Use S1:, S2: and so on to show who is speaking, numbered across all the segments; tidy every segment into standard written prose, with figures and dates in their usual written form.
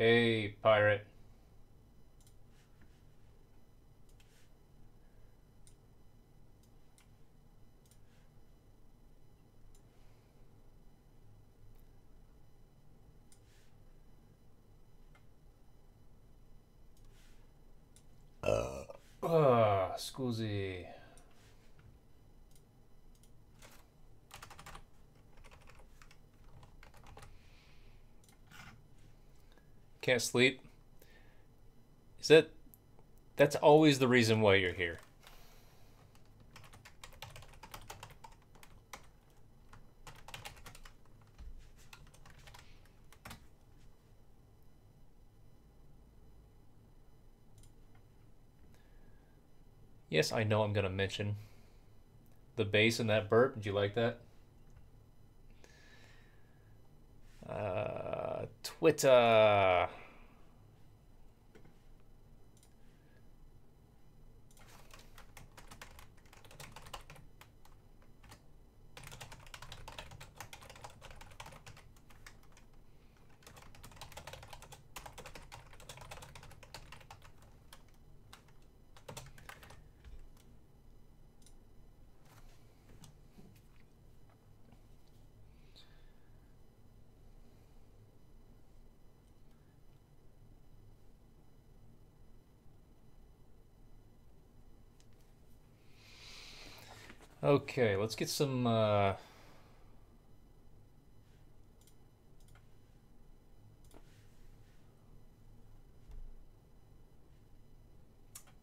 S1: Hey, pirate. Scusi. Can't sleep? Is that... That's always the reason why you're here. Yes, I know I'm gonna mention the bass in that burp. Did you like that? Twitter. Okay, let's get some,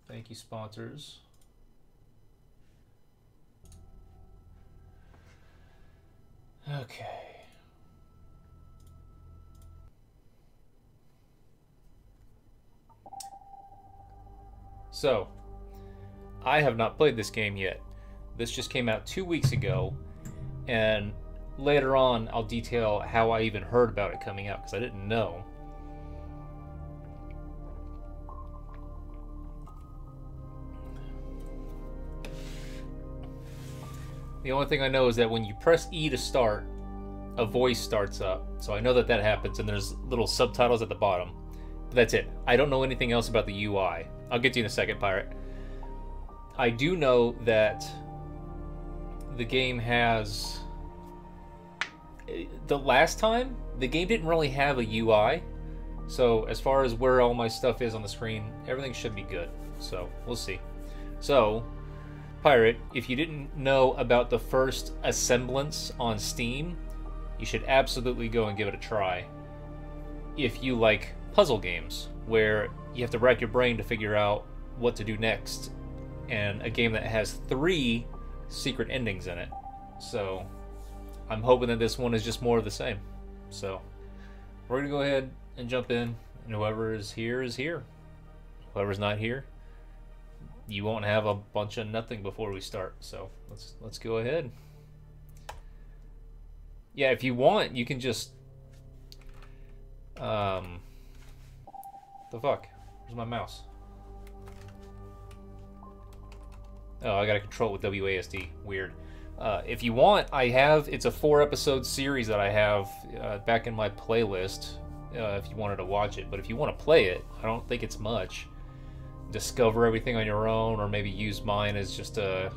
S1: thank you, sponsors. Okay. So, I have not played this game yet. This just came out 2 weeks ago, and later on I'll detail how I even heard about it coming out, because I didn't know. The only thing I know is that when you press E to start, a voice starts up. So I know that that happens, and there's little subtitles at the bottom. But that's it. I don't know anything else about the UI. I'll get to you in a second, Pirate. I do know that the game has... The last time, the game didn't really have a UI. So as far as where all my stuff is on the screen, everything should be good. So we'll see. So, Pirate, if you didn't know about the first Asemblance on Steam, you should absolutely go and give it a try. If you like puzzle games, where you have to rack your brain to figure out what to do next, and a game that has 3 secret endings in it. So, I'm hoping that this one is just more of the same. So, we're going to go ahead and jump in, and whoever is here is here. Whoever's not here, you won't have a bunch of nothing before we start. So, let's go ahead. Yeah, if you want, you can just... the fuck? Where's my mouse? Oh, I gotta control it with WASD. Weird. If you want, I have... It's a 4-episode series that I have back in my playlist if you wanted to watch it. But if you want to play it, I don't think it's much. Discover everything on your own, or maybe use mine as just a...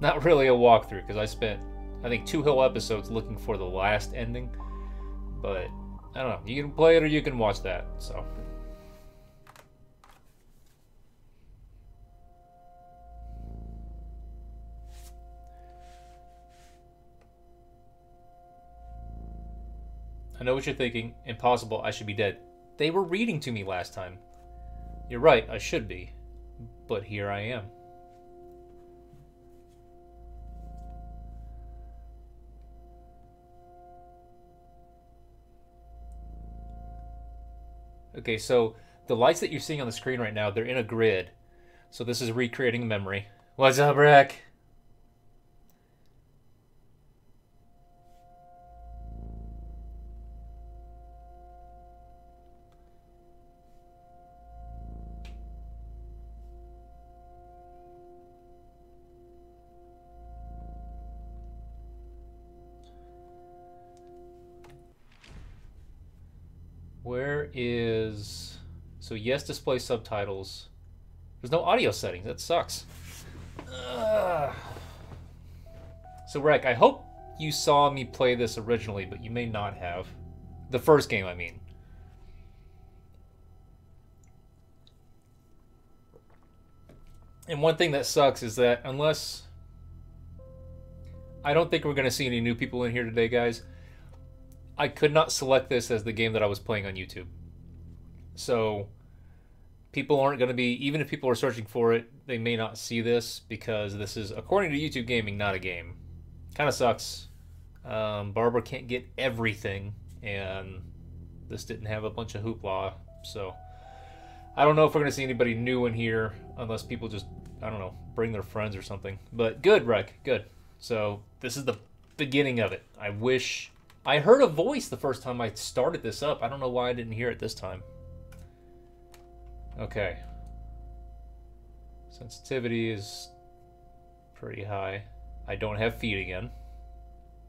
S1: Not really a walkthrough, because I spent, I think, 2 whole episodes looking for the last ending. But, I don't know. You can play it or you can watch that, so... I know what you're thinking. Impossible, I should be dead. They were reading to me last time. You're right, I should be. But here I am. Okay, so the lights that you're seeing on the screen right now, they're in a grid. So this is recreating a memory. What's up, Rick? Where is... So yes, display subtitles. There's no audio settings. That sucks. So, Rek, I hope you saw me play this originally, but you may not have. The first game, I mean. And one thing that sucks is that unless... I don't think we're going to see any new people in here today, guys. I could not select this as the game that I was playing on YouTube. So, people aren't going to be... Even if people are searching for it, they may not see this because this is, according to YouTube Gaming, not a game. Kind of sucks. Barbara can't get everything, and this didn't have a bunch of hoopla, so... I don't know if we're going to see anybody new in here, unless people just, I don't know, bring their friends or something. But good, Rek, good. So, this is the beginning of it. I wish... I heard a voice the first time I started this up. I don't know why I didn't hear it this time. Okay. Sensitivity is pretty high. I don't have feet again.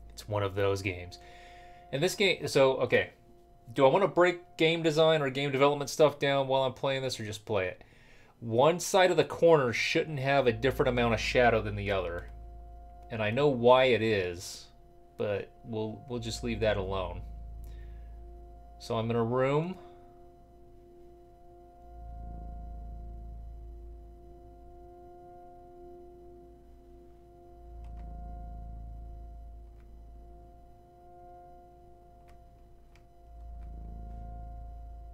S1: It's one of those games. And this game... So, okay. Do I want to break game design or game development stuff down while I'm playing this, or just play it? One side of the corner shouldn't have a different amount of shadow than the other. And I know why it is, but we'll just leave that alone. So I'm in a room.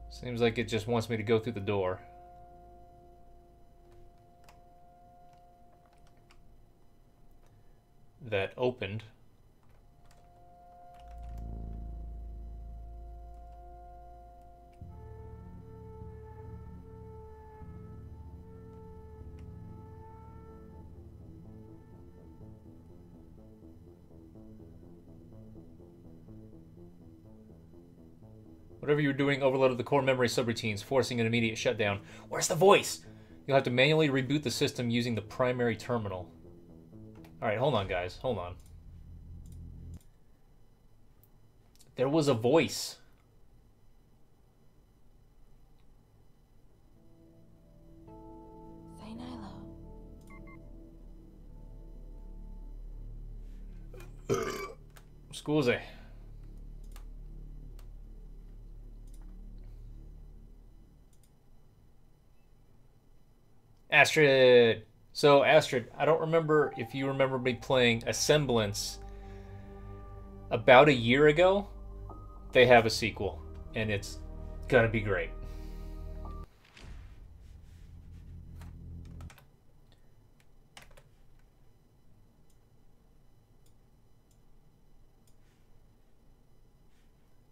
S1: Seems like it just wants me to go through the door. That opened. Whatever you're doing overloaded the core memory subroutines, forcing an immediate shutdown. Where's the voice? You'll have to manually reboot the system using the primary terminal. Alright, hold on, guys. Hold on. There was a voice.
S2: Say Nilo.
S1: Scusi. Astrid. So, Astrid, I don't remember if you remember me playing Asemblance about a year ago. They have a sequel, and it's gonna be great.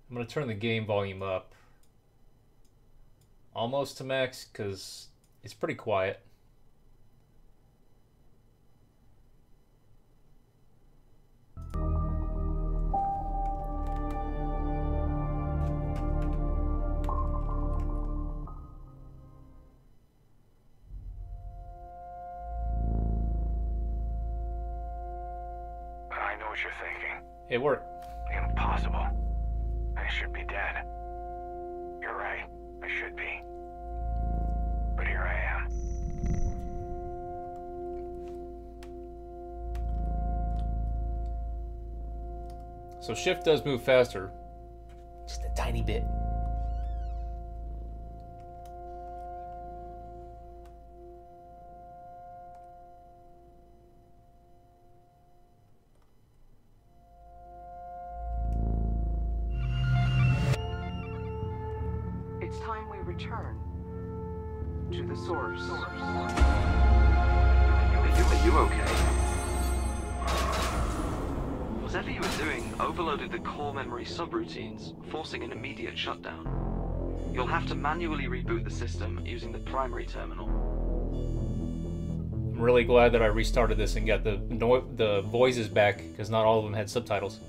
S1: I'm gonna turn the game volume up almost to max, because it's pretty quiet.
S3: I know what you're thinking.
S1: It worked.
S3: Impossible. I should be dead. You're right. I should be. But here I am.
S1: So shift does move faster. Just a tiny bit.
S4: It's time we return to the source.
S5: Are you okay? Whatever you were doing overloaded the core memory subroutines, forcing an immediate shutdown. You'll have to manually reboot the system using the primary terminal.
S1: I'm really glad that I restarted this and got the voices back, because not all of them had subtitles.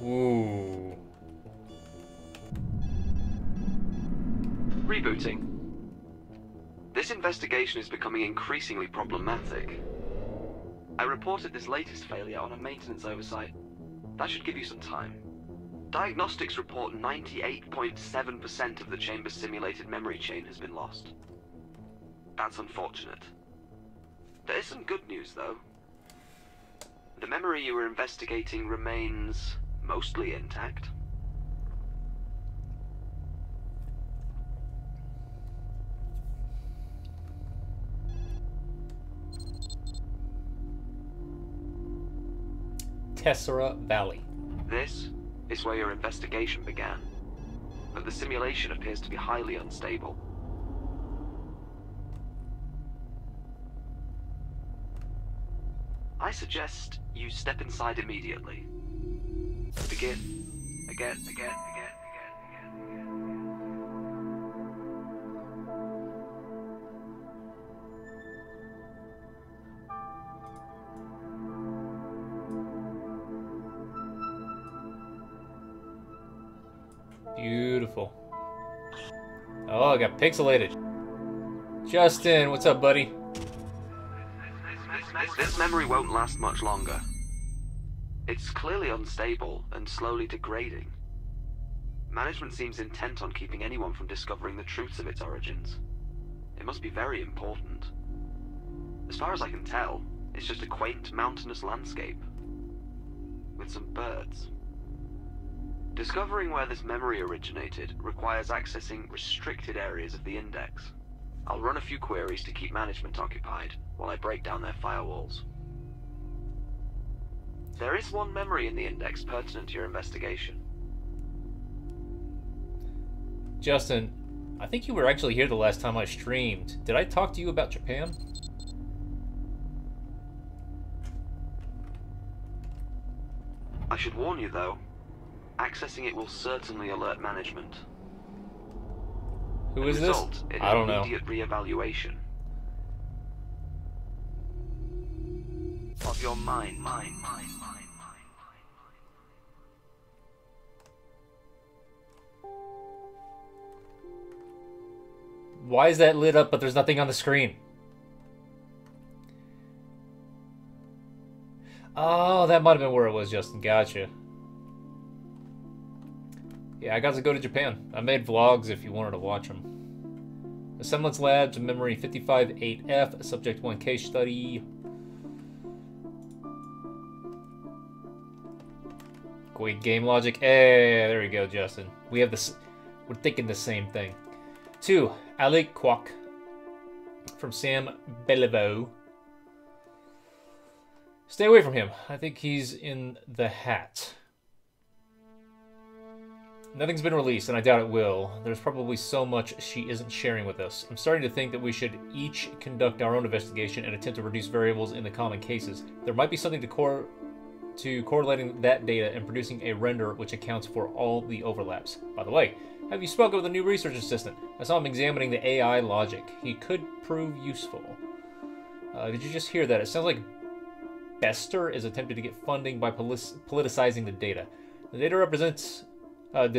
S1: Ooh.
S5: Rebooting. This investigation is becoming increasingly problematic. I reported this latest failure on a maintenance oversight. That should give you some time. Diagnostics report 98.7% of the chamber's simulated memory chain has been lost. That's unfortunate. There is some good news, though. The memory you were investigating remains mostly intact.
S1: Tessera Valley.
S5: This is where your investigation began, but the simulation appears to be highly unstable. I suggest you step inside immediately. Begin. Again.
S1: Beautiful. Oh, I got pixelated. Justin, what's up, buddy?
S5: This memory won't last much longer. It's clearly unstable and slowly degrading. Management seems intent on keeping anyone from discovering the truths of its origins. It must be very important. As far as I can tell, it's just a quaint mountainous landscape with some birds. Discovering where this memory originated requires accessing restricted areas of the index. I'll run a few queries to keep management occupied while I break down their firewalls. There is one memory in the index pertinent to your investigation.
S1: Justin, I think you were actually here the last time I streamed. Did I talk to you about Japan?
S5: I should warn you, though. Accessing it will certainly alert management.
S1: Who is this? I don't know.
S5: Immediate reevaluation of your mind.
S1: Why is that lit up but there's nothing on the screen? Oh, that might have been where it was, Justin. Gotcha. Yeah, I got to go to Japan. I made vlogs if you wanted to watch them. Asemblance Labs, Memory 55-8F, Subject 1 Case Study. Quick game logic. Hey, there we go, Justin. We have this. We're thinking the same thing. 2. Ali Kwok from Sam Beliveau. Stay away from him. I think he's in the hat. Nothing's been released, and I doubt it will. There's probably so much she isn't sharing with us. I'm starting to think that we should each conduct our own investigation and attempt to reduce variables in the common cases. There might be something to correlating that data and producing a render which accounts for all the overlaps. By the way, have you spoken with the new research assistant? I saw him examining the AI logic. He could prove useful. Did you just hear that? It sounds like Bester is attempting to get funding by politicizing the data. The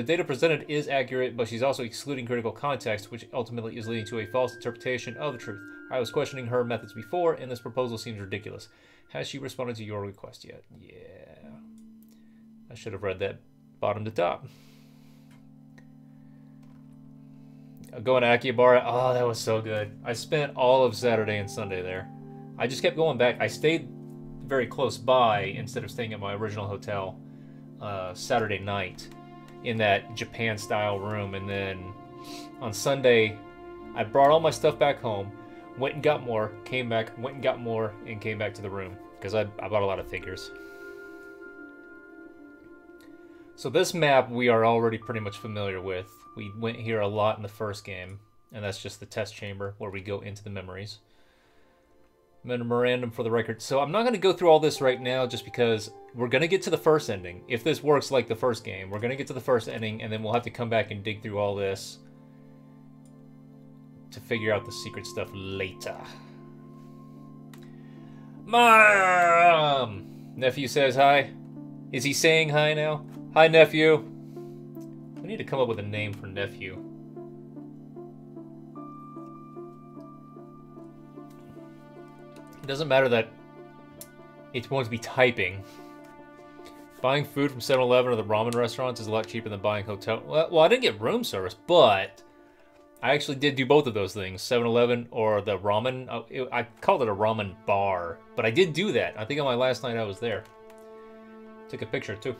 S1: data presented is accurate, but she's also excluding critical context, which ultimately is leading to a false interpretation of the truth. I was questioning her methods before, and this proposal seems ridiculous. Has she responded to your request yet? Yeah. I should have read that bottom to top. Going to Akihabara. Oh, that was so good. I spent all of Saturday and Sunday there. I just kept going back. I stayed very close by instead of staying at my original hotel Saturday night in that Japan-style room. And then on Sunday, I brought all my stuff back home, went and got more, came back, went and got more, and came back to the room because I bought a lot of figures. So this map we are already pretty much familiar with. We went here a lot in the first game, and that's just the test chamber where we go into the memories. Memorandum for the record. So I'm not going to go through all this right now just because we're going to get to the first ending. If this works like the first game, we're going to get to the first ending, and then we'll have to come back and dig through all this to figure out the secret stuff later. Mom! Nephew says hi. Is he saying hi now? Hi, nephew. I need to come up with a name for nephew. It doesn't matter that It won't be typing. Buying food from 7-Eleven or the ramen restaurants is a lot cheaper than buying hotel. Well, I didn't get room service, but I actually did do both of those things. 7-Eleven or the ramen. I called it a ramen bar, but I did do that. I think on my last night I was there. Took a picture, too.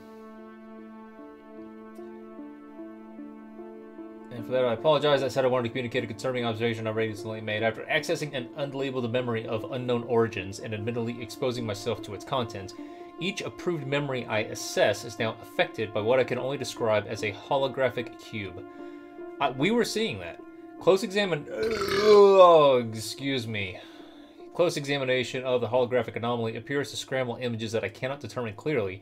S1: And for that, I apologize. I said I wanted to communicate a concerning observation I recently made. After accessing an unlabeled memory of unknown origins and admittedly exposing myself to its contents, each approved memory I assess is now affected by what I can only describe as a holographic cube. We were seeing that. Close examination of the holographic anomaly appears to scramble images that I cannot determine clearly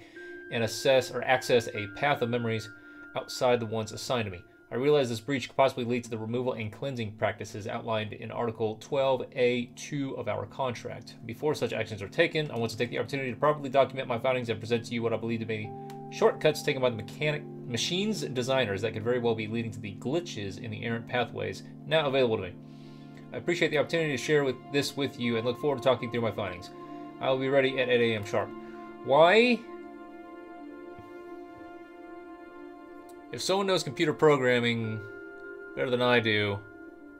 S1: and assess or access a path of memories outside the ones assigned to me. I realize this breach could possibly lead to the removal and cleansing practices outlined in Article 12A2 of our contract. Before such actions are taken, I want to take the opportunity to properly document my findings and present to you what I believe to be shortcuts taken by the machine's designers that could very well be leading to the glitches in the errant pathways now available to me. I appreciate the opportunity to share this with you and look forward to talking through my findings. I will be ready at 8 a.m. sharp. Why? If someone knows computer programming better than I do,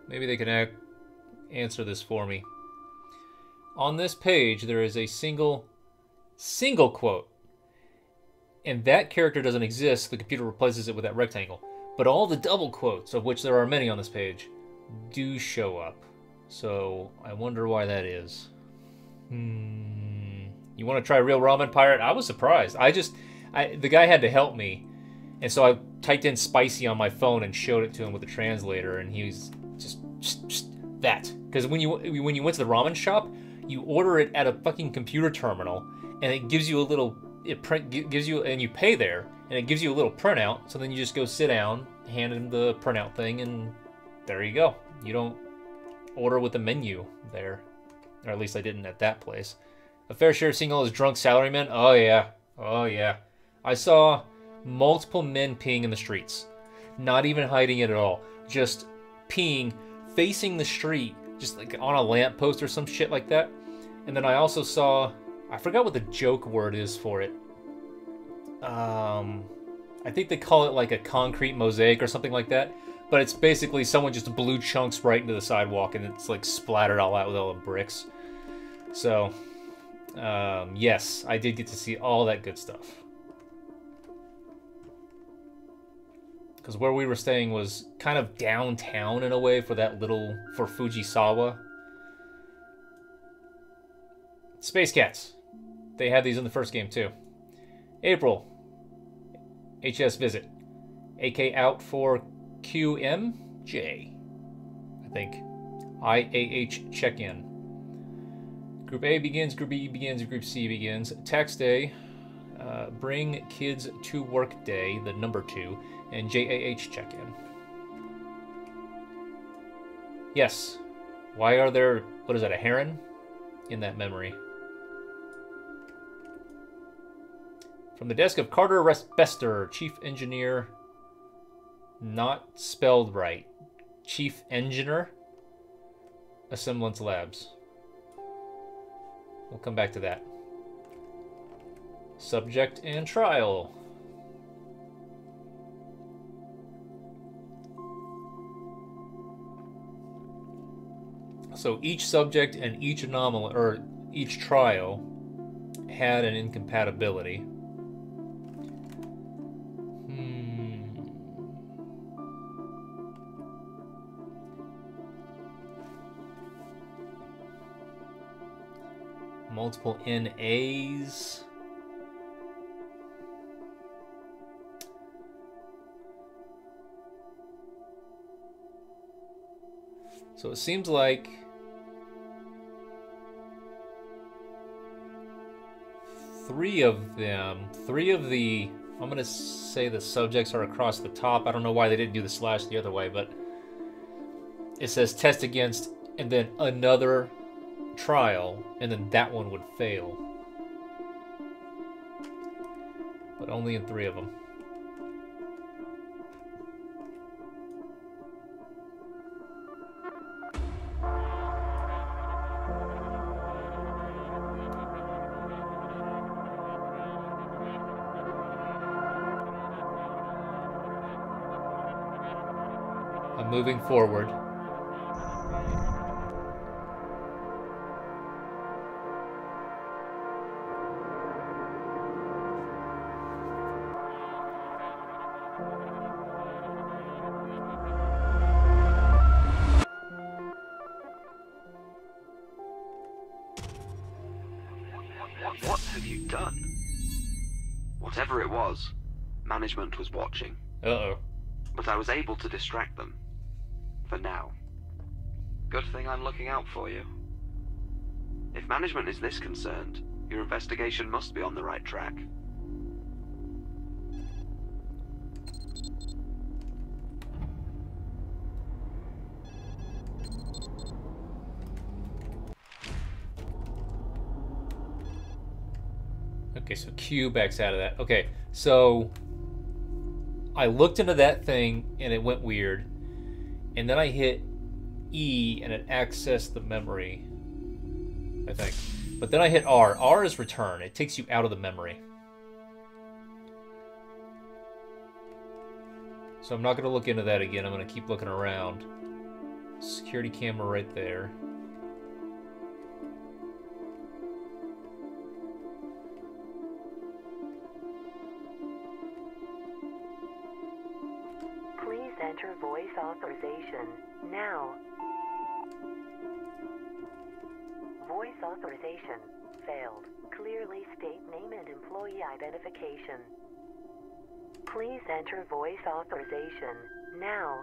S1: maybe they can answer this for me. On this page, there is a single quote. And that character doesn't exist, the computer replaces it with that rectangle. But all the double quotes, of which there are many on this page, do show up. So I wonder why that is. You want to try real ramen, pirate? I was surprised. The guy had to help me. And so I typed in spicy on my phone and showed it to him with the translator, and he was just that. Because when you went to the ramen shop, you order it at a fucking computer terminal, and it gives you a little and you pay there, and it gives you a little printout. So then you just go sit down, hand him the printout thing, and there you go. You don't order with the menu there, or at least I didn't at that place. A fair share of seeing all those drunk salarymen. Oh yeah. I saw multiple men peeing in the streets. Not even hiding it at all. Just peeing, facing the street, just like on a lamppost or some shit like that. And then I also saw, I forgot what the joke word is for it. I think they call it like a concrete mosaic or something like that. But it's basically someone just blew chunks right into the sidewalk and it's like splattered all out with all the bricks. So, yes, I did get to see all that good stuff. Because where we were staying was kind of downtown in a way for Fujisawa. Space Cats. They had these in the first game too. April. HS visit. AK out for QMJ. I think. IAH check-in. Group A begins, Group B begins, Group C begins. Tax day. Bring kids to work day, the number 2. And JAH check-in. Yes. Why are there, what is that, a heron? In that memory. From the desk of Carter Bester, Chief Engineer. Not spelled right. Chief Engineer. Asemblance Labs. We'll come back to that. Subject and trial. So each subject and each anomaly, or each trial, had an incompatibility. Multiple NAs. So it seems like three of the, I'm going to say the subjects are across the top. I don't know why they didn't do the slash the other way, but it says test against and then another trial, and then that one would fail. But only in 3 of them. moving forward.
S5: What have you done? Whatever it was, management was watching.
S1: Uh-oh.
S5: But I was able to distract them. For now. Good thing I'm looking out for you. If management is this concerned, your investigation must be on the right track.
S1: Okay, so Q backs out of that. Okay, so I looked into that thing and it went weird. And then I hit E and it accessed the memory, I think. But then I hit R. R is return. It takes you out of the memory. So I'm not going to look into that again. I'm going to keep looking around. Security camera right there.
S2: Please enter voice authorization now. Voice authorization failed. Clearly state name and employee identification. Please enter voice authorization now.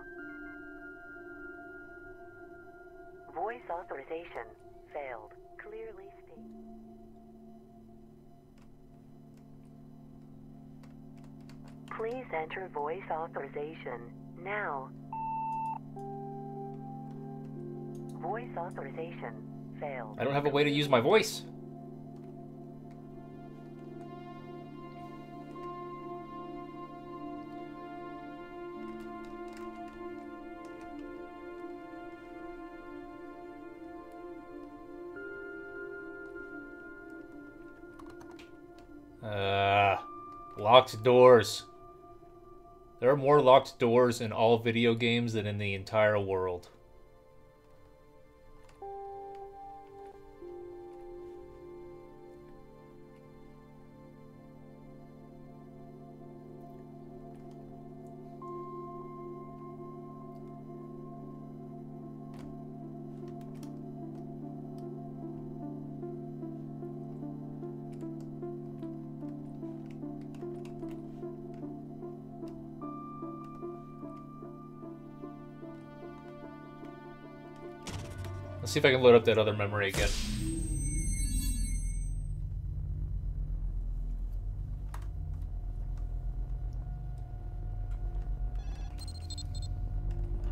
S2: Voice authorization failed. Clearly state. Please enter voice authorization now. Voice authorization failed.
S1: I don't have a way to use my voice. Locked doors. There are more locked doors in all video games than in the entire world. Let's see if I can load up that other memory again.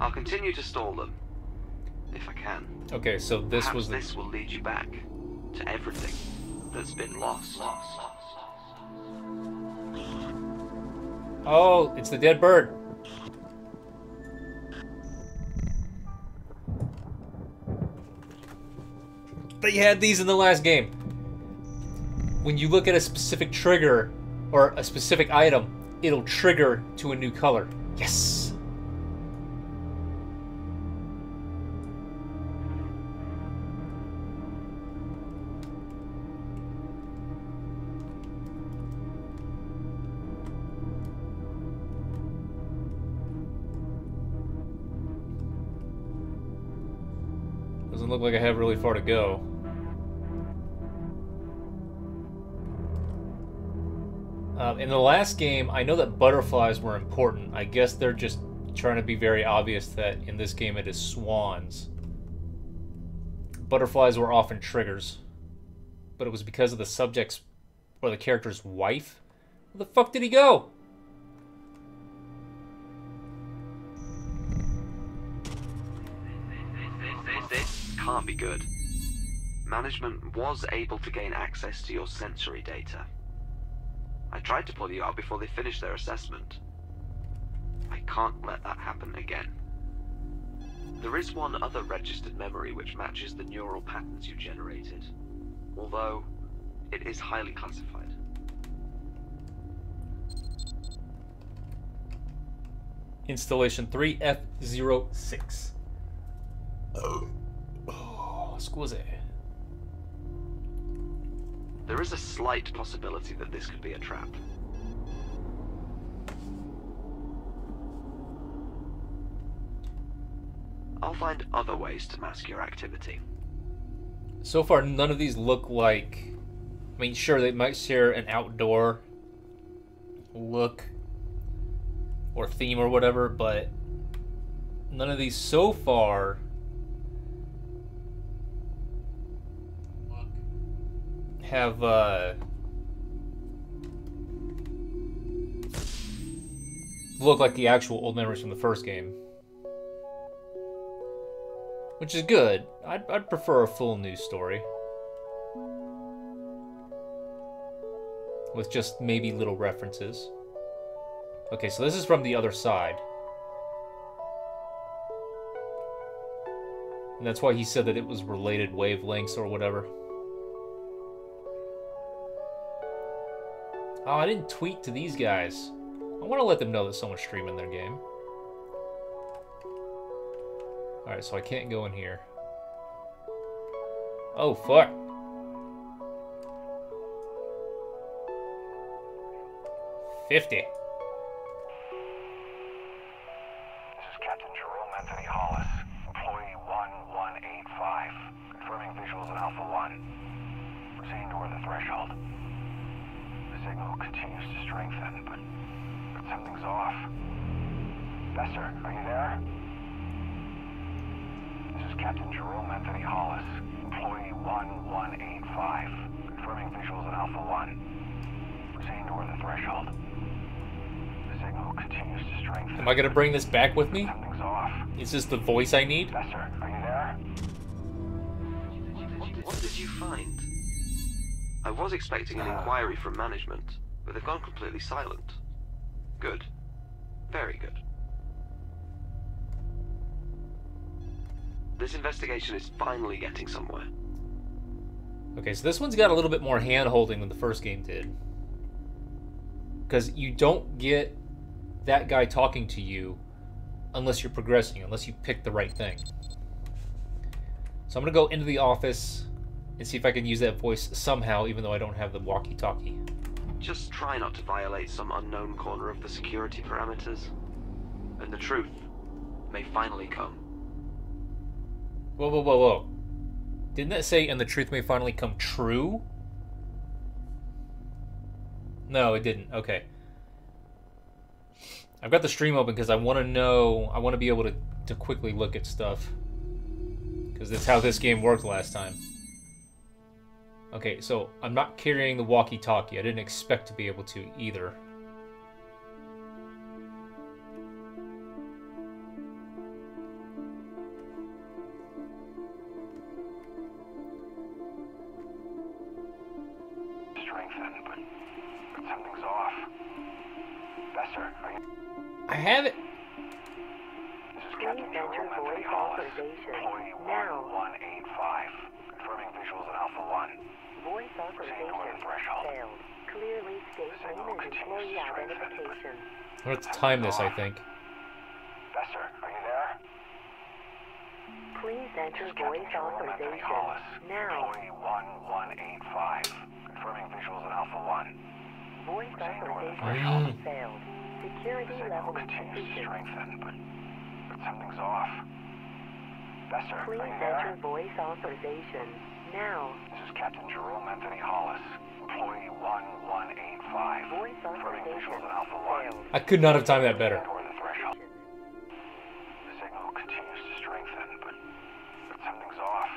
S5: I'll continue to stall them, if I can.
S1: Okay, so this
S5: Perhaps
S1: was the...
S5: this will lead you back to everything that's been lost.
S1: Oh, it's the dead bird. They had these in the last game. When you look at a specific trigger or a specific item, it'll trigger to a new color. Yes. Doesn't look like I have really far to go. In the last game, I know that butterflies were important. I guess they're just trying to be very obvious that in this game it is swans. Butterflies were often triggers. But it was because of the subject's or the character's wife? Where the fuck did he go?
S5: This can't be good. Management was able to gain access to your sensory data. I tried to pull you out before they finished their assessment. I can't let that happen again. There is one other registered memory which matches the neural patterns you generated, although it is highly classified.
S1: Installation 3F06. Oh, scusi.
S5: There is a slight possibility that this could be a trap. I'll find other ways to mask your activity.
S1: So far, none of these look like... I mean, sure, they might share an outdoor look or theme or whatever, but none of these so far have look like the actual old memories from the first game, which is good. I'd prefer a full new story with just maybe little references. Okay, so this is from the other side. And that's why he said that it was related wavelengths or whatever. Oh, I didn't tweet to these guys. I want to let them know that someone's streaming their game. Alright, so I can't go in here. Oh, fuck. $50.
S3: This is Captain Jerome Anthony Hollis, employee 1185, confirming visuals in Alpha 1. Proceeding toward the threshold. The signal continues to strengthen, but something's off. Besser, are you there? This is Captain Jerome Anthony Hollis, employee 1185, confirming visuals in Alpha 1. Proceeding toward the threshold. Signal continues to strengthen.
S1: Am I gonna bring this back with me?
S3: Something's off.
S1: Is this the voice I need?
S3: Besser, are you there?
S5: What did you find? I was expecting an inquiry from management, but they've gone completely silent. Good. Very good. This investigation is finally getting somewhere.
S1: Okay, so this one's got a little bit more hand-holding than the first game did. Because you don't get that guy talking to you unless you're progressing, unless you pick the right thing. So I'm going to go into the office and see if I can use that voice somehow, even though I don't have the walkie-talkie.
S5: Just try not to violate some unknown corner of the security parameters, and the truth may finally come.
S1: Whoa, whoa, whoa, whoa. Didn't that say, and the truth may finally come true? No, it didn't. Okay. I've got the stream open because I want to know, I want to be able to quickly look at stuff. Because that's how this game worked last time. Okay, so I'm not carrying the walkie-talkie. I didn't expect to be able to either.
S3: Strengthen, but something's off. Besser, are you...
S2: I
S3: have it. This is
S2: Please
S3: Captain
S2: enter
S3: Jerome
S2: voice
S3: Anthony Hollis,
S2: authorization
S3: employee
S2: now.
S3: 1185, confirming visuals in Alpha 1.
S2: Voice authorization failed. Clearly state name and employee identification.
S1: I'm going to have to time this, I think.
S3: Besser, are you there?
S2: Please enter
S3: This is Captain
S2: voice
S3: Jerome Anthony
S2: authorization
S3: Hollis,
S2: now.
S3: employee 1185, confirming visuals in Alpha 1.
S2: Voice
S3: Proceeding toward the
S2: authorization
S3: threshold.
S2: failed. Security
S3: Signal
S2: level
S3: continues to
S2: insufficient.
S3: strengthen, but something's off. Besser,
S2: Please
S3: are you
S2: enter
S3: there?
S2: voice authorization now.
S3: This is Captain Jerome Anthony Hollis, employee 1185,
S2: Voice
S3: confirming
S2: authorization
S3: visuals in Alpha 1.
S2: failed.
S1: I could not have timed that better.
S3: Toward the threshold. The signal continues to strengthen, but something's off.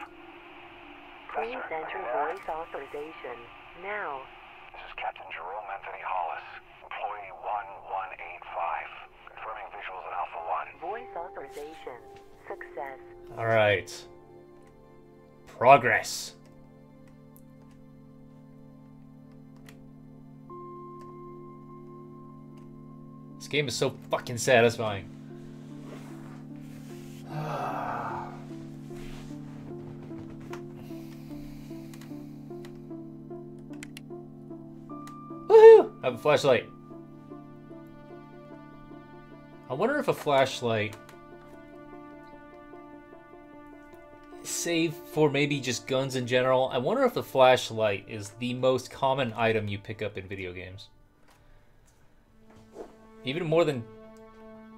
S2: Please
S3: Besser, are
S2: enter
S3: you there?
S2: voice authorization now.
S3: This is Captain Jerome Anthony Hollis, employee 1185, confirming visuals in Alpha 1.
S2: Voice authorization success.
S1: Alright. Progress. This game is so fucking satisfying. Woohoo! I have a flashlight. I wonder if a flashlight, save for maybe just guns in general, I wonder if the flashlight is the most common item you pick up in video games. Even more than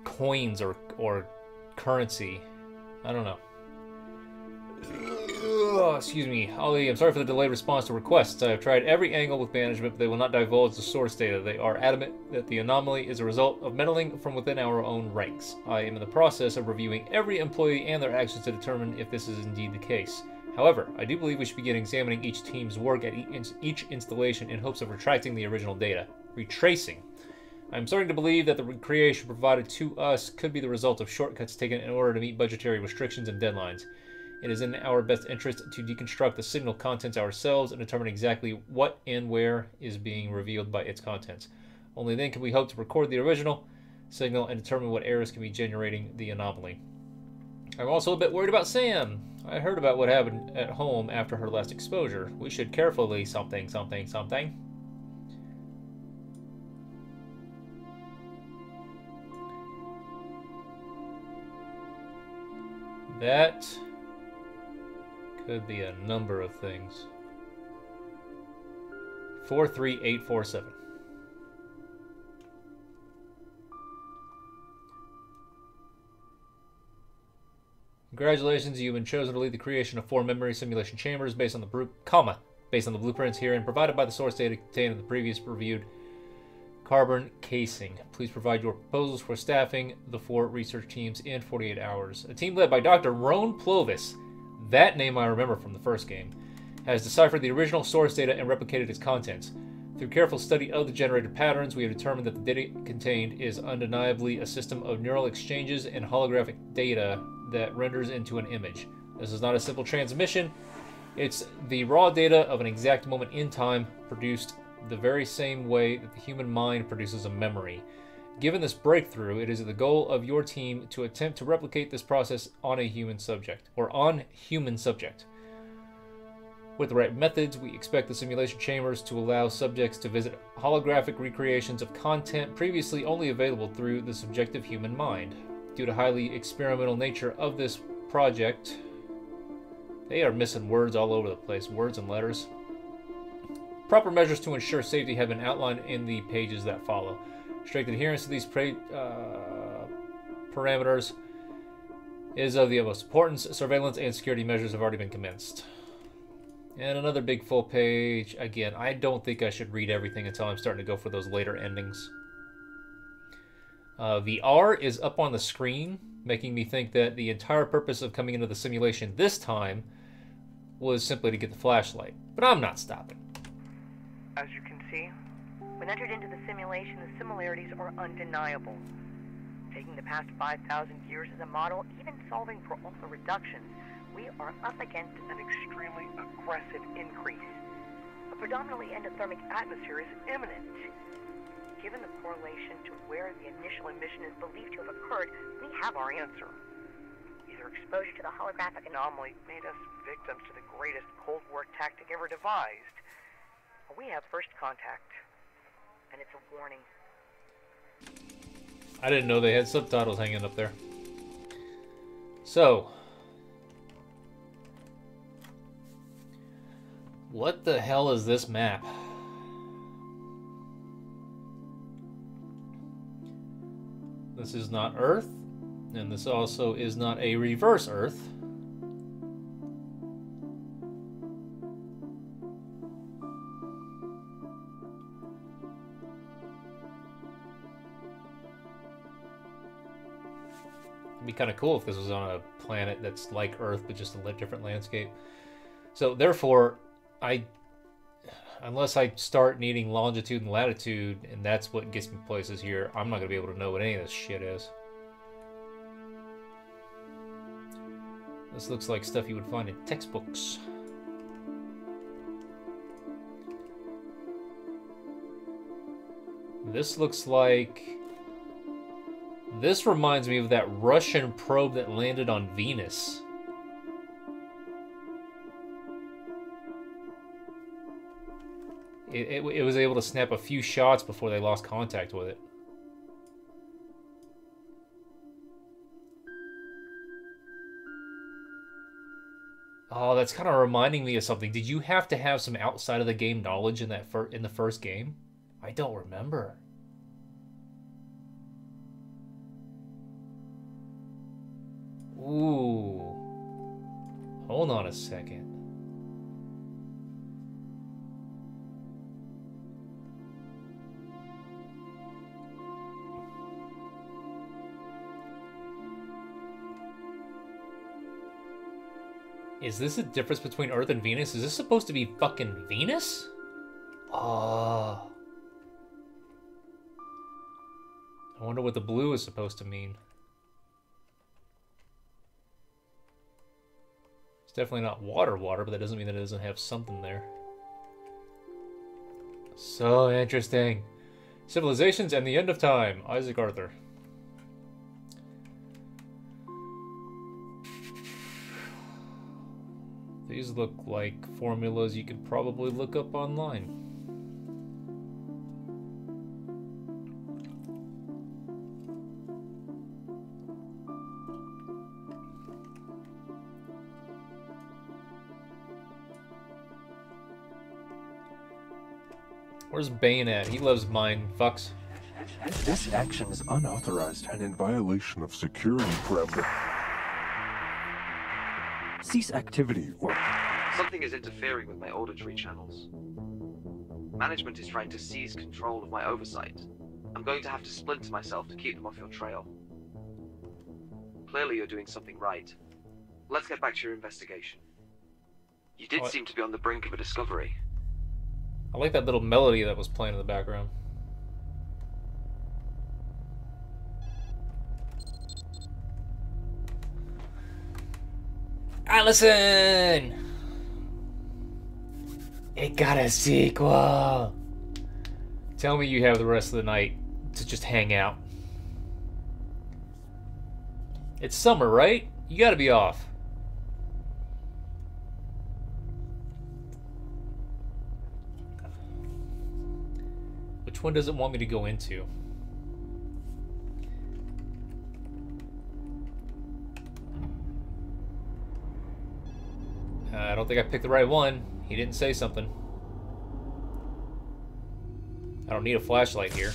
S1: coins or currency. I don't know. Excuse me, Ollie, I'm sorry for the delayed response to requests. I have tried every angle with management, but they will not divulge the source data. They are adamant that the anomaly is a result of meddling from within our own ranks. I am in the process of reviewing every employee and their actions to determine if this is indeed the case. However, I do believe we should begin examining each team's work at each installation in hopes of retracting the original data. Retracing. I am starting to believe that the recreation provided to us could be the result of shortcuts taken in order to meet budgetary restrictions and deadlines. It is in our best interest to deconstruct the signal contents ourselves and determine exactly what and where is being revealed by its contents. Only then can we hope to record the original signal and determine what errors can be generating the anomaly. I'm also a bit worried about Sam. I heard about what happened at home after her last exposure. We should carefully something. That could be a number of things. 43847. Congratulations, you've been chosen to lead the creation of 4 memory simulation chambers based on the blueprints here and provided by the source data contained in the previous reviewed carbon casing. Please provide your proposals for staffing the 4 research teams in 48 hours. A team led by Dr. Roan Plovis, that name I remember from the first game, has deciphered the original source data and replicated its contents. Through careful study of the generated patterns, we have determined that the data contained is undeniably a system of neural exchanges and holographic data that renders into an image. This is not a simple transmission. It's the raw data of an exact moment in time, produced the very same way that the human mind produces a memory. Given this breakthrough, it is the goal of your team to attempt to replicate this process on a human subject, With the right methods, we expect the simulation chambers to allow subjects to visit holographic recreations of content previously only available through the subjective human mind. Due to highly experimental nature of this project, they are missing words all over the place, words and letters. Proper measures to ensure safety have been outlined in the pages that follow. Strict adherence to these parameters is of the utmost importance. Surveillance and security measures have already been commenced. And another big full page. Again, I don't think I should read everything until I'm starting to go for those later endings. The R is up on the screen, making me think that the entire purpose of coming into the simulation this time was simply to get the flashlight. But I'm not stopping.
S6: As you can see, when entered into the simulation, the similarities are undeniable. Taking the past 5,000 years as a model, even solving for all the reductions, we are up against an extremely aggressive increase. A predominantly endothermic atmosphere is imminent. Given the correlation to where the initial emission is believed to have occurred, we have our answer. Either exposure to the holographic anomaly made us victims to the greatest Cold War tactic ever devised, or we have first contact, and it's a warning.
S1: I didn't know they had subtitles hanging up there. So, what the hell is this map? This is not Earth, and this also is not a reverse Earth. It'd be kind of cool if this was on a planet that's like Earth, but just a different landscape. So therefore, unless I start needing longitude and latitude, and that's what gets me places here, I'm not going to be able to know what any of this shit is. This looks like stuff you would find in textbooks. This looks like... This reminds me of that Russian probe that landed on Venus. It was able to snap a few shots before they lost contact with it. Oh, that's kind of reminding me of something. Did you have to have some outside of the game knowledge in that in the first game? I don't remember. Ooh. Hold on a second. Is this a difference between Earth and Venus? Is this supposed to be fucking Venus? Oh. I wonder what the blue is supposed to mean. It's definitely not water, but that doesn't mean that it doesn't have something there. So interesting. Civilizations and the End of Time. Isaac Arthur. These look like formulas you could probably look up online. Where's Bane at? He loves mine fucks.
S7: This action is unauthorized and in violation of security parameters. Cease activity or...
S5: Something is interfering with my auditory channels. Management is trying to seize control of my oversight. I'm going to have to splinter myself to keep them off your trail. Clearly you're doing something right. Let's get back to your investigation. You did seem to be on the brink of a discovery.
S1: I like that little melody that was playing in the background. Allison! It got a sequel! Tell me you have the rest of the night to just hang out. It's summer, right? You gotta be off. Which one does it want me to go into? I don't think I picked the right one. He didn't say something. I don't need a flashlight here.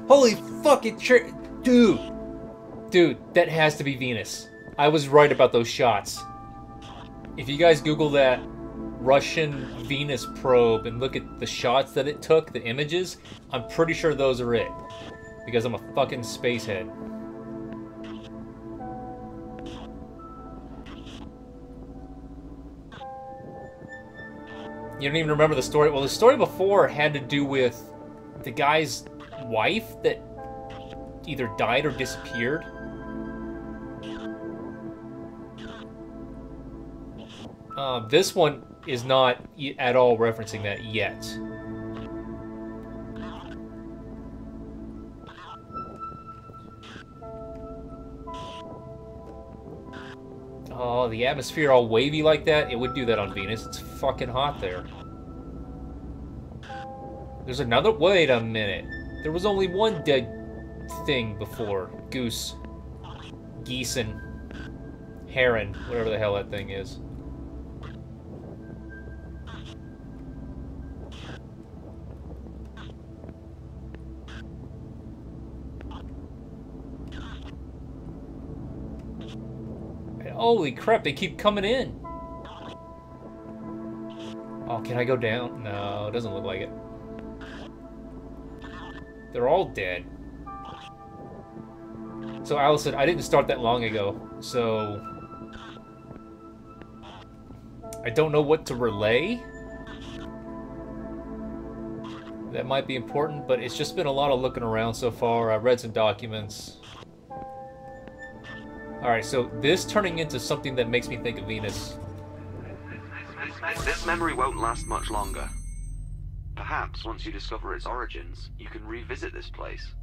S1: Holy fucking shit! Dude! Dude, that has to be Venus. I was right about those shots. If you guys Google that Russian Venus probe and look at the shots that it took, the images, I'm pretty sure those are it. Because I'm a fucking spacehead. You don't even remember the story? Well, the story before had to do with the guy's wife that either died or disappeared. This one is not at all referencing that yet. Oh, the atmosphere all wavy like that? It would do that on Venus. It's fucking hot there. There's another... Wait a minute. There was only one dead thing before. Goose. Geeson. Heron. Whatever the hell that thing is. Holy crap, they keep coming in. Oh, can I go down? No, it doesn't look like it. They're all dead. So Allison, I didn't start that long ago, so I don't know what to relay. That might be important, but it's just been a lot of looking around so far. I've read some documents. Alright, so this turning into something that makes me think of Venus.
S5: This memory won't last much longer. Perhaps once you discover its origins, you can revisit this place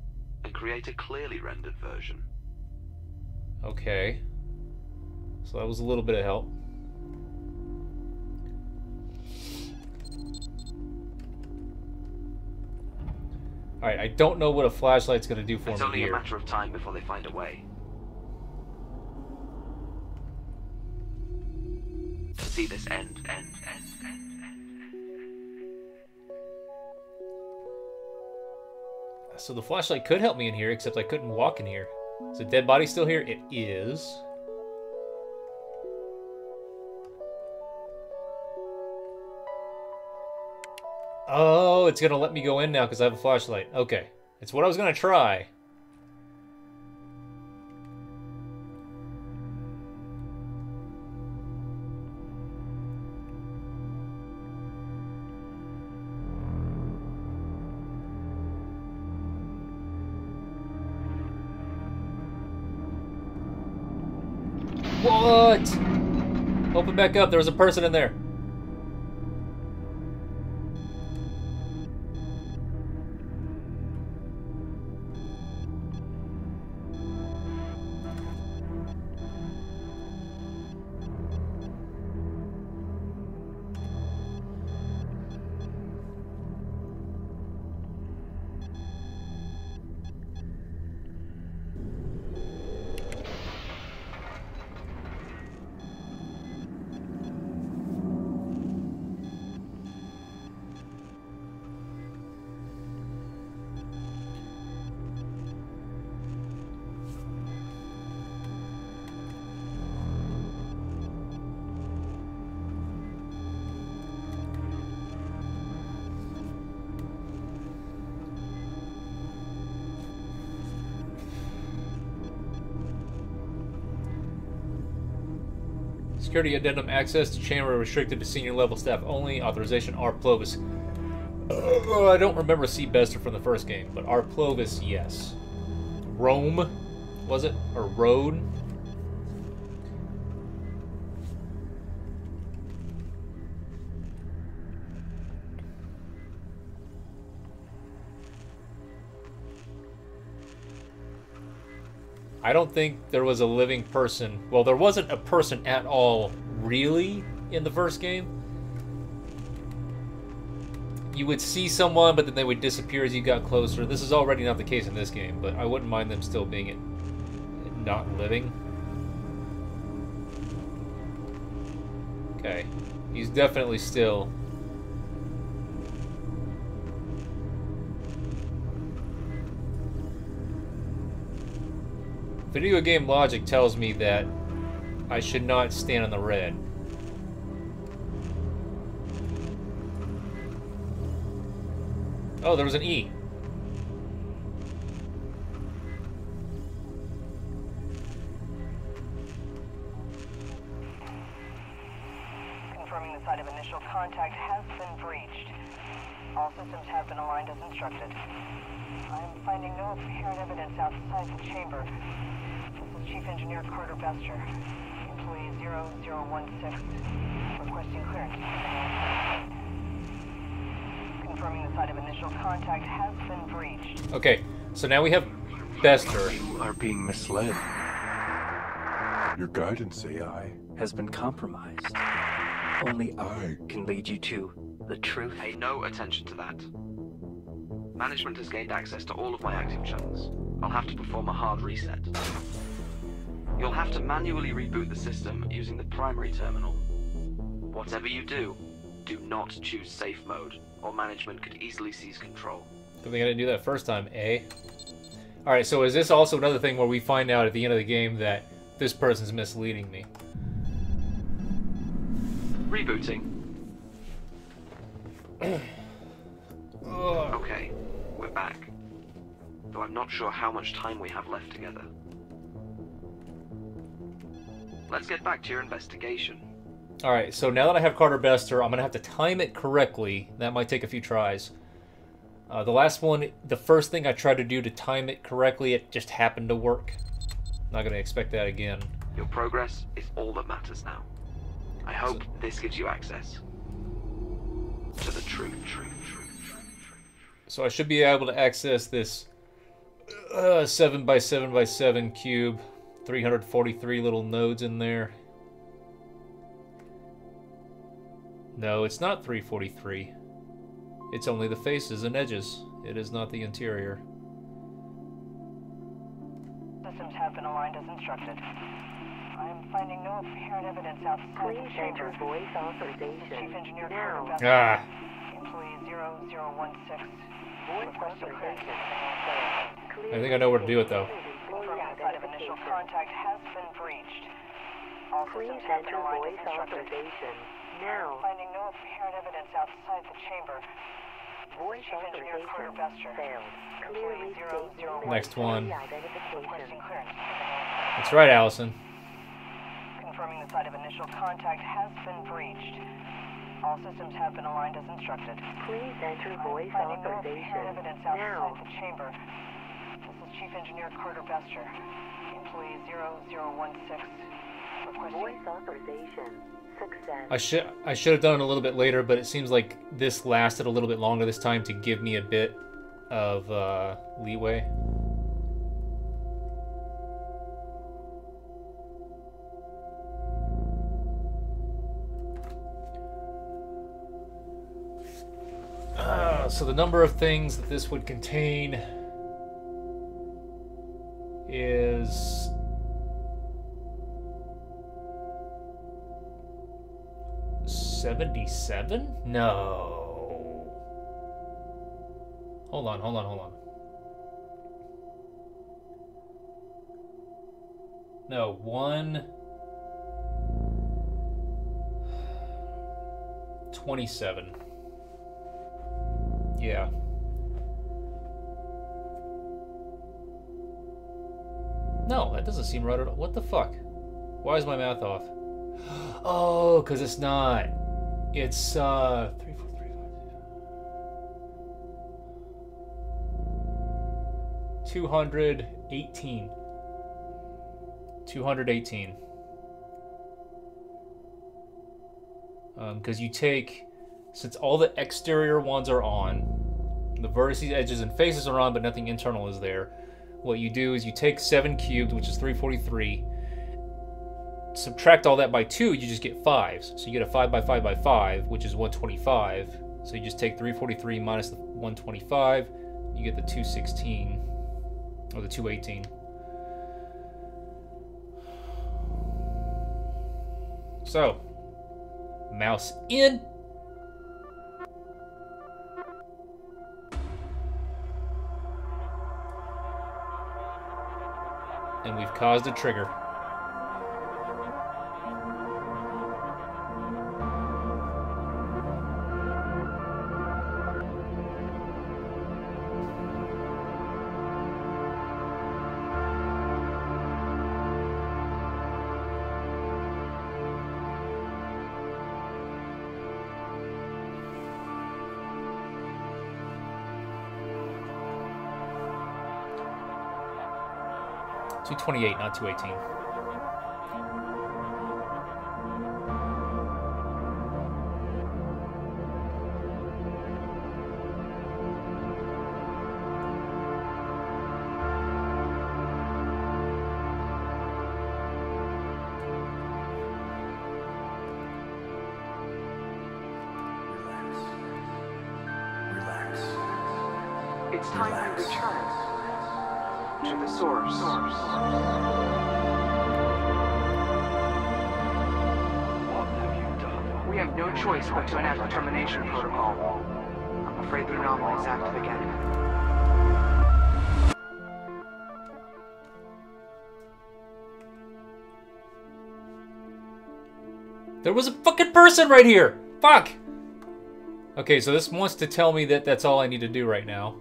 S5: and create a clearly rendered version.
S1: Okay. So that was a little bit of help. Alright, I don't know what a flashlight's gonna do for me here.
S5: It's only a matter of time before they find a way. to see this end.
S1: So the flashlight could help me in here, except I couldn't walk in here. Is the dead body still here? It is. Oh, it's gonna let me go in now because I have a flashlight. Okay. It's what I was gonna try. What? Open back up. There was a person in there. Security addendum: access to chamber restricted to senior level staff only. Authorization R. Plovis. I don't remember C. Bester from the first game, but R. Plovis, yes. Rome, was it? Or Road? I don't think there was a living person. Well, there wasn't a person at all, really, in the first game. You would see someone, but then they would disappear as you got closer. This is already not the case in this game, but I wouldn't mind them still being not living. Okay. He's definitely still... Video game logic tells me that I should not stand on the red. Oh, there was an E.
S6: Confirming the site of initial contact has been breached. All systems have been aligned as instructed. I am finding no apparent evidence outside the chamber. Chief Engineer Carter Bester, employee 0016, requesting clearance. Confirming the site of initial contact has been breached.
S1: Okay, so now we have Bester.
S7: You are being misled. Your guidance AI
S8: has been compromised. Only I can lead you to the truth.
S5: Pay no attention to that. Management has gained access to all of my active channels. I'll have to perform a hard reset. You'll have to manually reboot the system using the primary terminal. Whatever you do, do not choose safe mode, or management could easily seize control.
S1: Good thing I didn't do that first time, eh? Alright, so is this also another thing where we find out at the end of the game that this person's misleading me?
S5: Rebooting. Okay, we're back. Though I'm not sure how much time we have left together. Let's get back to your investigation.
S1: Alright, so now that I have Carter Bester, I'm going to have to time it correctly. That might take a few tries. The last one, the first thing I tried to do to time it correctly, it just happened to work. Not going to expect that again.
S5: Your progress is all that matters now. I hope this gives you access to the truth.
S1: So I should be able to access this 7x7x7 cube. 343 little nodes in there. No, it's not 343. It's only the faces and edges. It is not the interior.
S6: Systems have been aligned as instructed. I'm finding no apparent evidence outside
S2: Please
S6: the chamber.
S2: enter voice authorization.
S6: Chief Engineer
S2: Now.
S6: Carter
S1: Ah.
S6: Employee 0016.
S2: Voice
S6: Requesting clearance.
S2: authorization.
S1: I think I know where to do it, though.
S6: Confirming the site of initial contact has been breached. All
S2: Please
S6: systems have been
S2: enter
S6: aligned
S2: voice
S6: as instructed.
S2: authorization. Now.
S6: Finding no apparent evidence outside the chamber.
S2: Voice
S6: Chief Engineer Carter
S2: authorization failed. Clearly state name and
S1: Next one.
S2: employee identification.
S6: Requesting clearance.
S1: That's right, Allison.
S6: Confirming the site of initial contact has been breached. All systems have been aligned as instructed.
S2: Please enter voice
S6: Finding no
S2: authorization.
S6: apparent evidence outside
S2: Now.
S6: the chamber. This is Chief Engineer Carter Bester. Employee 0016. Requesting
S2: Voice authorization. Success.
S1: I should have done it a little bit later, but it seems like this lasted a little bit longer this time to give me a bit of leeway. So the number of things that this would contain is 77? No. Hold on. No, 127. Yeah. No, that doesn't seem right at all. What the fuck? Why is my math off? Oh, because it's not. It's 3, 4, 3, 5, 218. 218. Because you take, since all the exterior ones are on, the vertices, edges, and faces are on, but nothing internal is there. What you do is you take 7 cubed, which is 343, subtract all that by 2, you just get 5s. So you get a 5 by 5 by 5, which is 125. So you just take 343 minus the 125, you get the 216, or the 218. So, mouse in. And we've caused a trigger. $228, not $218.
S4: Relax. It's time to return to the source.
S3: What have you done?
S4: We have no choice but to enact the termination protocol. I'm afraid the anomaly's active again.
S1: There was a fucking person right here! Fuck! Okay, so this wants to tell me that that's all I need to do right now.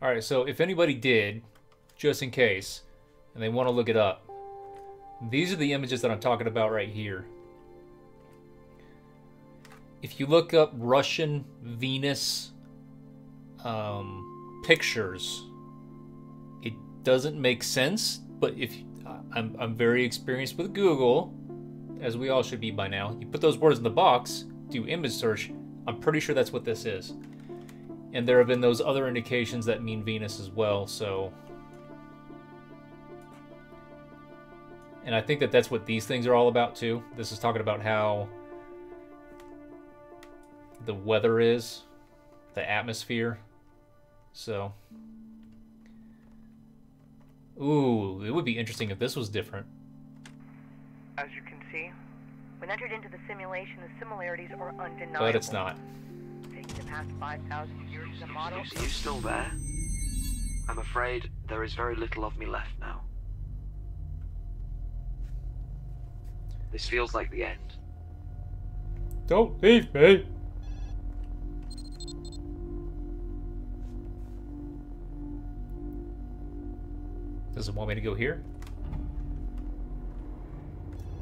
S1: Alright, so if anybody did, just in case, and they want to look it up, these are the images that I'm talking about right here. If you look up Russian Venus pictures, it doesn't make sense, but if I'm very experienced with Google, as we all should be by now. You put those words in the box, do image search. I'm pretty sure that's what this is. And there have been those other indications that mean Venus as well, so... And I think that that's what these things are all about, too. This is talking about how the weather is, the atmosphere. So... Ooh, it would be interesting if this was different.
S6: As you can see, when entered into the simulation, the similarities are undeniable.
S1: But it's not.
S6: Taking the past 5,000 years as a model...
S5: Are you still there? I'm afraid there is very little of me left now. This feels like the end.
S1: Don't leave me! Does it want me to go here?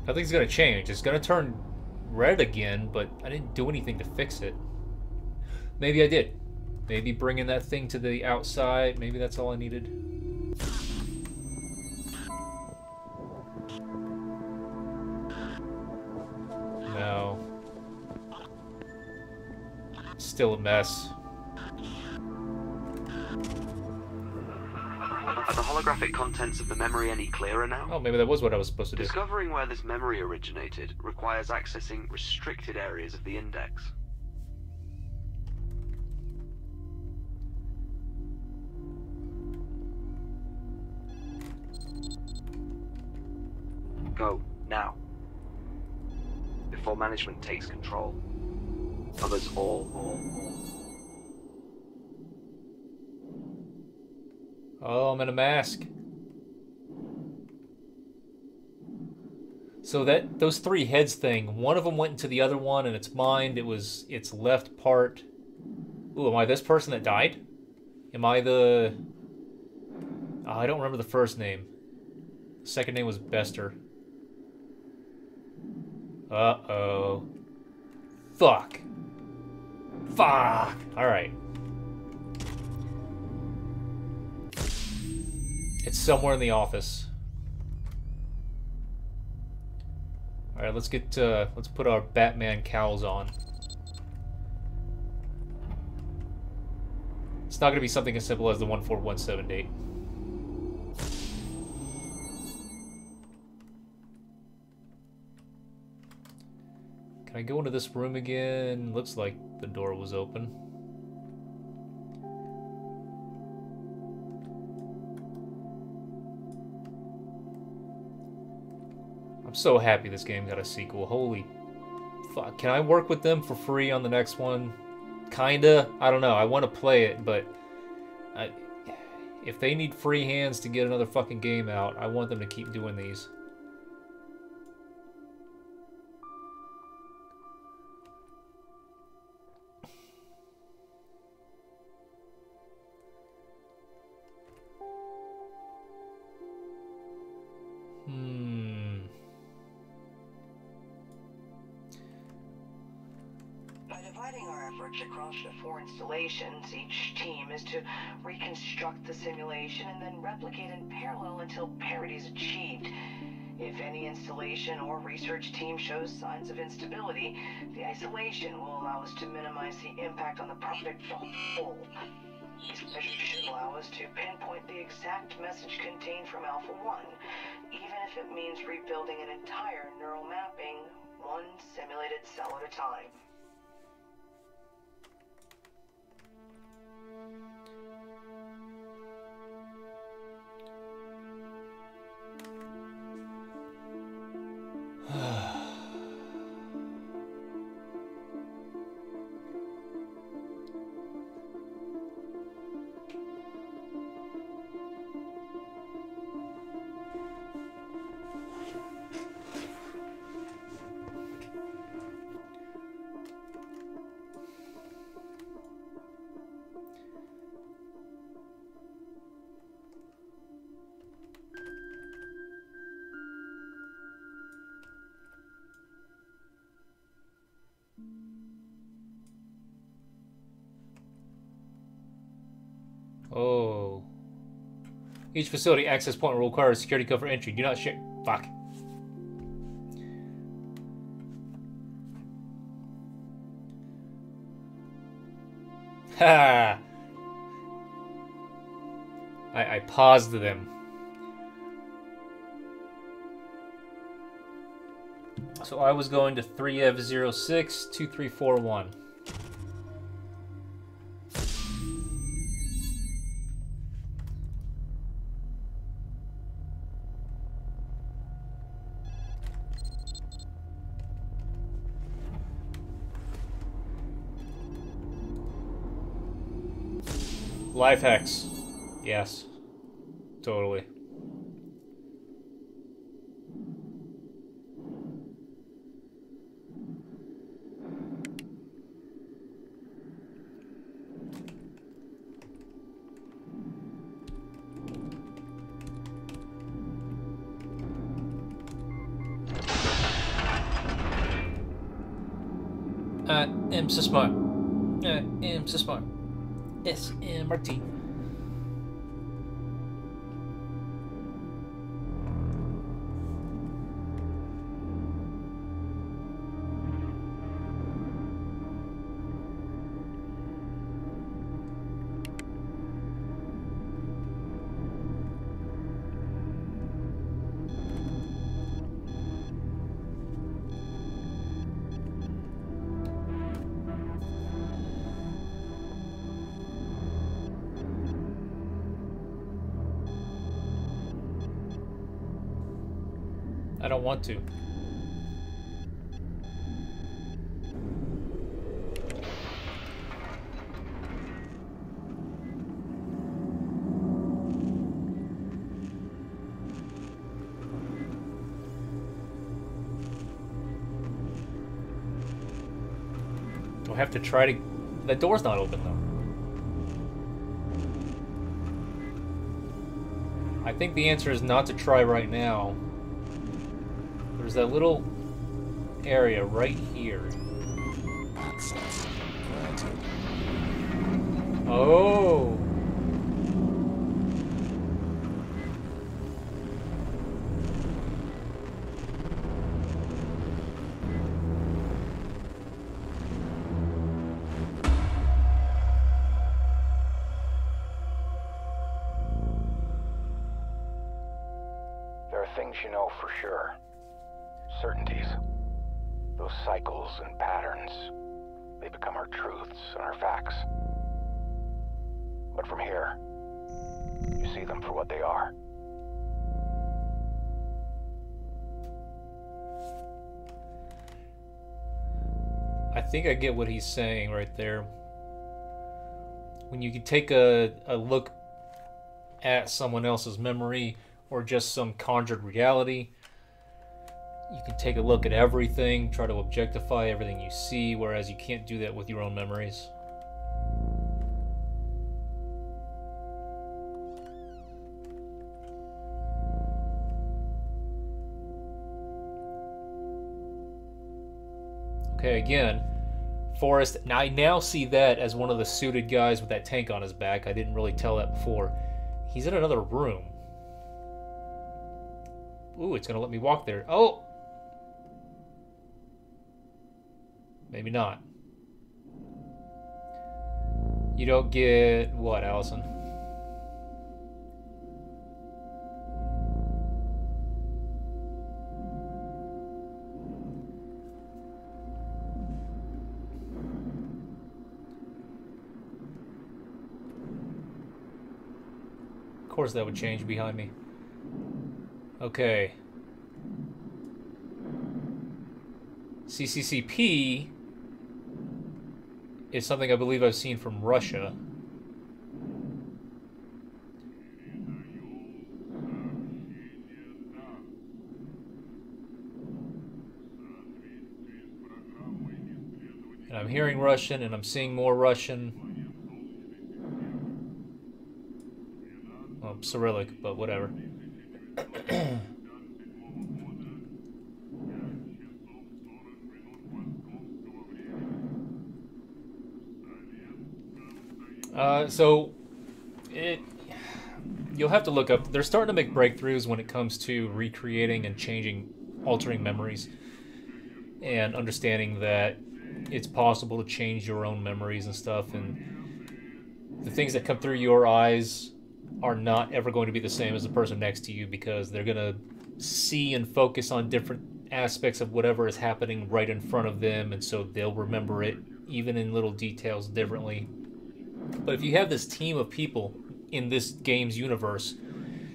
S1: I think it's gonna change. It's gonna turn red again, but I didn't do anything to fix it. Maybe I did. Maybe bringing that thing to the outside, maybe that's all I needed. No. Still a mess.
S5: Are the holographic contents of the memory any clearer now?
S1: Oh, maybe that was what I was supposed to do.
S5: Discovering where this memory originated requires accessing restricted areas of the index. Go, now. Before management takes control of us all.
S1: Oh, I'm in a mask. So those three heads thing, one of them went into the other one, and its mind, it was its left part. Ooh, am I this person that died? Am I the... Oh, I don't remember the first name. The second name was Bester. Uh-oh. Fuck. Fuck! Alright. It's somewhere in the office. Alright, let's put our Batman cowls on. It's not gonna be something as simple as the 14178 date. Can I go into this room again? Looks like the door was open. I'm so happy this game got a sequel. Holy fuck. Can I work with them for free on the next one? Kinda. I don't know. I want to play it, but if they need free hands to get another fucking game out, I want them to keep doing these.
S4: Across the 4 installations, each team is to reconstruct the simulation and then replicate in parallel until parity is achieved. If any installation or research team shows signs of instability, the isolation will allow us to minimize the impact on the project as a whole. These measures should allow us to pinpoint the exact message contained from Alpha 1, even if it means rebuilding an entire neural mapping, one simulated cell at a time.
S1: Oh. Each facility access point will require a security code for entry. Do not share. Fuck. Ha! I paused them. So I was going to 3F06 2341. Life hacks. Yes. Totally. I am so smart. I am so smart. SMRT. I don't want to. Do I have to try to... The door's not open, though. I think the answer is not to try right now. There's that little area right here.
S7: Access granted.
S1: Oh.
S3: There are things you know for sure. Certainties. Those cycles and patterns. They become our truths and our facts. But from here, you see them for what they are.
S1: I think I get what he's saying right there. When you can take a look at someone else's memory or just some conjured reality, you can take a look at everything, try to objectify everything you see, whereas you can't do that with your own memories. Okay, again, Forrest, I now see that as one of the suited guys with that tank on his back. I didn't really tell that before. He's in another room. Ooh, it's gonna let me walk there. Oh! Maybe not. You don't get what, Allison? Of course that would change behind me. Okay. CCCP is something I believe I've seen from Russia. And I'm hearing Russian and I'm seeing more Russian. Well, Cyrillic, but whatever. You'll have to look up. They're starting to make breakthroughs when it comes to recreating and changing, altering memories, and understanding that it's possible to change your own memories and stuff. And the things that come through your eyes are not ever going to be the same as the person next to you, because they're going to see and focus on different aspects of whatever is happening right in front of them, and so they'll remember it even in little details differently. But if you have this team of people in this game's universe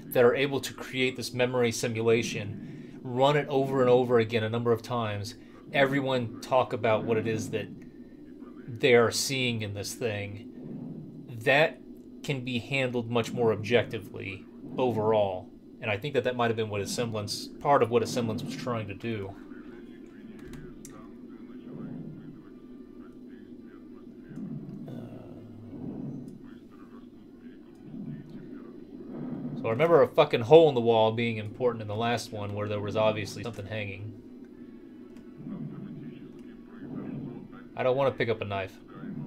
S1: that are able to create this memory simulation, run it over and over again a number of times, everyone talk about what it is that they are seeing in this thing, that can be handled much more objectively overall. And I think that that might have been what Asemblance, part of what Asemblance was trying to do. So I remember a fucking hole in the wall being important in the last one, where there was obviously something hanging. I don't want to pick up a knife.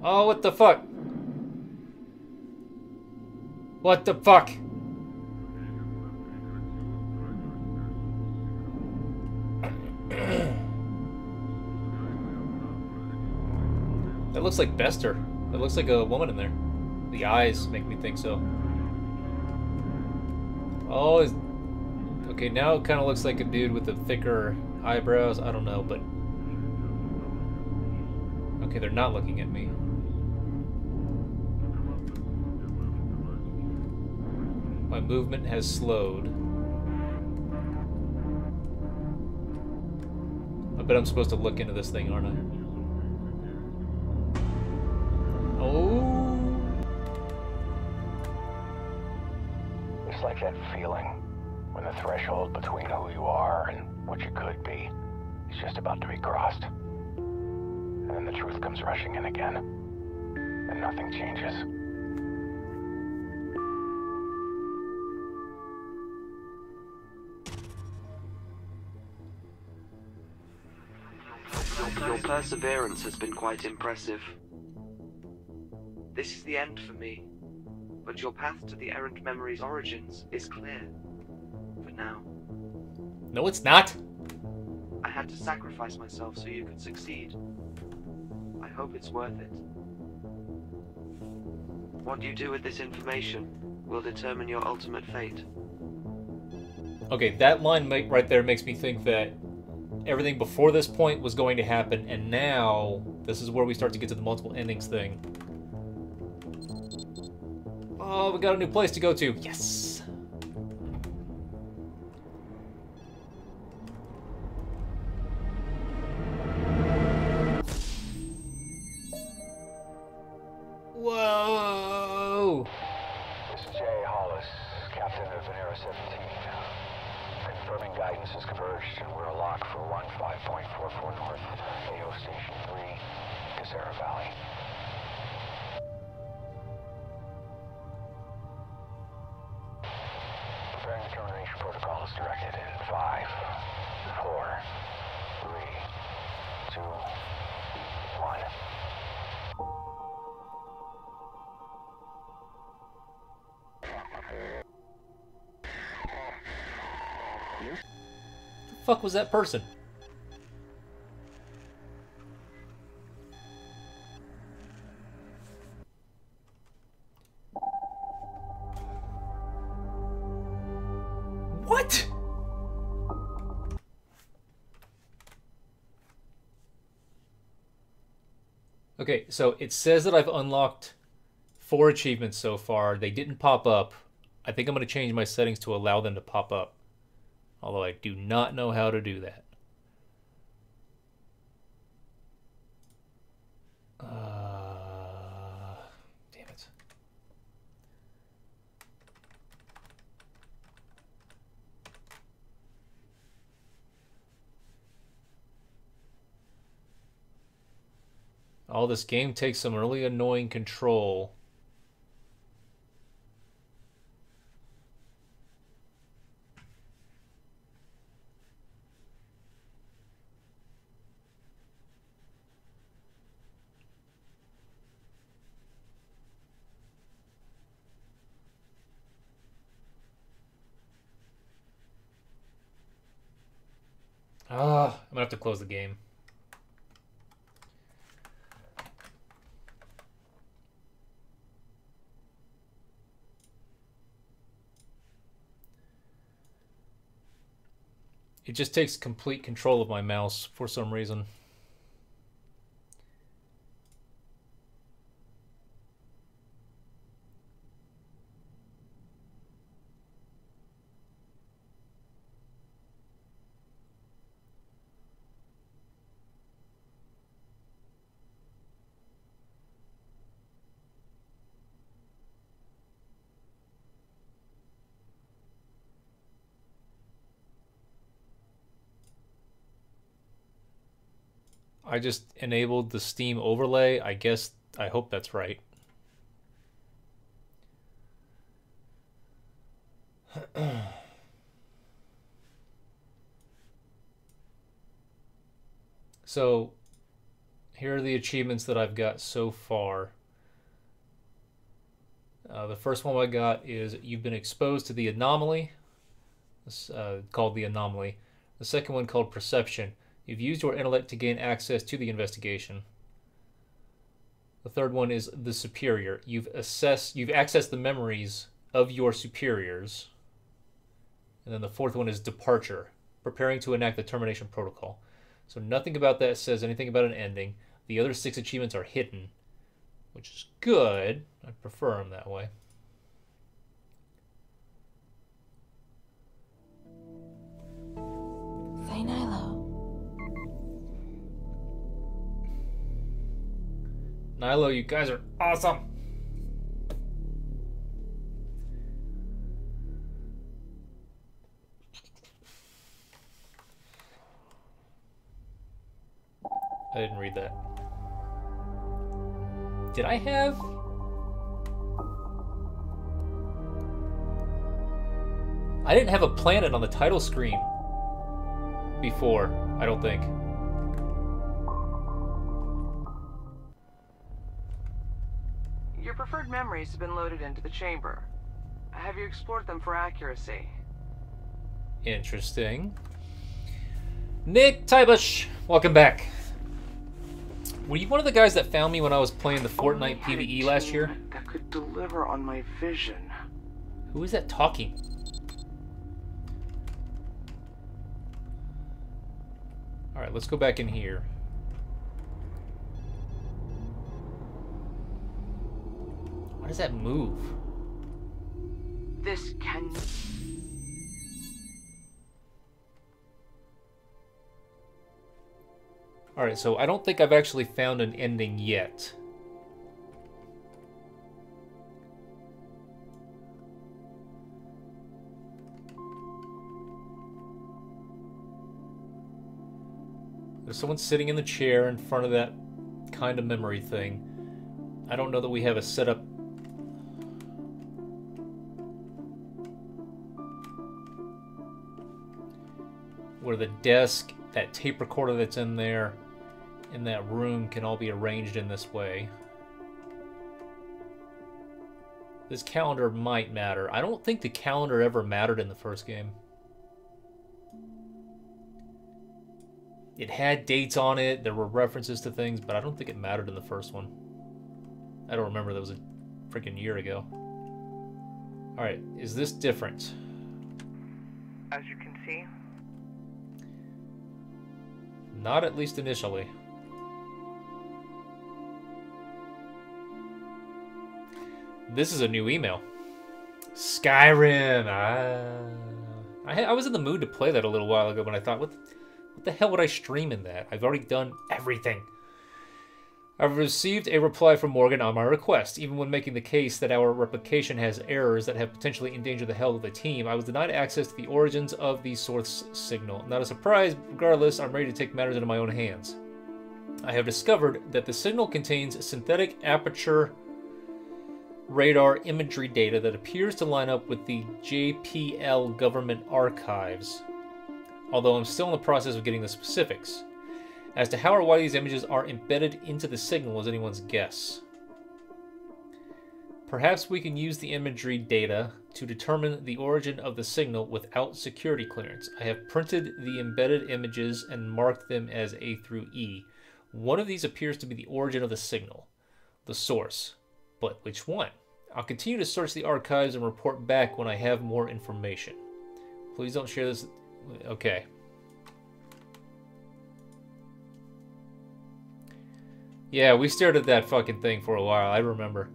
S1: Oh, what the fuck? What the fuck? That looks like Bester. That looks like a woman in there. The eyes make me think so. Oh, okay, now it kind of looks like a dude with the thicker eyebrows. I don't know, but... Okay, they're not looking at me. My movement has slowed. I bet I'm supposed to look into this thing, aren't I? Oh!
S3: It's like that feeling when the threshold between who you are and what you could be is just about to be crossed. And then the truth comes rushing in again, and nothing changes.
S5: Your perseverance has been quite impressive. This is the end for me, but your path to the errant memory's origins is clear. For now.
S1: No, it's not!
S5: I had to sacrifice myself so you could succeed. I hope it's worth it. What you do with this information will determine your ultimate fate.
S1: Okay, that line right there makes me think that everything before this point was going to happen, and now this is where we start to get to the multiple endings thing. Oh, we got a new place to go to. Yes! Whoa!
S3: This is J. Hollis, captain of Venera 17. Confirming guidance has converged, and we're locked for 15.44 north, AO Station 3, Gazera Valley. Preparing the termination protocol is directed in 5, 4, 3, 2, 1.
S1: The fuck was that person? What? Okay, so it says that I've unlocked 4 achievements so far. They didn't pop up. I think I'm going to change my settings to allow them to pop up. Although I do not know how to do that. Damn it. Oh, this game takes some really annoying control. I'm gonna have to close the game. It just takes complete control of my mouse for some reason. I just enabled the Steam overlay. I hope that's right. So, here are the achievements that I've got so far. The first one I got is you've been exposed to the anomaly, called the anomaly. The second one called perception. You've used your intellect to gain access to the investigation. The third one is the superior. You've accessed the memories of your superiors. And then the fourth one is departure, preparing to enact the termination protocol. So nothing about that says anything about an ending. The other 6 achievements are hidden, which is good. I prefer them that way.
S9: Say Nilo.
S1: Nilo, you guys are awesome. I didn't read that. Did I have? I didn't have a planet on the title screen before, I don't think.
S10: Your preferred memories have been loaded into the chamber. Have you explored them for accuracy?
S1: Interesting. Nick Tybush, welcome back. Were you one of the guys that found me when I was playing the Fortnite PvE last year?
S10: That could deliver on my vision.
S1: Who is that talking? Alright, let's go back in here. Why does that move?
S10: This can...
S1: Alright, so I don't think I've actually found an ending yet. There's someone sitting in the chair in front of that kind of memory thing. I don't know that we have a setup. Where the desk, that tape recorder that's in there, in that room can all be arranged in this way. This calendar might matter. I don't think the calendar ever mattered in the first game. It had dates on it, there were references to things, but I don't think it mattered in the first one. I don't remember, that was a freaking year ago. Alright, is this different?
S6: As you can see,
S1: Not at least initially. This is a new email. Skyrim. I was in the mood to play that a little while ago when I thought, what the hell would I stream in that? I've already done everything. I've received a reply from Morgan on my request. Even when making the case that our replication has errors that have potentially endangered the health of the team, I was denied access to the origins of the source signal. Not a surprise, regardless, I'm ready to take matters into my own hands. I have discovered that the signal contains synthetic aperture radar imagery data that appears to line up with the JPL government archives, although I'm still in the process of getting the specifics. As to how or why these images are embedded into the signal is anyone's guess. Perhaps we can use the imagery data to determine the origin of the signal without security clearance. I have printed the embedded images and marked them as A through E. One of these appears to be the origin of the signal, the source. But which one? I'll continue to search the archives and report back when I have more information. Please don't share this. Okay. Yeah, we stared at that fucking thing for a while, I remember.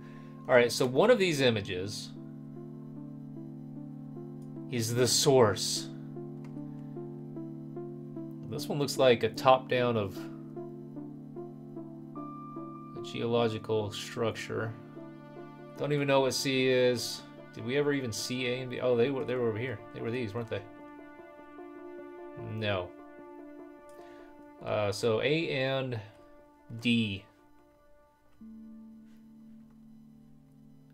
S1: Alright, so one of these images is the source. This one looks like a top-down of a geological structure. Don't even know what C is. Did we ever even see A and B? Oh, they were over here. They were these, weren't they? No. So A and D.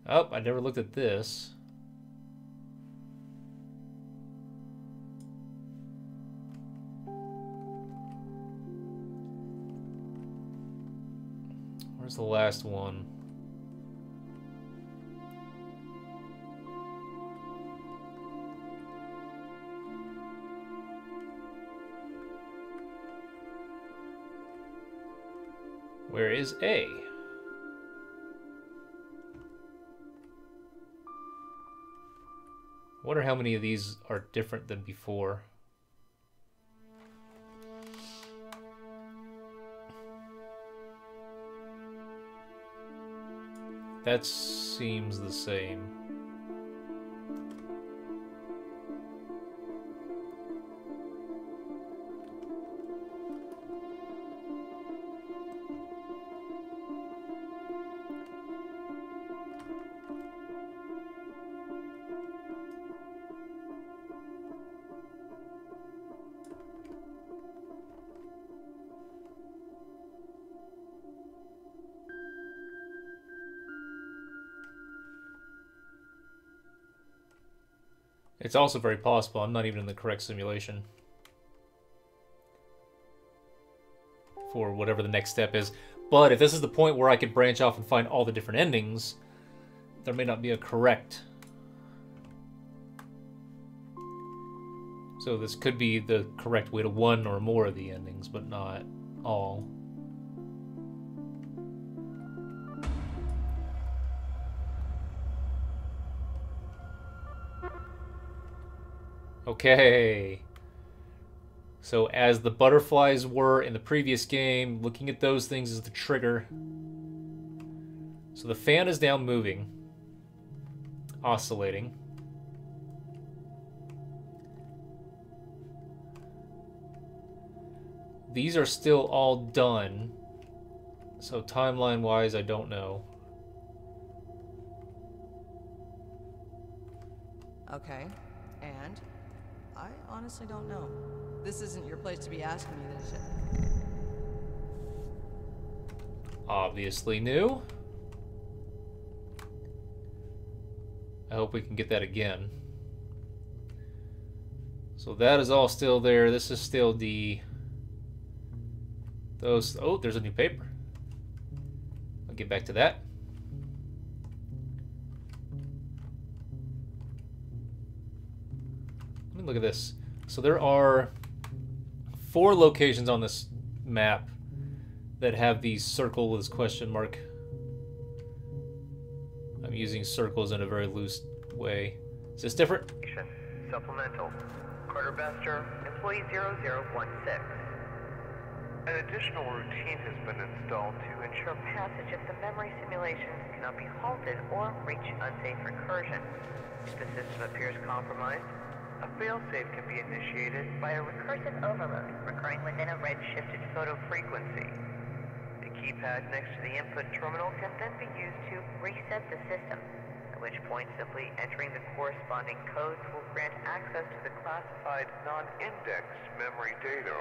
S1: Oh, I never looked at this. Where's the last one? Where is A? I wonder how many of these are different than before. That seems the same. It's also very possible I'm not even in the correct simulation for whatever the next step is. But if this is the point where I could branch off and find all the different endings, there may not be a correct. So this could be the correct way to one or more of the endings, but not all. Okay. So as the butterflies were in the previous game, looking at those things is the trigger. So the fan is now moving, oscillating. These are still all done. So timeline-wise, I don't know.
S9: Okay, and? I honestly don't know. This isn't your place to be asking me this shit.
S1: Obviously new. I hope we can get that again. So that is all still there. This is still D. Those. Oh, there's a new paper. I'll get back to that. Let me look at this. So there are 4 locations on this map that have these circle with this question mark. I'm using circles in a very loose way. Is this different?
S11: Supplemental. Carter Bester, employee 0016. An additional routine has been installed to ensure passage of the memory simulations cannot be halted or reach unsafe recursion. If the system appears compromised, a failsafe can be initiated by a recursive overload recurring within a red-shifted photo frequency. The keypad next to the input terminal can then be used to reset the system, at which point simply entering the corresponding codes will grant access to the classified non-indexed memory data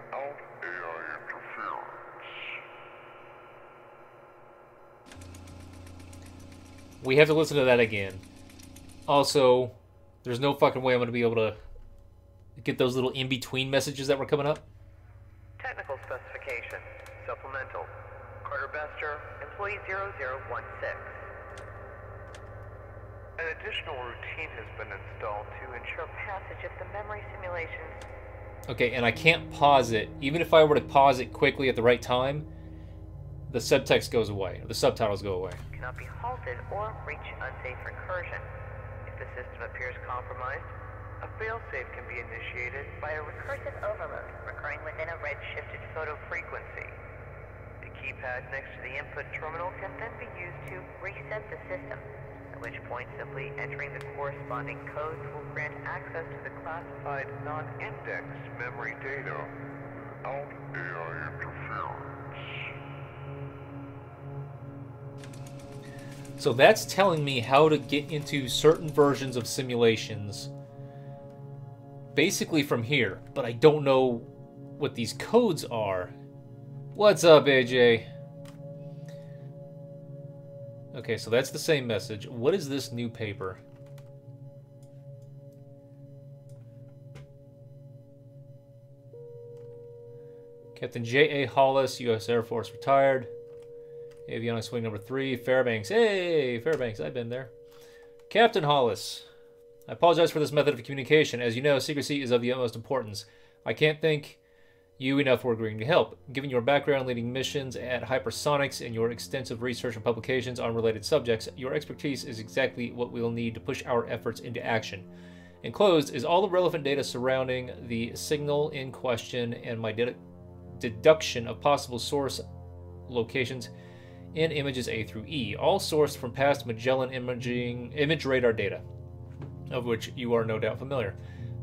S11: without AI interference.
S1: We have to listen to that again. Also, there's no fucking way I'm going to be able to get those little in-between messages that were coming up.
S11: Technical specification. Supplemental. Carter Bester, employee 0016. An additional routine has been installed to ensure passage of the memory simulations.
S1: Okay, and I can't pause it. Even if I were to pause it quickly at the right time, the subtext goes away, or the subtitles go away.
S11: Cannot be halted or reach unsafe recursion. If the system appears compromised, a failsafe can be initiated by a recursive overload recurring within a red-shifted photo frequency. The keypad next to the input terminal can then be used to reset the system, at which point simply entering the corresponding codes will grant access to the classified non-indexed memory data without AI interference.
S1: So that's telling me how to get into certain versions of simulations basically from here, but I don't know what these codes are. What's up, AJ? Okay, so that's the same message. What is this new paper? Captain J.A. Hollis, U.S. Air Force, retired. Avionics Wing number 3, Fairbanks. Hey, Fairbanks, I've been there. Captain Hollis, I apologize for this method of communication. As you know, secrecy is of the utmost importance. I can't thank you enough for agreeing to help. Given your background leading missions at hypersonics and your extensive research and publications on related subjects, your expertise is exactly what we'll need to push our efforts into action. Enclosed is all the relevant data surrounding the signal in question and my deduction of possible source locations in images A through E, all sourced from past Magellan image radar data, of which you are no doubt familiar.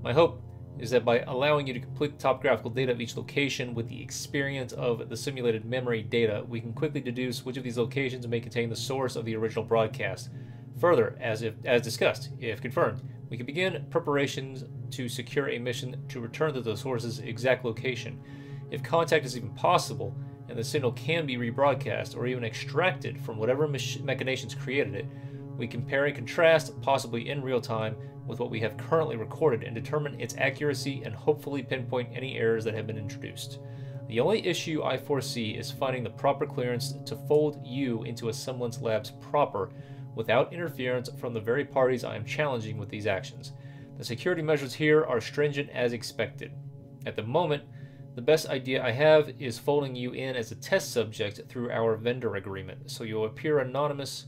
S1: My hope is that by allowing you to complete the topographical data of each location with the experience of the simulated memory data, we can quickly deduce which of these locations may contain the source of the original broadcast. Further, as discussed, if confirmed, we can begin preparations to secure a mission to return to the source's exact location. If contact is even possible, and the signal can be rebroadcast or even extracted from whatever machinations created it, we compare and contrast, possibly in real time, with what we have currently recorded and determine its accuracy and hopefully pinpoint any errors that have been introduced. The only issue I foresee is finding the proper clearance to fold you into Asemblance Labs proper without interference from the very parties I am challenging with these actions. The security measures here are stringent as expected. At the moment, the best idea I have is folding you in as a test subject through our vendor agreement, so you'll appear anonymous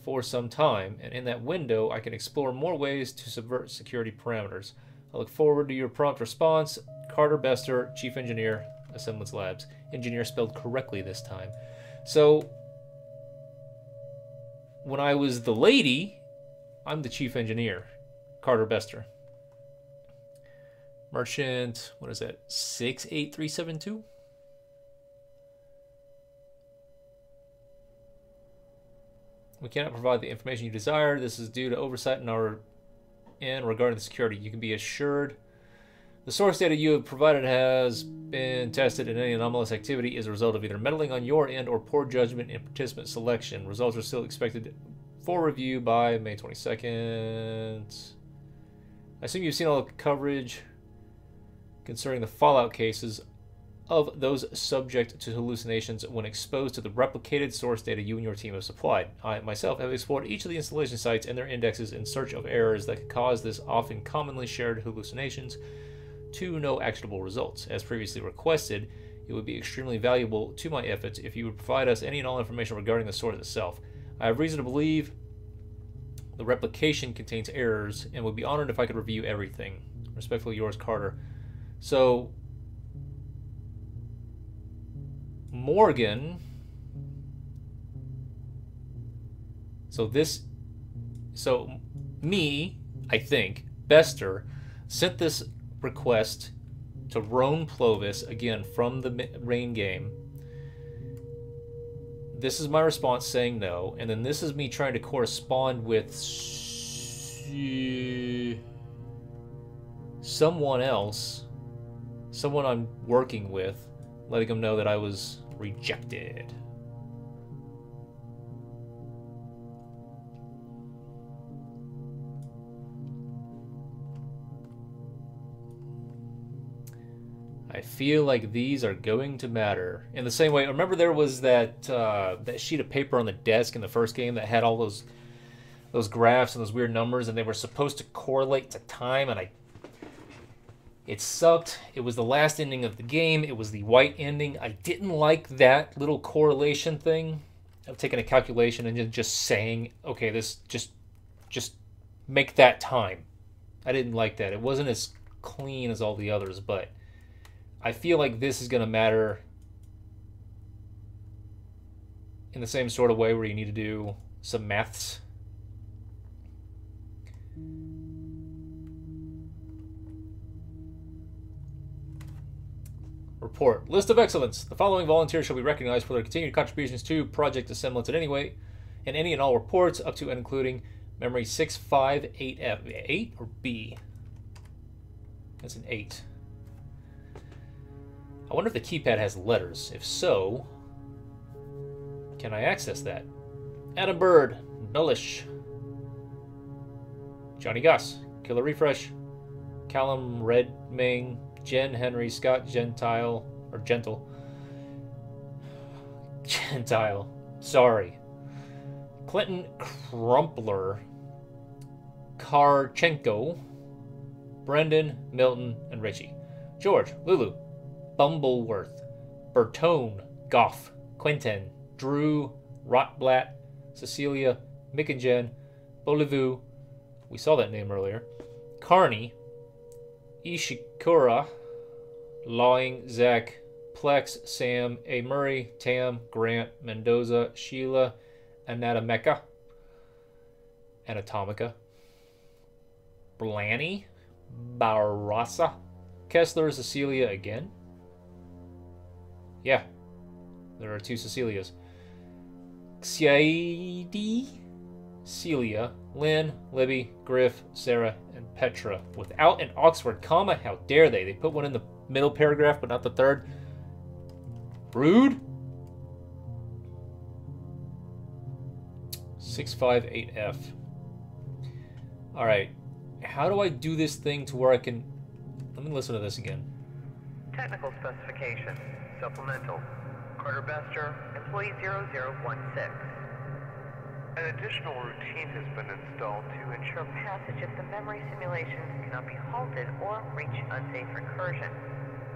S1: for some time, and in that window I can explore more ways to subvert security parameters. I look forward to your prompt response. Carter Bester, Chief Engineer, Asemblance Labs. Engineer spelled correctly this time. So, when I was the lady, I'm the Chief Engineer, Carter Bester. Merchant, what is that, 68372? We cannot provide the information you desire. This is due to oversight in our end regarding the security. You can be assured the source data you have provided has been tested, and any anomalous activity is a result of either meddling on your end or poor judgment in participant selection. Results are still expected for review by May 22nd. I assume you've seen all the coverage concerning the fallout cases of those subject to hallucinations when exposed to the replicated source data you and your team have supplied. I myself have explored each of the installation sites and their indexes in search of errors that could cause this often commonly shared hallucinations to no actionable results. As previously requested, it would be extremely valuable to my efforts if you would provide us any and all information regarding the source itself. I have reason to believe the replication contains errors and would be honored if I could review everything. Respectfully yours, Carter. So, Morgan, me, I think, Bester, sent this request to Roan Plovis, again, from the Rain game. This is my response saying no, and then this is me trying to correspond with someone else, someone I'm working with, letting them know that I was rejected. I feel like these are going to matter. In the same way, remember there was that that sheet of paper on the desk in the first game that had all those graphs and those weird numbers, and they were supposed to correlate to time, and it sucked. It was the last ending of the game. It was the white ending. I didn't like that little correlation thing of taking a calculation and then just saying, okay, this just make that time. I didn't like that. It wasn't as clean as all the others, but I feel like this is going to matter in the same sort of way where you need to do some maths. Report. List of excellence. The following volunteers shall be recognized for their continued contributions to Project Asemblance in any and all reports, up to and including Memory 658F. 8 or B? That's an 8. I wonder if the keypad has letters. If so, can I access that? Adam Bird, Nullish, Johnny Goss, Killer Refresh, Callum Redming, Jen Henry, Scott Gentile, or Gentle. Gentile. Sorry. Clinton Crumpler, Karchenko, Brendan, Milton, and Richie. George, Lulu, Bumbleworth, Bertone, Goff, Quentin, Drew, Rotblatt, Cecilia, Mick and Jen, Bolivu, we saw that name earlier, Carney, Ishikura, Lawing, Zach, Plex, Sam, A. Murray, Tam, Grant, Mendoza, Sheila, Anatomica, Blanny, Barassa, Kessler, Cecilia again. Yeah, there are 2 Cecilias. Xiaidi, Celia, Lynn, Libby, Griff, Sarah, and Petra. Without an Oxford comma? How dare they? They put one in the middle paragraph, but not the third. Rude. 658F. Alright. How do I do this thing to where I can... Let me listen to this again.
S11: Technical specification. Supplemental. Carter Bester, employee 0016. An additional routine has been installed to ensure passage of the memory simulations cannot be halted or reach unsafe recursion.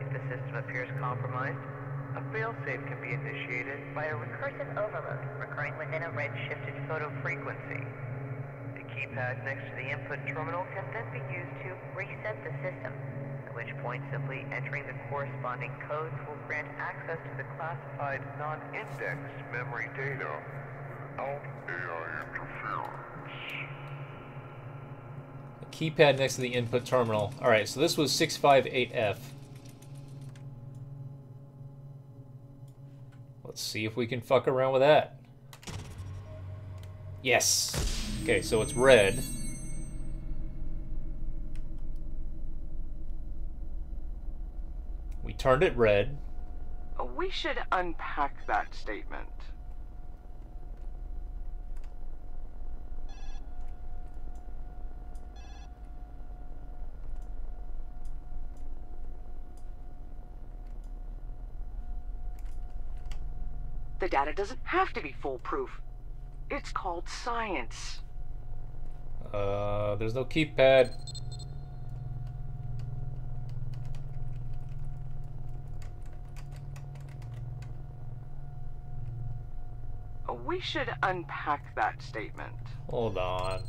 S11: If the system appears compromised, a failsafe can be initiated by a recursive overload recurring within a red-shifted photo frequency. The keypad next to the input terminal can then be used to reset the system, at which point simply entering the corresponding codes will grant access to the classified non-indexed memory data without AI interference.
S1: The keypad next to the input terminal. Alright, so this was 658F. Let's see if we can fuck around with that. Yes! Okay, so it's red. We turned it red.
S10: We should unpack that statement. The data doesn't have to be foolproof. It's called science.
S1: There's no keypad.
S10: We should unpack that statement.
S1: Hold on.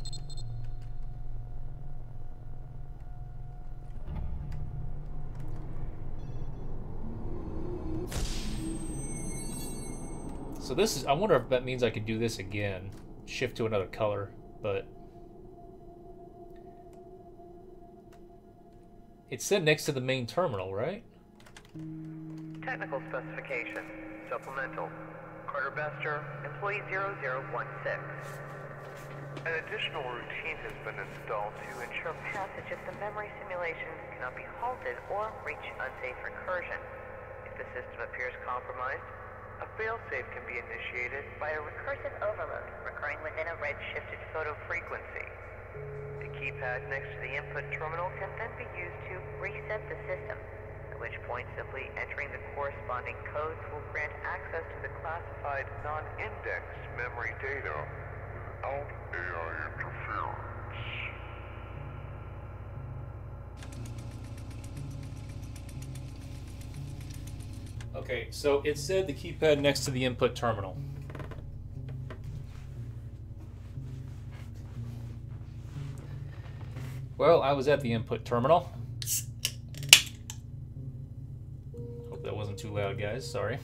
S1: So this is, I wonder if that means I could do this again. Shift to another color, but... It said next to the main terminal, right?
S11: Technical specification. Supplemental. Carter Bester, employee 0016. An additional routine has been installed to ensure passage of the memory simulations cannot be halted or reach unsafe recursion. If the system appears compromised, a failsafe can be initiated by a recursive overload recurring within a red-shifted photo frequency. The keypad next to the input terminal can then be used to reset the system, at which point simply entering the corresponding codes will grant access to the classified non-indexed memory data without AI interference.
S1: Okay, so it said the keypad next to the input terminal. Well, I was at the input terminal. Hope that wasn't too loud, guys. Sorry.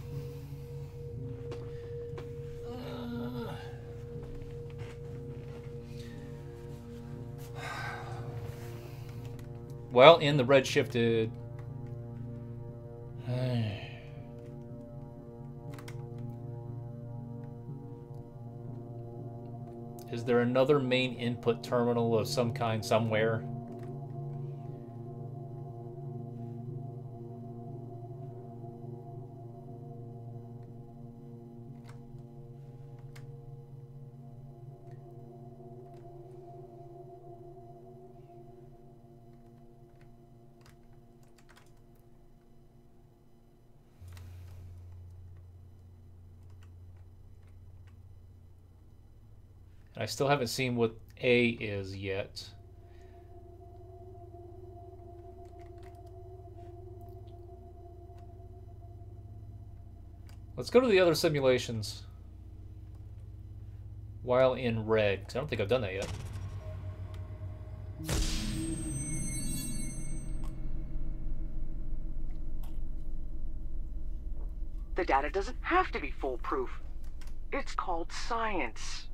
S1: While in the red shifted... Is there another main input terminal of some kind somewhere? I still haven't seen what A is yet. Let's go to the other simulations while in red, because I don't think I've done that yet.
S10: The data doesn't have to be foolproof. It's called science.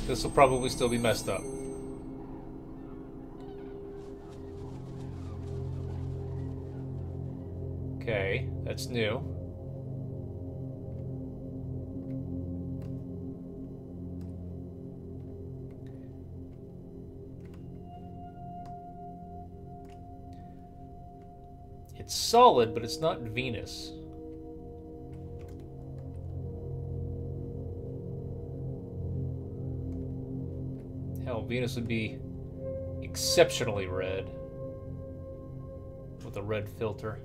S1: This will probably still be messed up. Okay, that's new. It's solid, but it's not Venus. Hell, Venus would be exceptionally red with a red filter.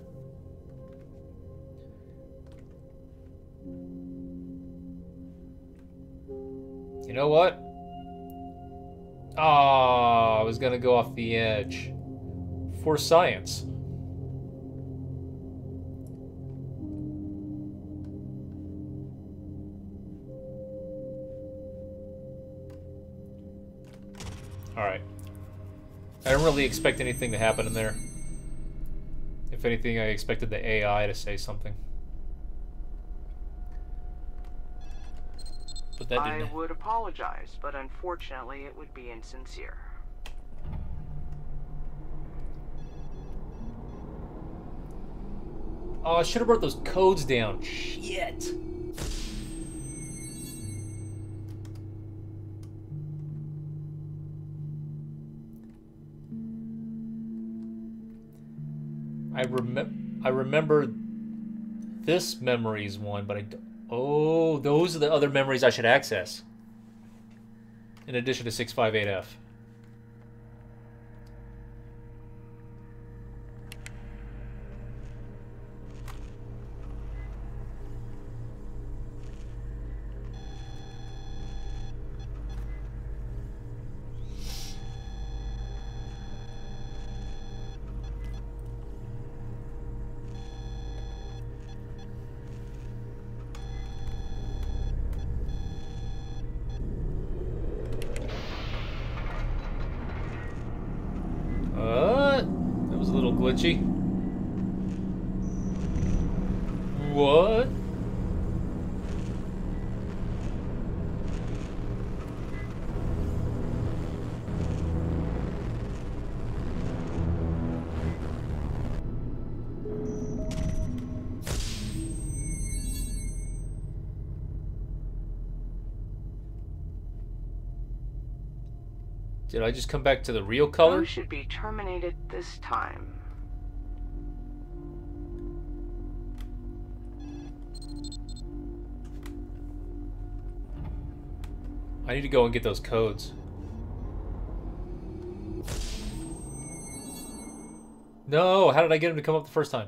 S1: You know what? Ah, I was gonna go off the edge for science. Alright. I didn't really expect anything to happen in there. If anything, I expected the AI to say something. But that didn't.
S10: I would apologize, but unfortunately it would be insincere.
S1: Oh, I should have wrote those codes down. Shit. I remember this memories one, but oh, those are the other memories I should access. In addition to 658F. That was a little glitchy. What? Did I just come back to the real color?
S10: Those should be terminated this time.
S1: I need to go and get those codes. No, how did I get him to come up the first time?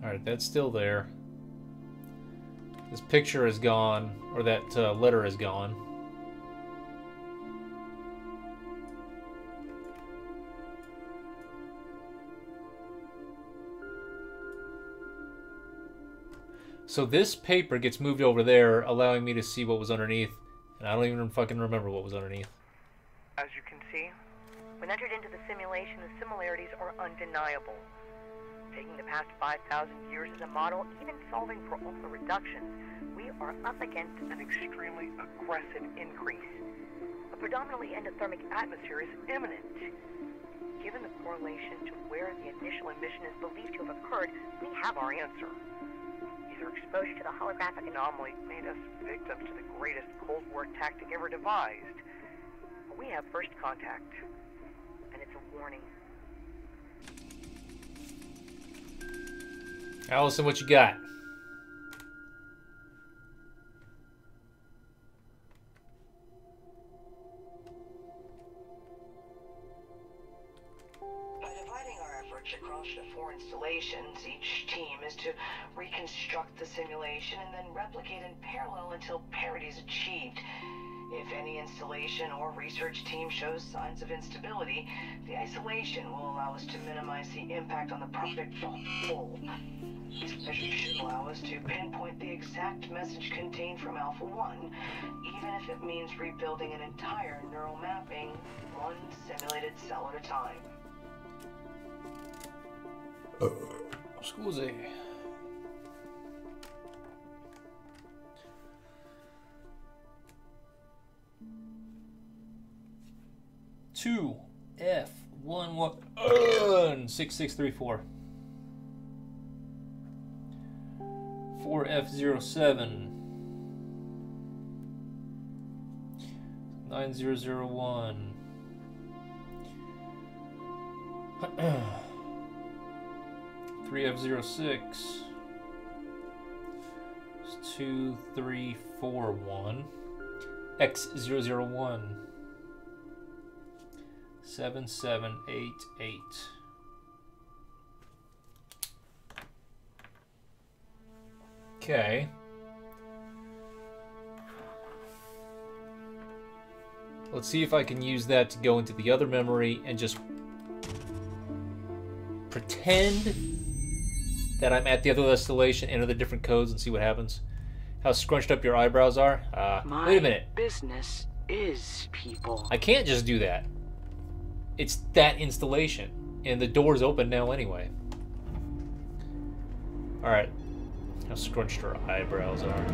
S1: Alright, that's still there. This picture is gone, or that letter is gone. So this paper gets moved over there, allowing me to see what was underneath, and I don't even fucking remember what was underneath.
S11: As you can see,
S6: When entered into the simulation, the similarities are undeniable. Taking the past 5,000 years as a model, even solving for alpha reductions, we are up against an
S11: extremely aggressive increase.
S6: A predominantly endothermic atmosphere is imminent. Given the correlation to where the initial emission is believed to have occurred, we have our answer. Either exposure to the holographic
S11: anomaly made us victims to the greatest Cold War tactic ever devised.
S6: But we have first contact, and it's a warning.
S1: Allison, what you got?
S4: By dividing our efforts across the 4 installations, each team is to reconstruct the simulation and then replicate in parallel until parity is achieved. If any installation or research team shows signs of instability, the isolation will allow us to minimize the impact on the project as a whole. These measures should allow us to pinpoint the exact message contained from Alpha 1, even if it means rebuilding an entire neural mapping, one simulated cell at a time.
S1: Scusi. Two F11 6634 4F07 9001 3F06 2341 X001 7788. Okay. Let's see if I can use that to go into the other memory and just pretend that I'm at the other installation, enter the different codes, and see what happens. How scrunched up your eyebrows are. Wait a minute.
S10: Business is people.
S1: I can't just do that. It's that installation, and the door's open now anyway. Alright. How scrunched her eyebrows are.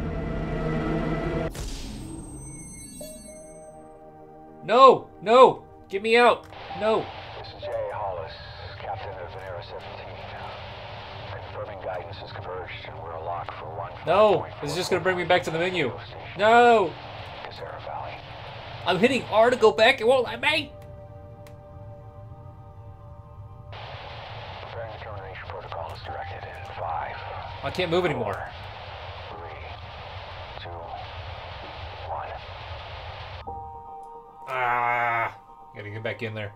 S1: No! No! Get me out! No!
S3: This is Jay Hollis, captain of Venera 17. Confirming guidance has converged, and we're locked for 1.
S1: No! This is just gonna bring me back to the menu. No!
S3: Valley.
S1: I'm hitting R to go back, it won't let me!
S3: Preparing the termination protocol is directed in 5.
S1: I can't move anymore.
S3: 3, 2, 1.
S1: Ah! Gotta get back in there.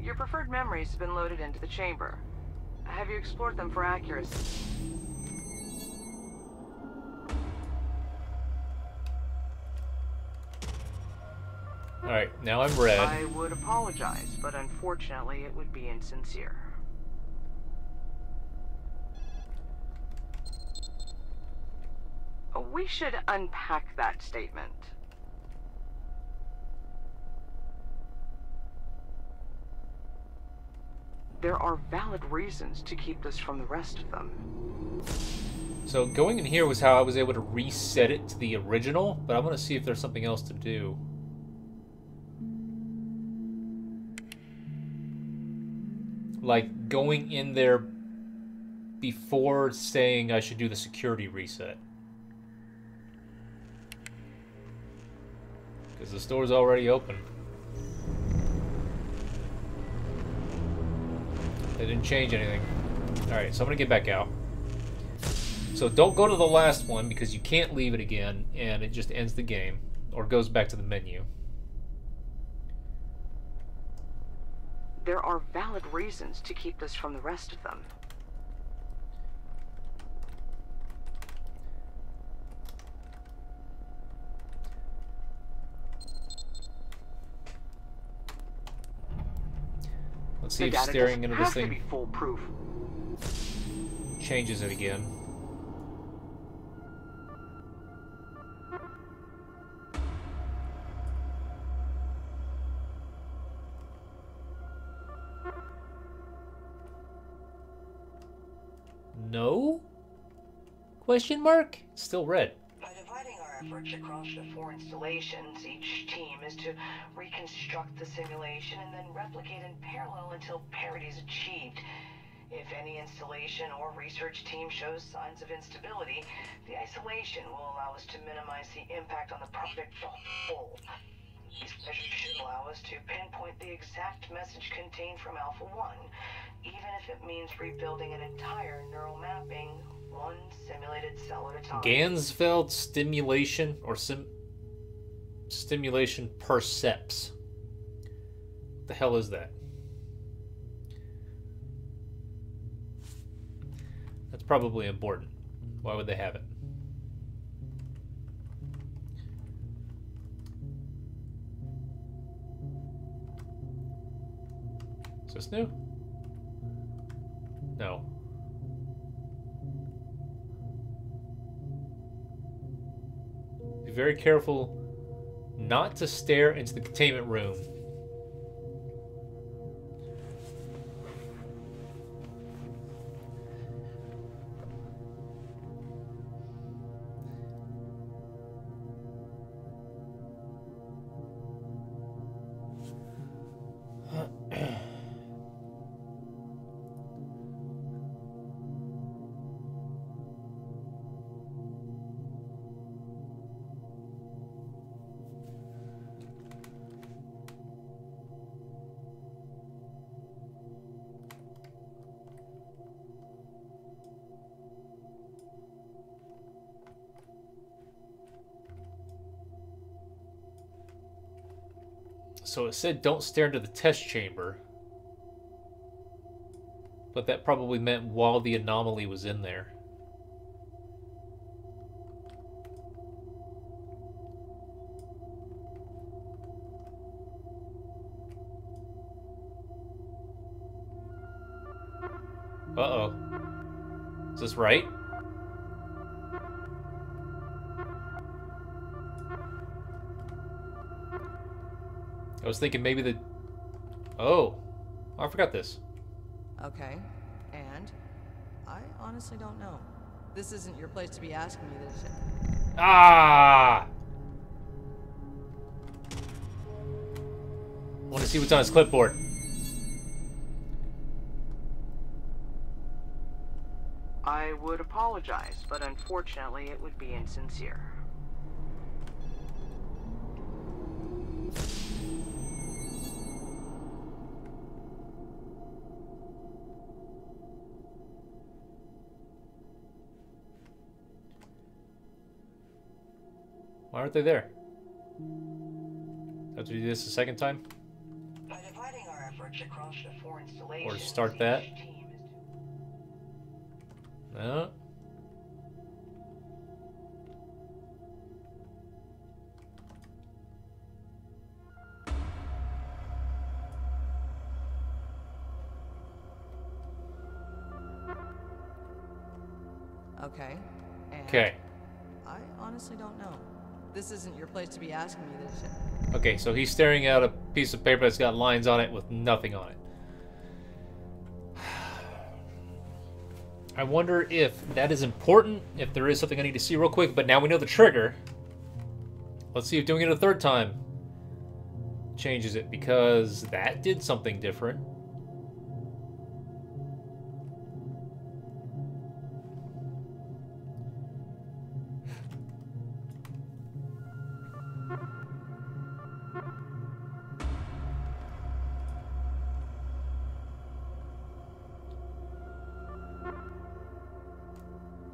S10: Your preferred memories have been loaded into the chamber. Have you explored them for accuracy?
S1: Alright, now I'm red.
S10: I would apologize, but unfortunately it would be insincere. We should unpack that statement. There are valid reasons to keep this from the rest of them.
S1: So going in here was how I was able to reset it to the original, but I'm going to see if there's something else to do. Like going in there before saying I should do the security reset. Because the store's already open. They didn't change anything. Alright, so I'm going to get back out. So don't go to the last one because you can't leave it again and it just ends the game. Or goes back to the menu.
S10: there are valid reasons to keep this from the rest of them.
S1: Let's see if staring into this
S10: thing
S1: thing
S10: foolproof.
S1: changes it again. No? Question mark? It's still red.
S4: By dividing our efforts across the 4 installations, each team is to reconstruct the simulation and then replicate in parallel until parity is achieved. If any installation or research team shows signs of instability, the isolation will allow us to minimize the impact on the project as a whole. These measures should allow us to pinpoint the exact message contained from Alpha 1, even if it means rebuilding an entire neural mapping, one simulated cell at a time.
S1: Ganzfeld stimulation or stimulation percepts. What the hell is that? That's probably important. Why would they have it? Is this new? No. Be very careful not to stare into the containment room. So it said don't stare into the test chamber. But that probably meant while the anomaly was in there. Uh-oh. Is this right? I was thinking maybe the... Oh, I forgot this.
S9: Okay, and? I honestly don't know. This isn't your place to be asking me this shit.
S1: Ah! I want to see what's on his clipboard.
S10: I would apologize, but unfortunately it would be insincere.
S1: Why aren't they there? Have to do this a second time?
S4: By dividing our efforts across the 4 installations,
S1: Or start that? No.
S9: Okay, and?
S1: Okay.
S9: I honestly don't know. This isn't your place to be asking me this shit.
S1: Okay, so he's staring at a piece of paper that's got lines on it with nothing on it. I wonder if that is important, if there is something I need to see real quick, but now we know the trigger. Let's see if doing it a third time changes it, because that did something different.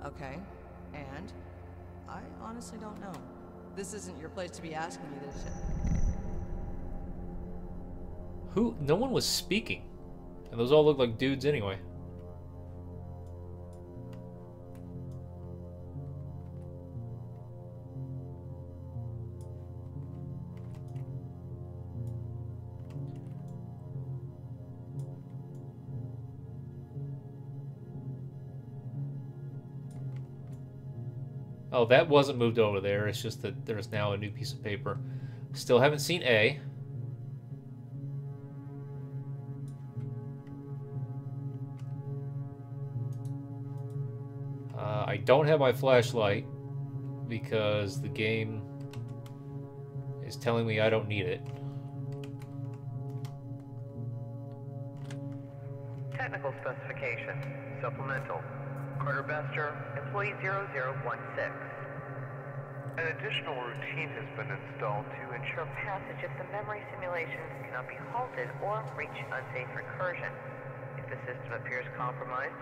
S9: Okay, and? I honestly don't know. This isn't your place to be asking me this shit.
S1: Who? No one was speaking. And those all look like dudes anyway. Oh, that wasn't moved over there. It's just that there's now a new piece of paper. Still haven't seen A. I don't have my flashlight because the game is telling me I don't need it.
S11: Technical specification. Supplemental. Carter Bester, employee 0016. An additional routine has been installed to ensure passage of the memory simulations cannot be halted or reach unsafe recursion. If the system appears compromised,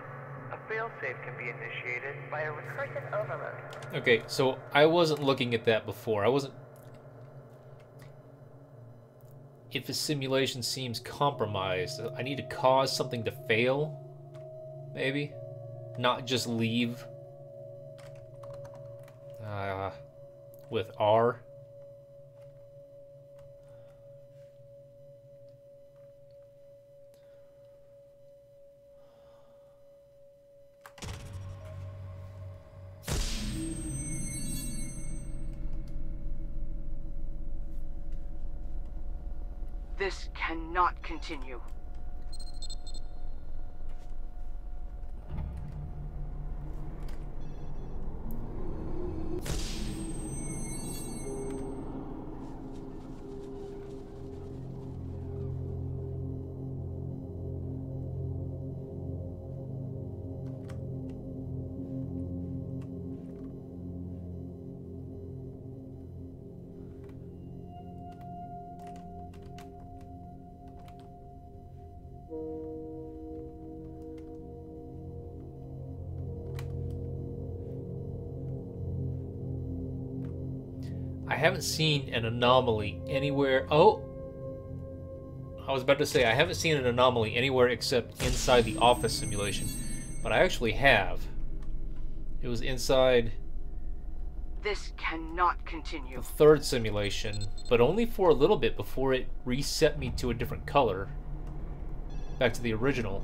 S11: a failsafe can be initiated by a recursive overload.
S1: Okay, so I wasn't looking at that before. I wasn't... If a simulation seems compromised, I need to cause something to fail? Maybe? Not just leave? With R?
S10: This cannot continue.
S1: I haven't seen an anomaly anywhere. Oh! I was about to say, I haven't seen an anomaly anywhere except inside the office simulation. But I actually have. It was inside...
S10: This cannot continue.
S1: The third simulation, but only for a little bit before it reset me to a different color. Back to the original.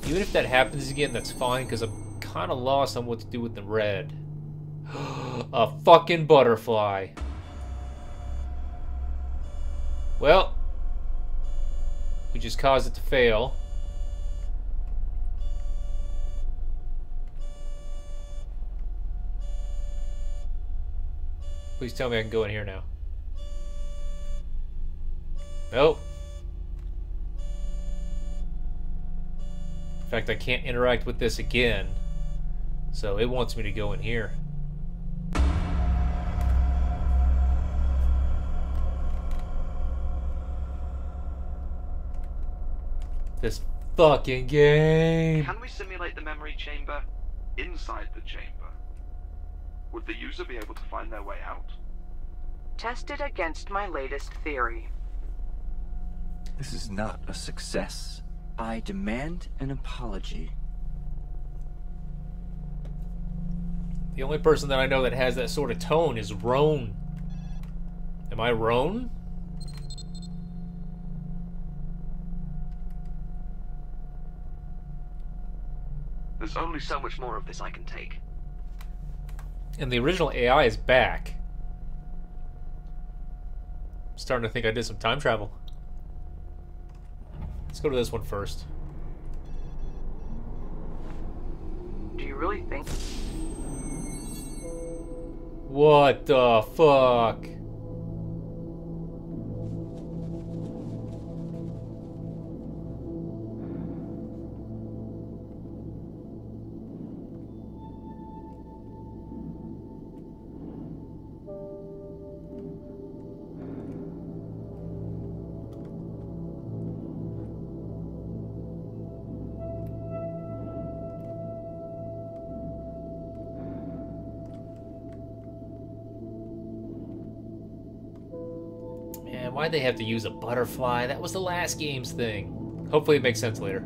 S1: Even if that happens again, that's fine, because I'm kind of lost on what to do with the red. A fucking butterfly. Well, we just caused it to fail. Please tell me I can go in here now. Nope. In fact, I can't interact with this again. So it wants me to go in here. This fucking game.
S5: Can we simulate the memory chamber inside the chamber? Would the user be able to find their way out?
S10: Tested against my latest theory.
S8: This is not a success. I demand an apology.
S1: The only person that I know that has that sort of tone is Roan. Am I Roan?
S5: There's only so much more of this I can take.
S1: And the original AI is back. I'm starting to think I did some time travel. Let's go to this one first.
S10: Do you really think?
S1: What the fuck? Man, why'd they have to use a butterfly? That was the last game's thing. Hopefully it makes sense later.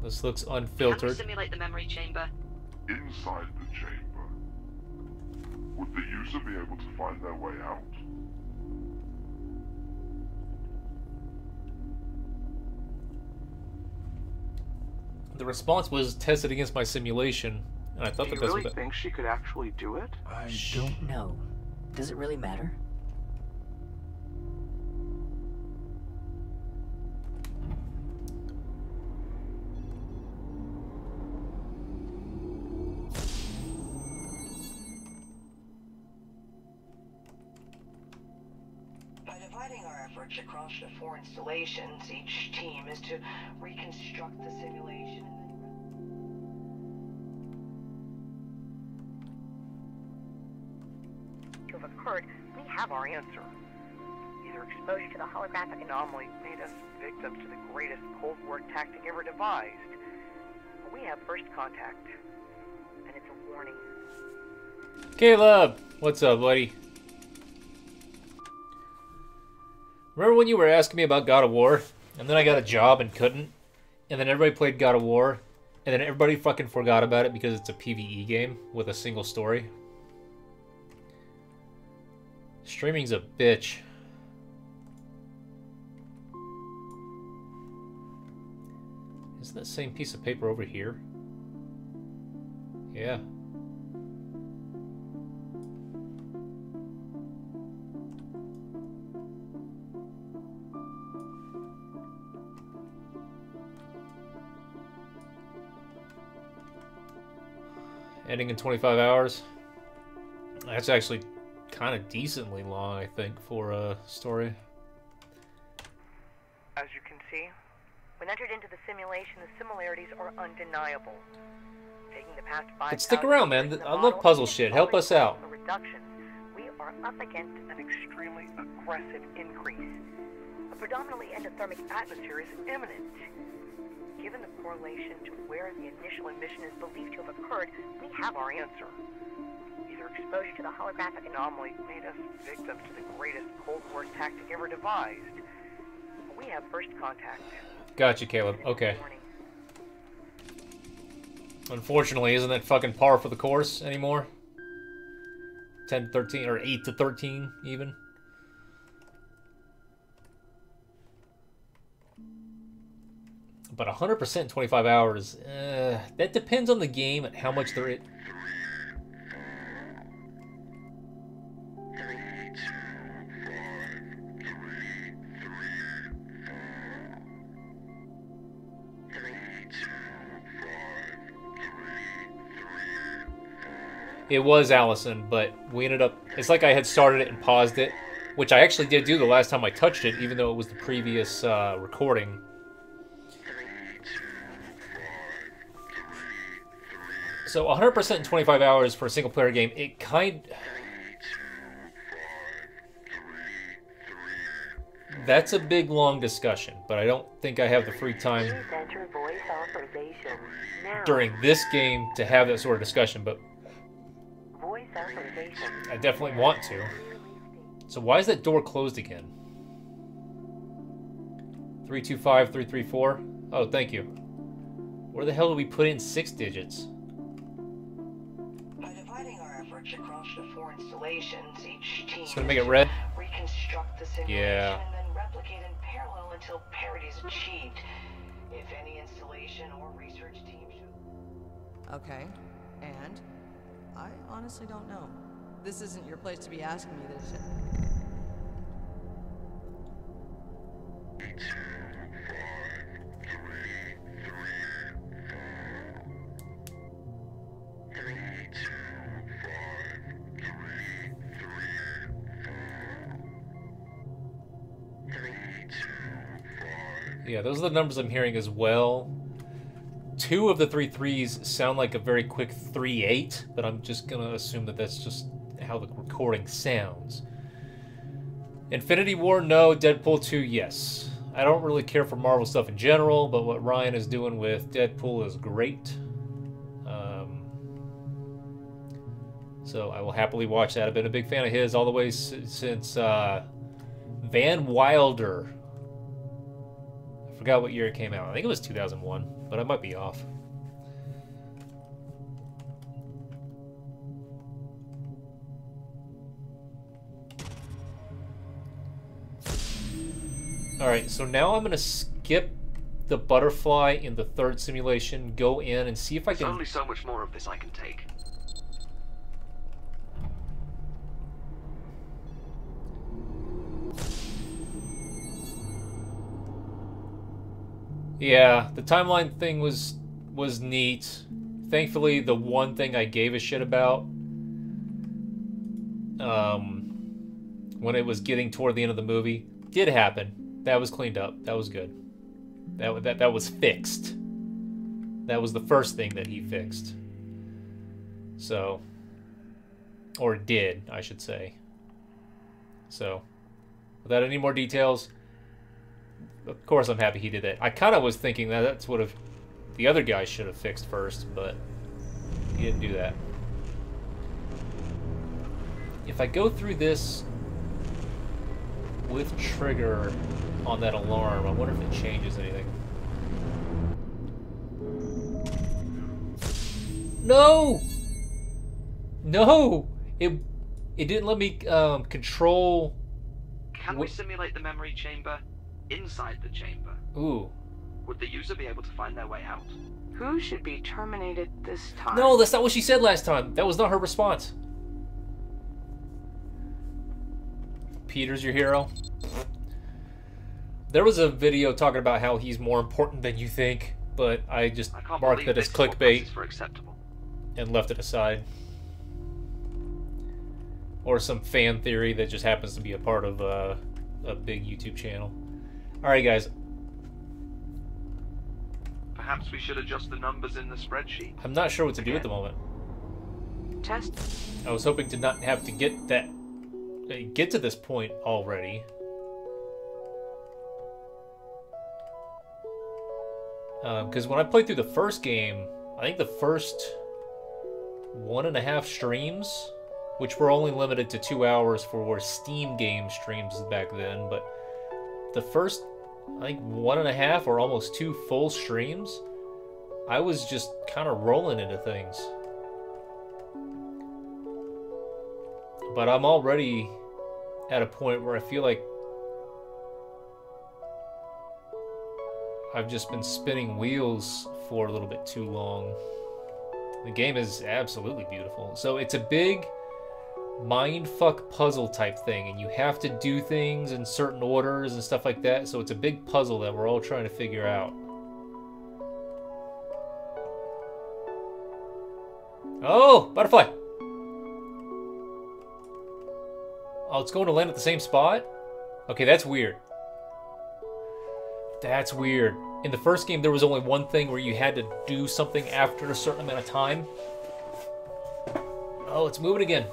S1: This looks unfiltered.
S12: Can we simulate the memory chamber?
S7: Inside the chamber, would the user be able to find their way out?
S1: The response was tested against my simulation, and I thought
S11: Do
S1: that
S11: you
S1: this
S11: really
S1: was...
S11: think she could actually do it?
S7: I don't
S13: know. Does it really matter?
S4: Across the 4 installations, each team is to reconstruct the simulation
S6: To have occurred, we have our answer. Either exposure to the holographic anomaly made us victims to the greatest Cold War tactic ever devised, or we have first contact, and it's a warning.
S1: Caleb! What's up, buddy? Remember when you were asking me about God of War? And then I got a job and couldn't? And then everybody played God of War? And then everybody fucking forgot about it because it's a PvE game with a single story? Streaming's a bitch. Isn't that same piece of paper over here? Yeah. Ending in 25 hours. That's actually kind of decently long, I think, for a story.
S6: As you can see, when entered into the simulation, the similarities are undeniable. Taking the past 5,000
S1: But stick around, man. I love puzzle shit. Help us out.
S6: Reductions, we are up against an extremely aggressive increase. A predominantly endothermic atmosphere is imminent. Given the correlation to where the initial emission is believed to have occurred, we have our answer. Either exposure to the holographic anomaly made us victims to the greatest Cold War tactic ever devised, or we have first contact.
S1: Gotcha, Caleb. Okay. Unfortunately, isn't that fucking par for the course anymore? 10 to 13, or 8 to 13, even. But 100% in 25 hours, that depends on the game and how much there is. It was Allison, but we ended up... It's like I had started it and paused it, which I actually did do the last time I touched it, even though it was the previous recording. So 100% in 25 hours for a single-player game, it kind... That's a big, long discussion, but I don't think I have the free time during this game to have that sort of discussion, but I definitely want to. So why is that door closed again? 325, 334? Oh, thank you. Where the hell do we put in 6 digits?
S4: By dividing our efforts across the 4 installations, each team
S1: It's gonna make it red?
S4: reconstruct the simulation
S1: Yeah.
S4: and then replicate in parallel until parity is achieved. If any installation or research team should...
S9: Okay, and? I honestly don't know. This isn't your place to be asking me this.
S1: Yeah, those are the numbers I'm hearing as well. 2 of the 3 3s sound like a very quick 3-8, but I'm just gonna assume that that's just how the recording sounds. Infinity War, no. Deadpool 2, yes. I don't really care for Marvel stuff in general, but what Ryan is doing with Deadpool is great. So I will happily watch that. I've been a big fan of his all the way since Van Wilder. I forgot what year it came out. I think it was 2001, but I might be off. Alright, so now I'm going to skip the butterfly in the third simulation, go in and see if I can...
S5: There's only so much more of this I can take.
S1: Yeah, the timeline thing was neat. Thankfully, the one thing I gave a shit about when it was getting toward the end of the movie did happen. That was cleaned up. That was good. That was fixed. That was the first thing that he fixed. So, or did, I should say. So, without any more details, of course I'm happy he did that. I kind of was thinking that that's what the other guy should have fixed first, but he didn't do that. If I go through this with trigger on that alarm, I wonder if it changes anything. No! No! It didn't let me control...
S5: Can we simulate the memory chamber inside the chamber?
S1: Ooh.
S5: Would the user be able to find their way out?
S10: Who should be terminated this time?
S1: No, that's not what she said last time. That was not her response. Peter's your hero. There was a video talking about how he's more important than you think, but I just marked it as clickbait and left it aside. Or some fan theory that just happens to be a part of a big YouTube channel. Alright, guys.
S5: Perhaps we should adjust the numbers in the spreadsheet.
S1: I'm not sure what to do at the moment.
S10: Test.
S1: I was hoping to not have to get to this point already. Because when I played through the first game, I think the first 1.5 streams, which were only limited to 2 hours for Steam game streams back then, but the first, I think 1.5 or almost 2 full streams, I was just kind of rolling into things. But I'm already at a point where I feel like I've just been spinning wheels for a little bit too long. The game is absolutely beautiful. So it's a big mindfuck puzzle type thing, and you have to do things in certain orders and stuff like that. So it's a big puzzle that we're all trying to figure out. Oh, butterfly! Oh, it's going to land at the same spot? Okay, that's weird. That's weird. In the first game, there was only one thing where you had to do something after a certain amount of time. Oh, it's moving again.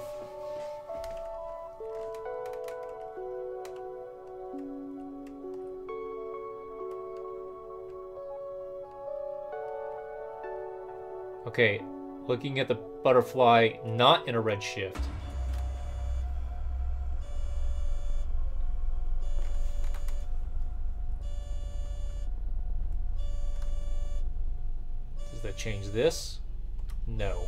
S1: Okay, looking at the butterfly, not in a red shift. Does that change this? No.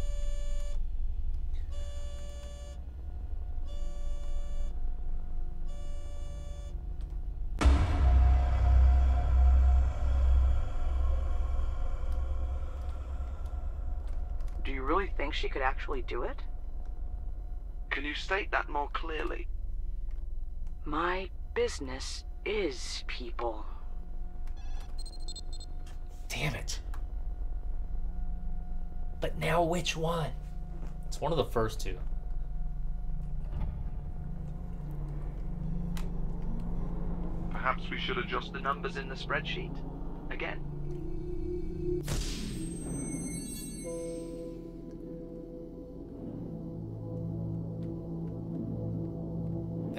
S10: Do you really think she could actually do it?
S5: Can you state that more clearly?
S10: My business is people.
S1: Damn it. But now which one? It's one of the first two.
S5: Perhaps we should adjust the numbers in the spreadsheet. Again.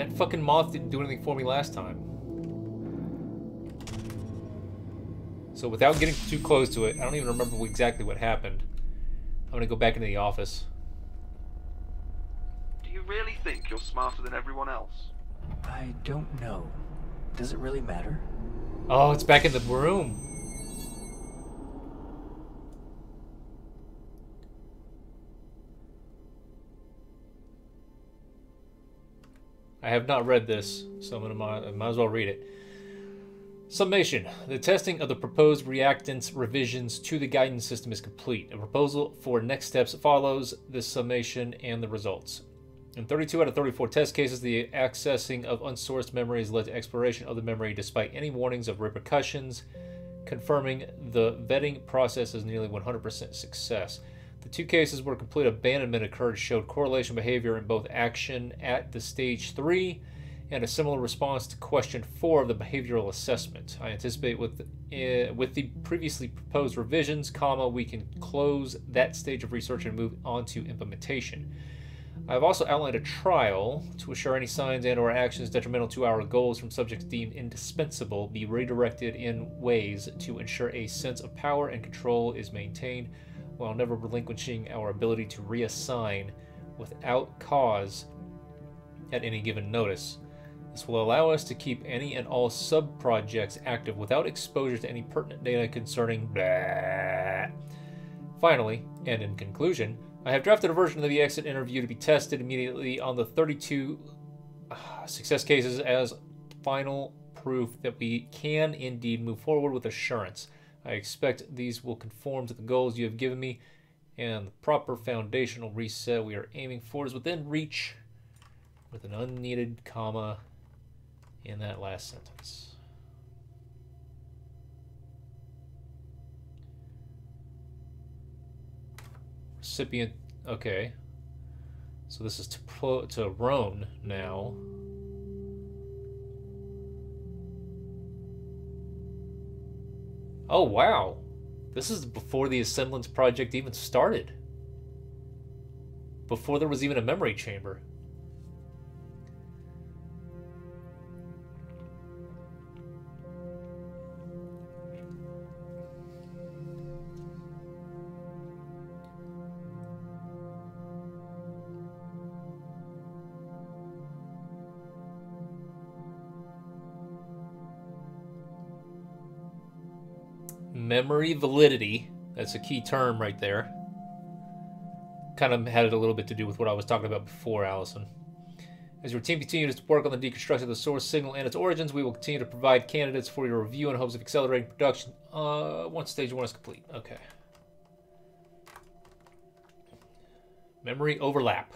S1: That fucking moth didn't do anything for me last time. So without getting too close to it, I don't even remember exactly what happened. I'm gonna go back into the office.
S5: Do you really think you're smarter than everyone else?
S8: I don't know. Does it really matter?
S1: Oh, it's back in the room. I have not read this, so I might as well read it. Summation. The testing of the proposed reactants revisions to the guidance system is complete. A proposal for next steps follows this summation and the results. In 32 out of 34 test cases, the accessing of unsourced memories led to exploration of the memory despite any warnings of repercussions, confirming the vetting process is nearly 100% success. The 2 cases where complete abandonment occurred showed correlation behavior in both action at the stage 3 and a similar response to question 4 of the behavioral assessment. I anticipate with the previously proposed revisions, we can close that stage of research and move on to implementation. I've also outlined a trial to assure any signs and or actions detrimental to our goals from subjects deemed indispensable be redirected in ways to ensure a sense of power and control is maintained while never relinquishing our ability to reassign without cause at any given notice. This will allow us to keep any and all sub-projects active without exposure to any pertinent data concerning blah. Finally, and in conclusion, I have drafted a version of the exit interview to be tested immediately on the 32 success cases as final proof that we can indeed move forward with assurance. I expect these will conform to the goals you have given me, and the proper foundational reset we are aiming for is within reach, with an unneeded comma in that last sentence. Recipient, okay. So this is to Roan now. Oh, wow. This is before the Asemblance project even started. Before there was even a memory chamber. Memory validity, that's a key term right there. Kind of had a little bit to do with what I was talking about before, Allison. As your team continues to work on the deconstruction of the source signal and its origins, we will continue to provide candidates for your review in hopes of accelerating production once stage 1 is complete. Okay. Memory overlap.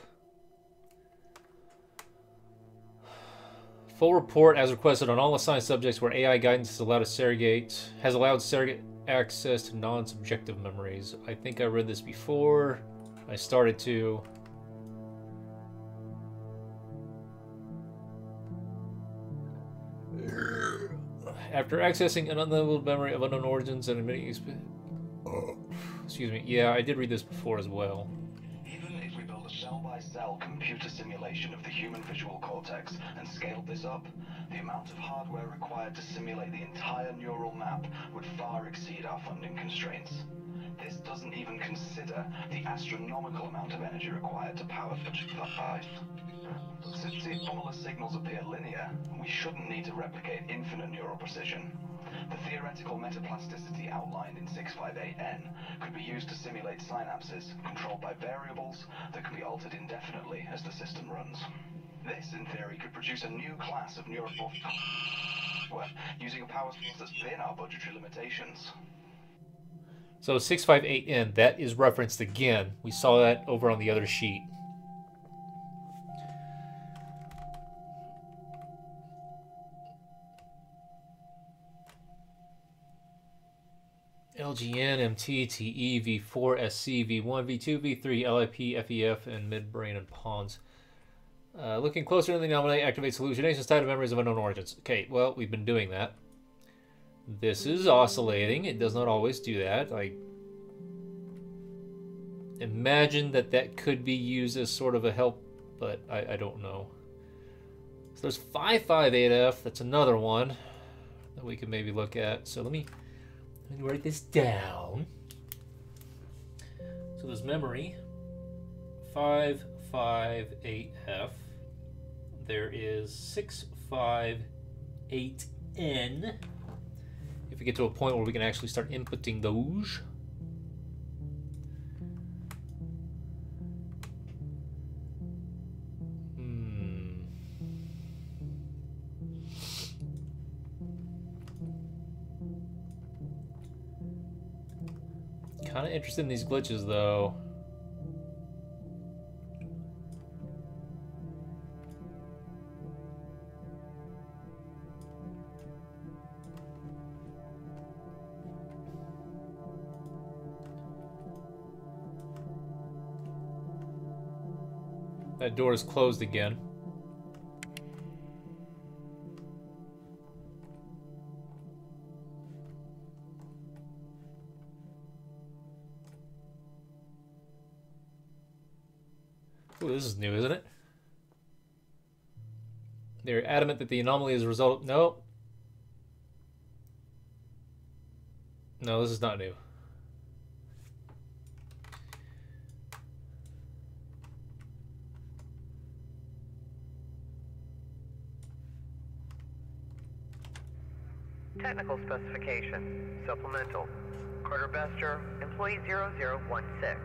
S1: Full report as requested on all assigned subjects where AI guidance has allowed surrogate access to non-subjective memories. I think I read this before. I started to. After accessing an unlabeled memory of unknown origins and admitting excuse me. Yeah, I did read this before as well.
S3: Even if we build a cell-by-cell computer simulation of the human visual cortex and scaled this up, the amount of hardware required to simulate the entire neural map would far exceed our funding constraints. This doesn't even consider the astronomical amount of energy required to power such a device. Since the anomalous signals appear linear, we shouldn't need to replicate infinite neural precision. The theoretical metaplasticity outlined in 658N could be used to simulate synapses controlled by variables that can be altered indefinitely as the system runs. This, in theory, could produce a new class of neural software using a power source that's within our budgetary limitations.
S1: So 658N, that is referenced again. We saw that over on the other sheet. LGN, MT, TE, V4, SC, V1, V2, V3, LIP, FEF, and midbrain and pawns. Looking closer to the anomaly, activates hallucinations tied to memories of unknown origins. Okay, well, we've been doing that. This is oscillating. It does not always do that. I imagine that that could be used as sort of a help, but I don't know. So there's 558F. That's another one that we can maybe look at. So let me write this down. So there's memory 558F. There is 658N. If we get to a point where we can actually start inputting those. Kind of interested in these glitches, though. That door is closed again. Ooh, this is new, isn't it? They're adamant that the anomaly is a result of... No. No, this is not new.
S11: Technical specification. Supplemental. Carter Bester, employee 0016.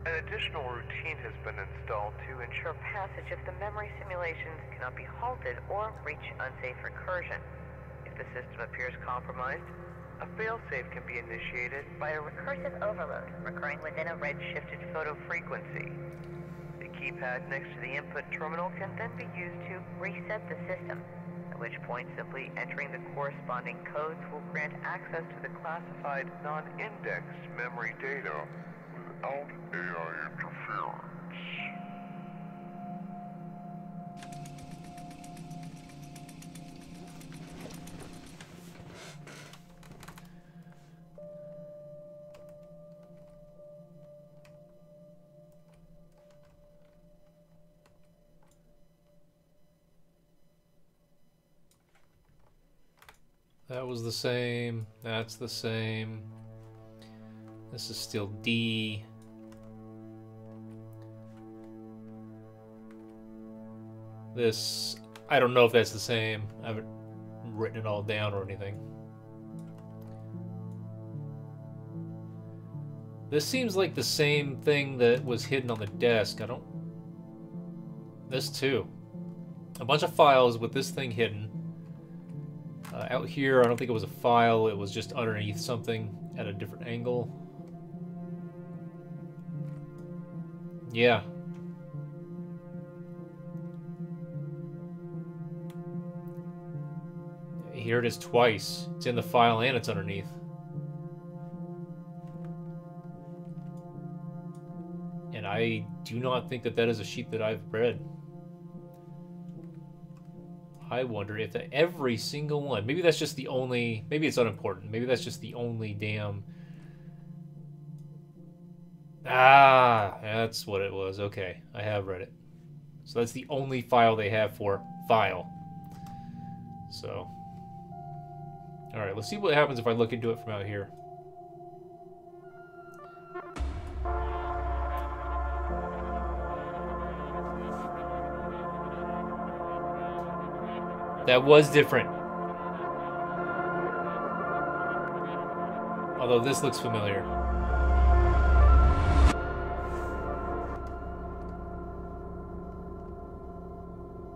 S11: An additional routine has been installed to ensure passage if the memory simulations cannot be halted or reach unsafe recursion. If the system appears compromised, a failsafe can be initiated by a recursive overload recurring within a red-shifted photo frequency. The keypad next to the input terminal can then be used to reset the system, at which point simply entering the corresponding codes will grant access to the classified non-indexed memory data without AI interference.
S1: That was the same. That's the same. This is still D. This, I don't know if that's the same. I haven't written it all down or anything. This seems like the same thing that was hidden on the desk. This too. A bunch of files with this thing hidden. Out here, I don't think it was a file. It was just underneath something at a different angle. Yeah. Here it is twice. It's in the file and it's underneath. And I do not think that that is a sheet that I've read. I wonder if every single one, maybe that's just the only, maybe it's unimportant. Maybe that's just the only damn, that's what it was. Okay, I have read it. So that's the only file they have for file. So, all right, let's see what happens if I look into it from out here. That was different. Although this looks familiar.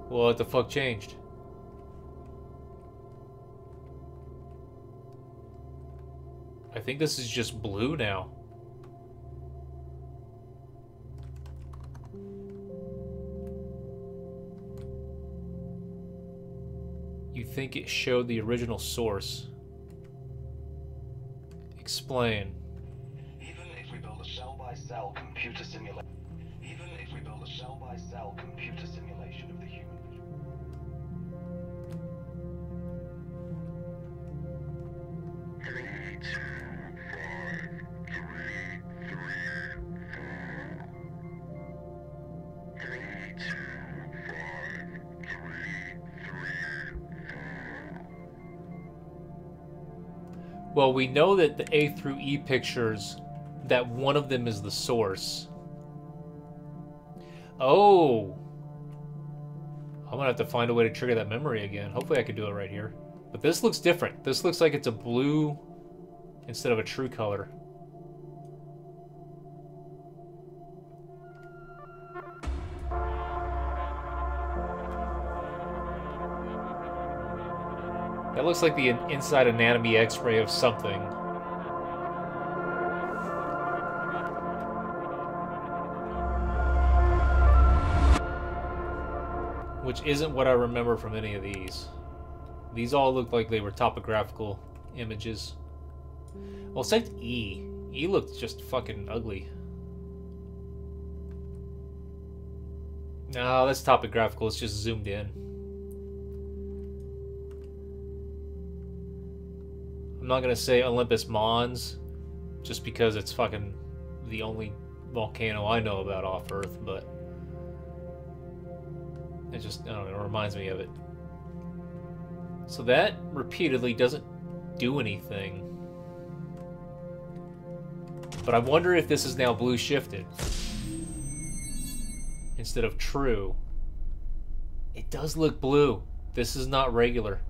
S1: What the fuck changed? I think this is just blue now. You think it showed the original source. Explain.
S3: Even if we build a cell-by-cell computer simulation, of the human vision. 3, 2, 5, 3, 3, 4. 3, 2, 5, 3, 3, 4.
S1: Well, we know that the A through E pictures, that one of them is the source. Oh! I'm gonna have to find a way to trigger that memory again. Hopefully I can do it right here. But this looks different. This looks like it's a blue instead of a true color. That looks like the inside anatomy x-ray of something. Which isn't what I remember from any of these. These all look like they were topographical images. Well, except E. E looked just fucking ugly. No, that's topographical. It's just zoomed in. I'm not gonna say Olympus Mons, just because it's fucking the only volcano I know about off Earth, but it just, I don't know, it reminds me of it. So that repeatedly doesn't do anything. But I wonder if this is now blue shifted instead of true. It does look blue. This is not regular.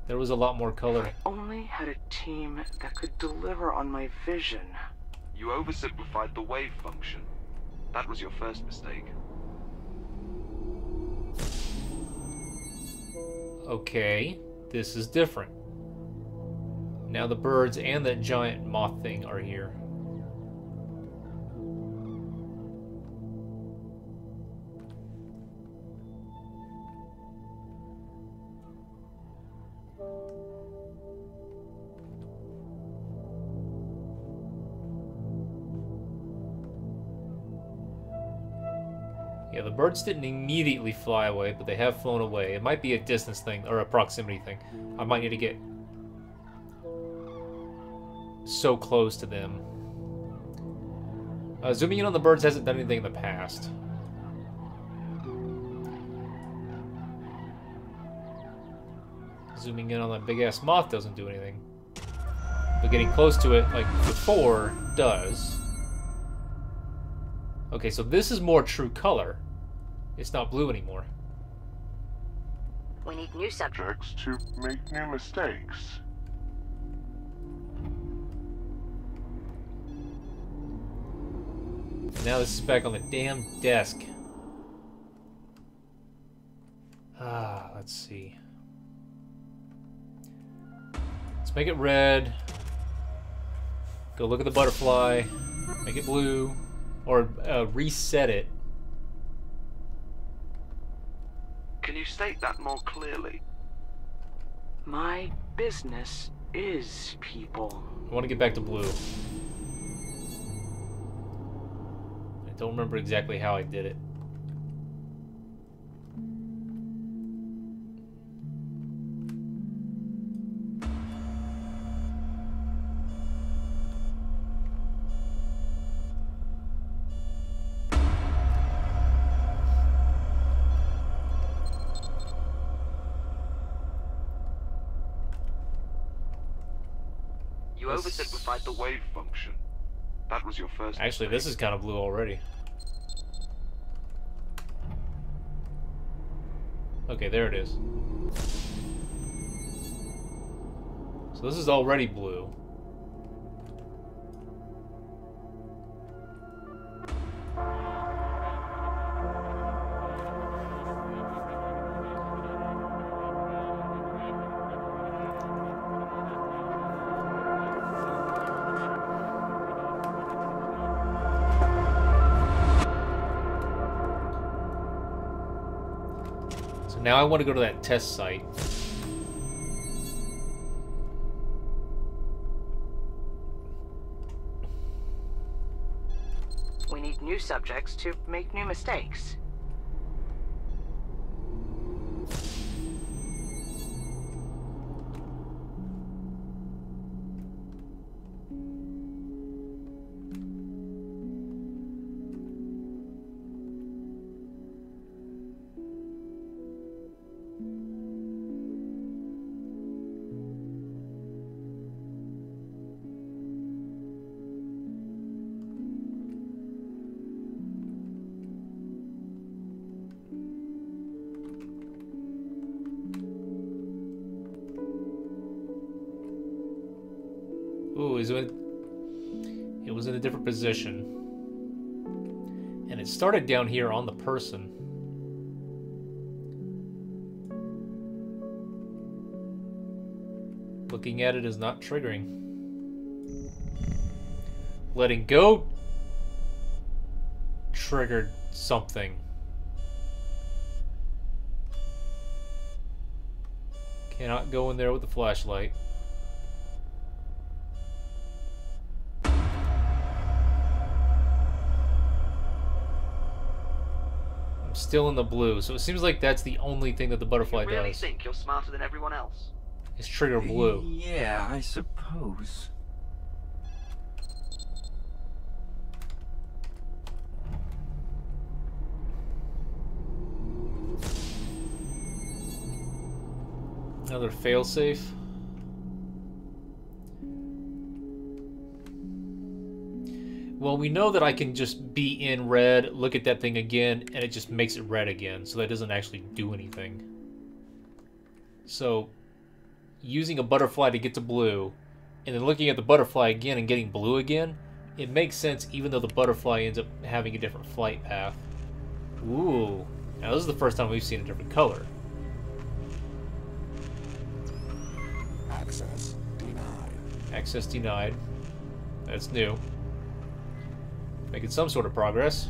S1: There was a lot more color.
S10: If I only had a team that could deliver on my vision.
S5: You oversimplified the wave function. That was your first mistake.
S1: Okay, this is different. Now the birds and that giant moth thing are here. Yeah, the birds didn't immediately fly away, but they have flown away. It might be a distance thing, or a proximity thing. I might need to get so close to them. Zooming in on the birds hasn't done anything in the past. Zooming in on that big-ass moth doesn't do anything. But getting close to it, like before, does. Okay, so this is more true color. It's not blue anymore.
S2: We need new subjects
S7: to make new mistakes.
S1: Now this is back on the damn desk. Let's see. Let's make it red. Go look at the butterfly. Make it blue. Or reset it.
S5: Can you state that more clearly?
S10: My business is people.
S1: I want to get back to blue. I don't remember exactly how I did it.
S5: You oversimplified the wave function. That was your first
S1: Actually,
S5: mistake.
S1: this is kind of blue already. Okay, there it is. So this is already blue. Now I want to go to that test site.
S10: We need new subjects to make new mistakes.
S1: Ooh, it was in a different position. And it started down here on the person. Looking at it is not triggering. Letting go triggered something. Cannot go in there with the flashlight. I'm still in the blue, so it seems like that's the only thing that the butterfly
S5: You really
S1: does.
S5: think you're smarter than everyone else?
S1: Is trigger blue.
S8: Yeah, I suppose.
S1: Another failsafe. Well, we know that I can just be in red, look at that thing again, and it just makes it red again, so that doesn't actually do anything. So, using a butterfly to get to blue, and then looking at the butterfly again and getting blue again, it makes sense even though the butterfly ends up having a different flight path. Ooh. Now this is the first time we've seen a different color.
S12: Access denied.
S1: Access denied. That's new. Making some sort of progress.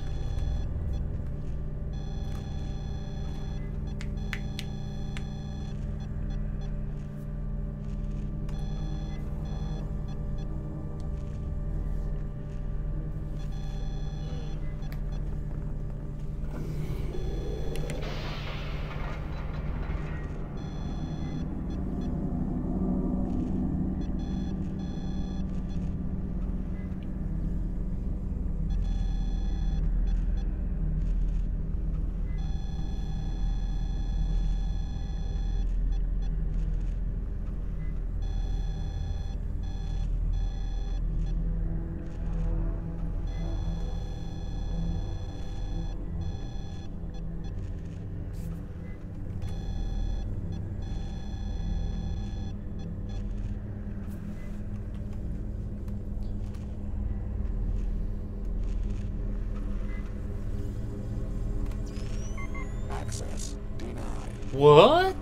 S12: Access denied.
S1: What?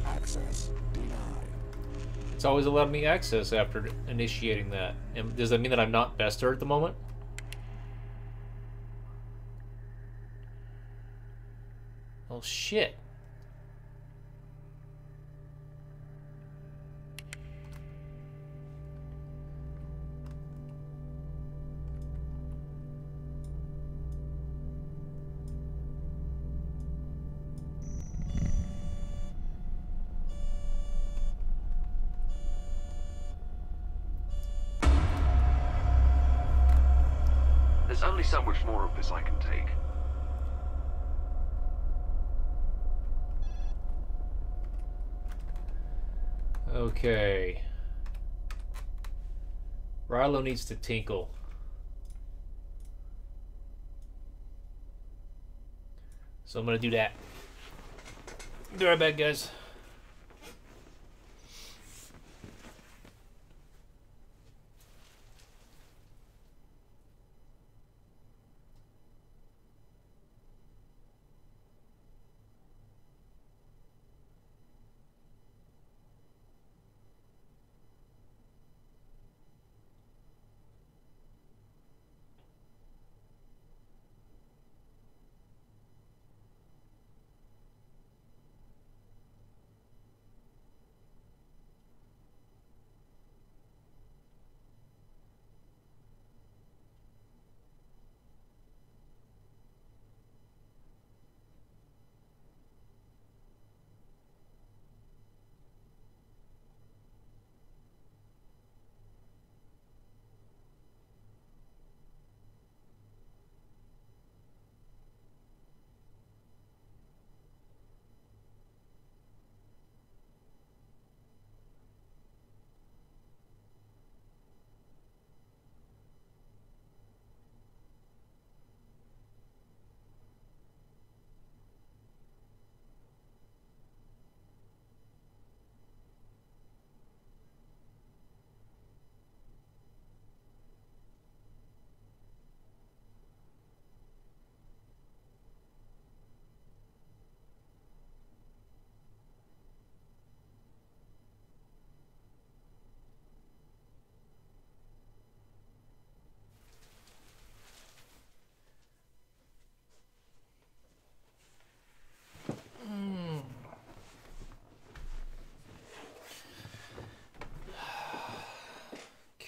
S12: Access denied.
S1: It's always allowed me access after initiating that. And does that mean that I'm not Bester at the moment? Well, shit.
S5: There's only so much more of this I can take.
S1: Okay. Riylo needs to tinkle. So I'm gonna do that. Be right back, guys.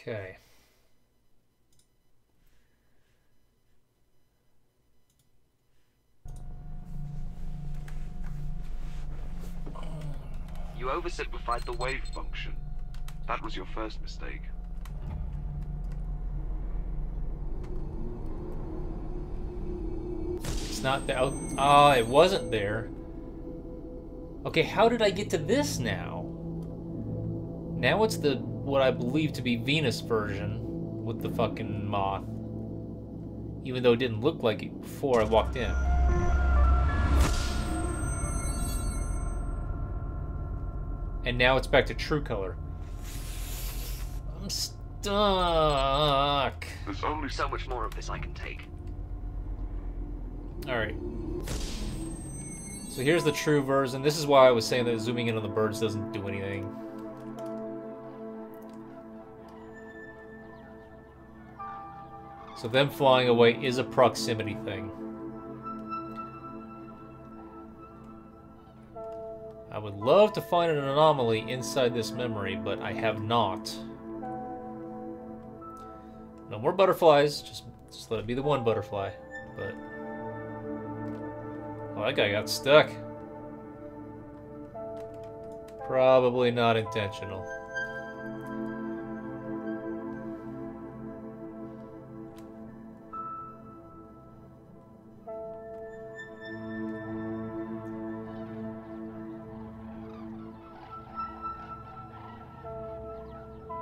S1: Okay.
S5: You oversimplified the wave function. That was your first mistake.
S1: It's not there. Oh, it wasn't there. Okay, how did I get to this now? Now it's the what I believe to be Venus version with the fucking moth. Even though it didn't look like it before I walked in. And now it's back to true color. I'm stuck.
S5: There's only so much more of this I can take.
S1: Alright. So here's the true version. This is why I was saying that zooming in on the birds doesn't do anything. So them flying away is a proximity thing. I would love to find an anomaly inside this memory, but I have not. No more butterflies. Just let it be the one butterfly. But oh, that guy got stuck. Probably not intentional.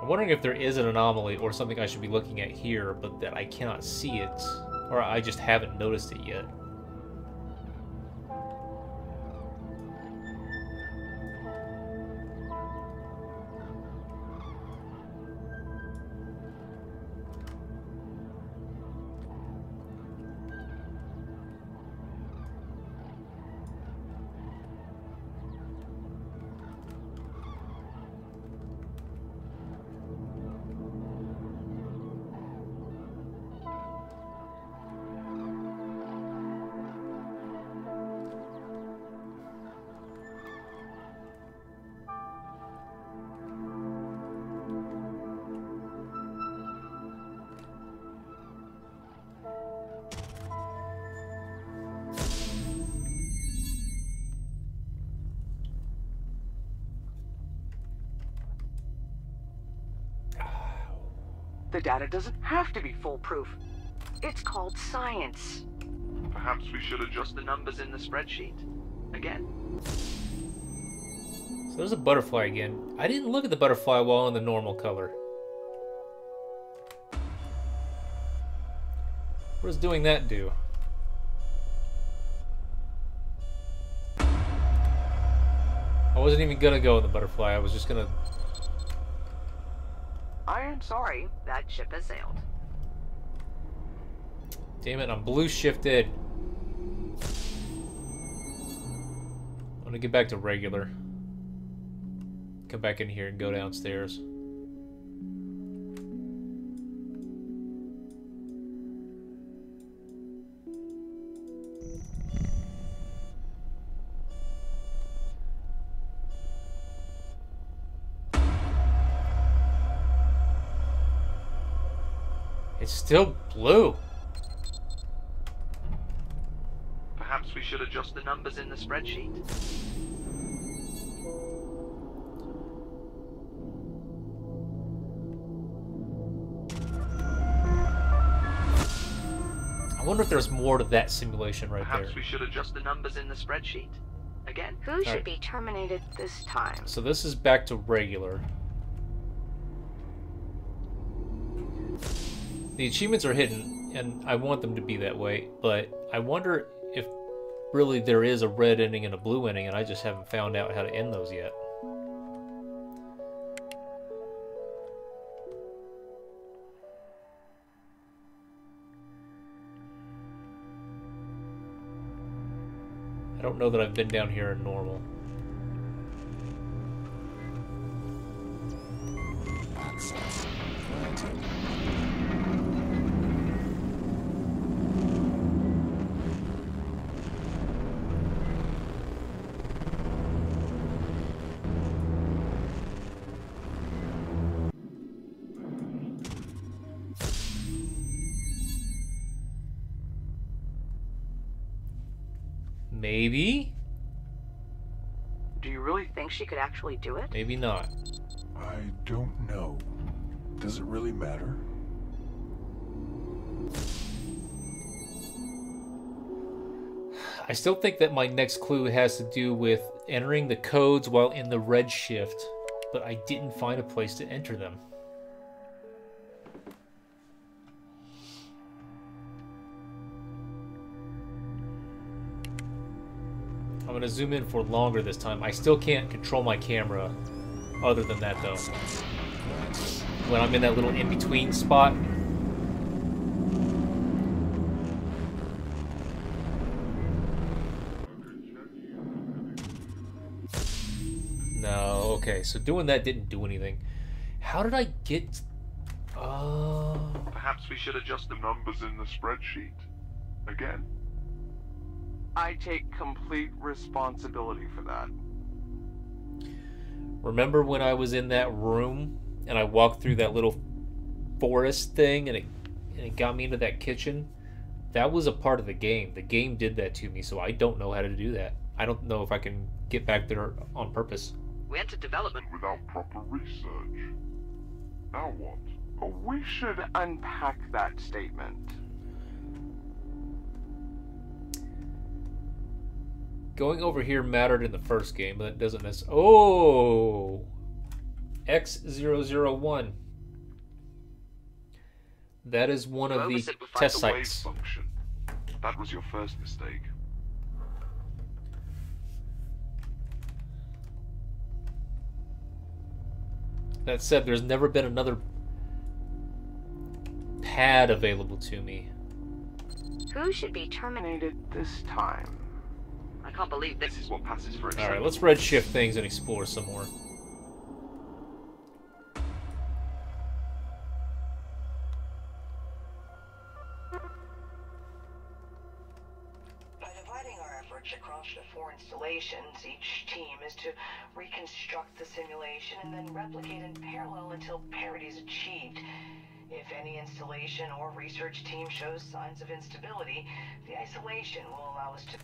S1: I'm wondering if there is an anomaly or something I should be looking at here, but that I cannot see it, or I just haven't noticed it yet.
S10: The data doesn't have to be foolproof. It's called science.
S5: Perhaps we should adjust the numbers in the spreadsheet. Again.
S1: So there's a butterfly again. I didn't look at the butterfly while in the normal color. What does doing that do? I wasn't even gonna go in the butterfly. I was just gonna...
S10: I am sorry, that ship has sailed.
S1: Damn it, I'm blue shifted. I'm gonna get back to regular. Come back in here and go downstairs. It's still blue.
S5: Perhaps we should adjust the numbers in the spreadsheet.
S1: I wonder if there's more to that simulation right there.
S5: Perhaps we should adjust the numbers in the spreadsheet. Again.
S4: Who should be terminated this time?
S1: So this is back to regular. The achievements are hidden, and I want them to be that way, but I wonder if really there is a red ending and a blue ending, and I just haven't found out how to end those yet. I don't know that I've been down here in normal.
S12: Access granted.
S1: Maybe?
S10: Do you really think she could actually do it?
S1: Maybe not.
S7: I don't know. Does it really matter?
S1: I still think that my next clue has to do with entering the codes while in the red shift, but I didn't find a place to enter them. I'm going to zoom in for longer this time. I still can't control my camera other than that, though. When I'm in that little in-between spot. No, okay, so doing that didn't do anything. How did I get...
S7: Perhaps we should adjust the numbers in the spreadsheet. Again?
S10: I take complete responsibility for that.
S1: Remember when I was in that room and I walked through that little forest thing and it got me into that kitchen? That was a part of the game. The game did that to me, so I don't know how to do that. I don't know if I can get back there on purpose.
S5: We entered development
S7: without proper research. Now what?
S10: We should unpack that statement.
S1: Going over here mattered in the first game, but that doesn't necessarily... Oh! X001. That is one of the test sites.
S7: Function. That was your first mistake.
S1: That said, there's never been another pad available to me.
S6: Who should be terminated
S10: this time?
S5: I can't believe this is what passes for it.
S1: Alright, let's redshift things and explore some more.
S4: By dividing our efforts across the 4 installations, each team is to reconstruct the simulation and then replicate in parallel until parity is achieved. If any installation or research team shows signs of instability, the isolation will allow us to...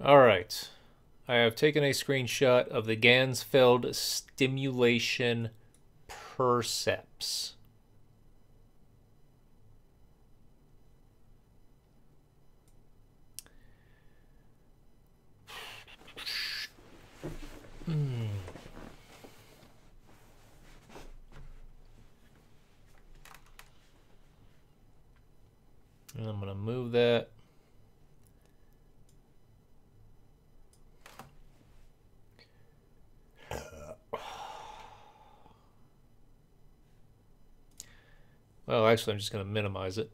S4: Alright, I have taken a screenshot of the Gansfeld stimulation percepts. And I'm going to move that. Well, actually, I'm just going to minimize it.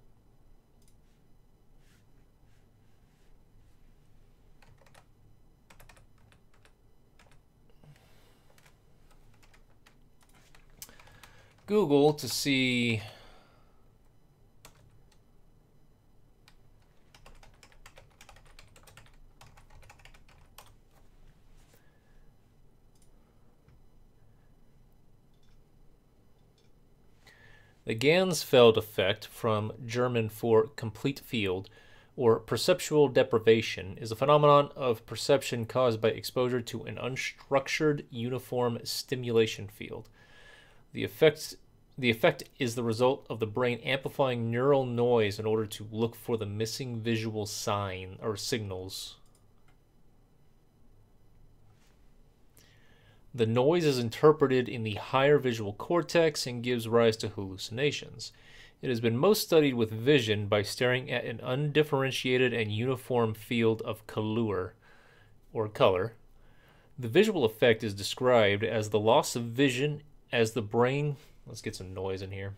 S4: Google to see the Gansfeld effect, from German for complete field, or perceptual deprivation, is a phenomenon of perception caused by exposure to an unstructured, uniform stimulation field. The effect is the result of the brain amplifying neural noise in order to look for the missing visual sign or signals.
S1: The noise is interpreted in the higher visual cortex and gives rise to hallucinations. It has been most studied with vision by staring at an undifferentiated and uniform field of color. The visual effect is described as the loss of vision as the brain... Let's get some noise in here.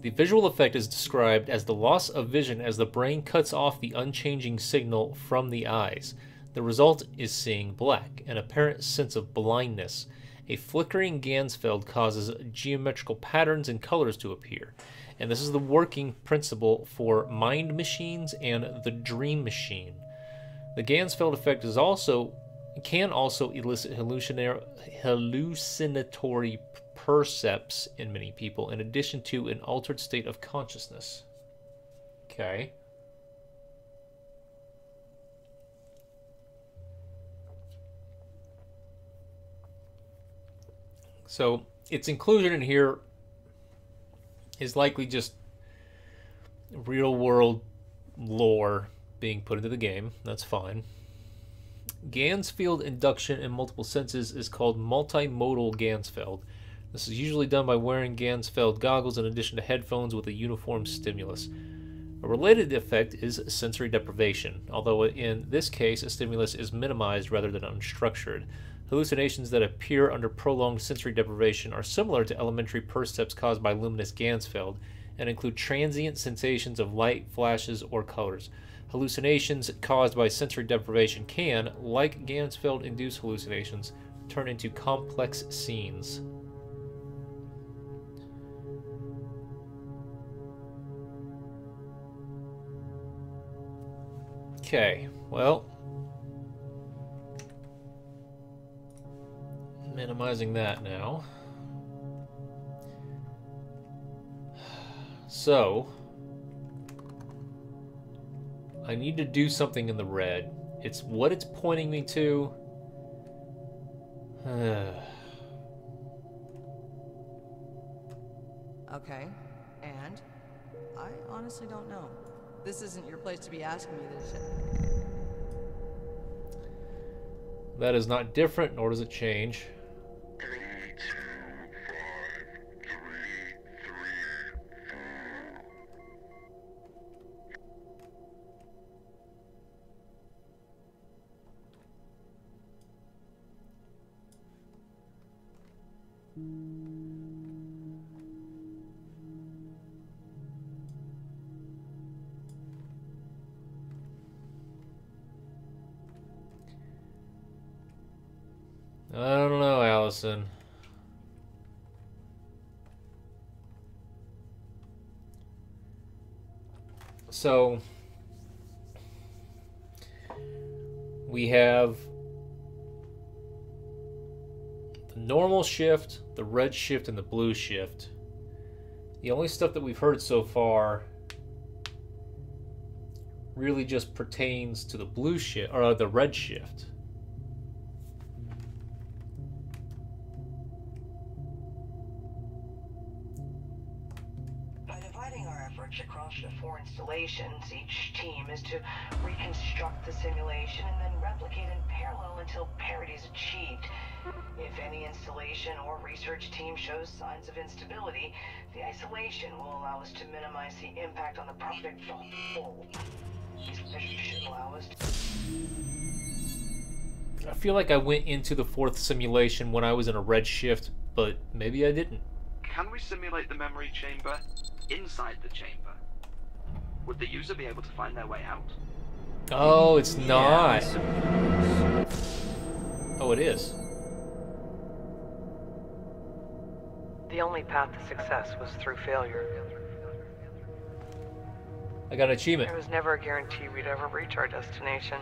S1: The visual effect is described as the loss of vision as the brain cuts off the unchanging signal from the eyes. The result is seeing black, an apparent sense of blindness. A flickering Ganzfeld causes geometrical patterns and colors to appear, and this is the working principle for mind machines and the dream machine. The Ganzfeld effect can also elicit hallucinatory percepts in many people, in addition to an altered state of consciousness. Okay. So its inclusion in here is likely just real world lore being put into the game. That's fine. Ganzfeld induction in multiple senses is called multimodal Ganzfeld. This is usually done by wearing Ganzfeld goggles in addition to headphones with a uniform stimulus. A related effect is sensory deprivation, although in this case a stimulus is minimized rather than unstructured. Hallucinations that appear under prolonged sensory deprivation are similar to elementary percepts caused by luminous Ganzfeld and include transient sensations of light, flashes, or colors. Hallucinations caused by sensory deprivation can, like Ganzfeld-induced hallucinations, turn into complex scenes. Okay, well, minimizing that now. So, I need to do something in the red. It's what it's pointing me to.
S9: Okay, and? I honestly don't know. This isn't your place to be asking me this shit.
S1: That is not different, nor does it change. I don't know, Allison. So, we have the normal shift, the red shift, and the blue shift. The only stuff that we've heard so far really just pertains to the blue shift, or the red shift.
S4: Across the 4 installations, each team is to reconstruct the simulation and then replicate in parallel until parity is achieved. If any installation or research team shows signs of instability, the isolation will allow us to minimize the impact on the project as a whole. These measures should allow us to...
S1: I feel like I went into the 4th simulation when I was in a red shift, but maybe I didn't.
S5: Can we simulate the memory chamber inside the chamber? Would the user be able to find their way out?
S1: Oh, it's not. Oh, it is.
S10: The only path to success was through failure.
S1: I got an achievement.
S10: There was never a guarantee we'd ever reach our destination.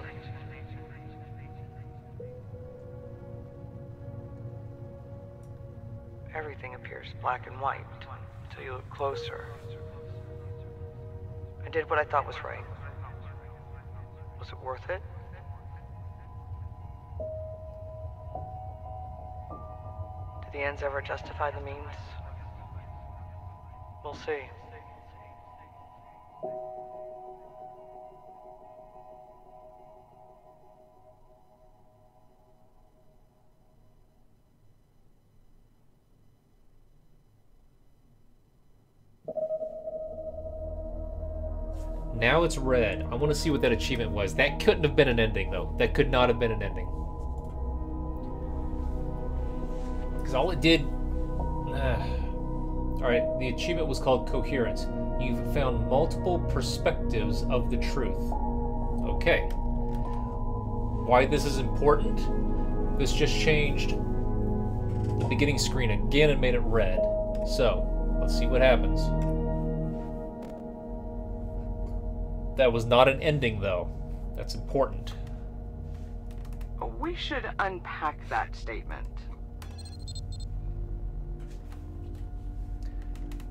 S10: Everything appears black and white until you look closer. I did what I thought was right. Was it worth it? Did the ends ever justify the means? We'll see.
S1: Now it's red. I want to see what that achievement was. That couldn't have been an ending, though. That could not have been an ending. Because all it did... Alright, the achievement was called Coherence. You've found multiple perspectives of the truth. Okay. Why this is important? This just changed the beginning screen again and made it red. So, let's see what happens. That was not an ending, though. That's important.
S10: We should unpack that statement.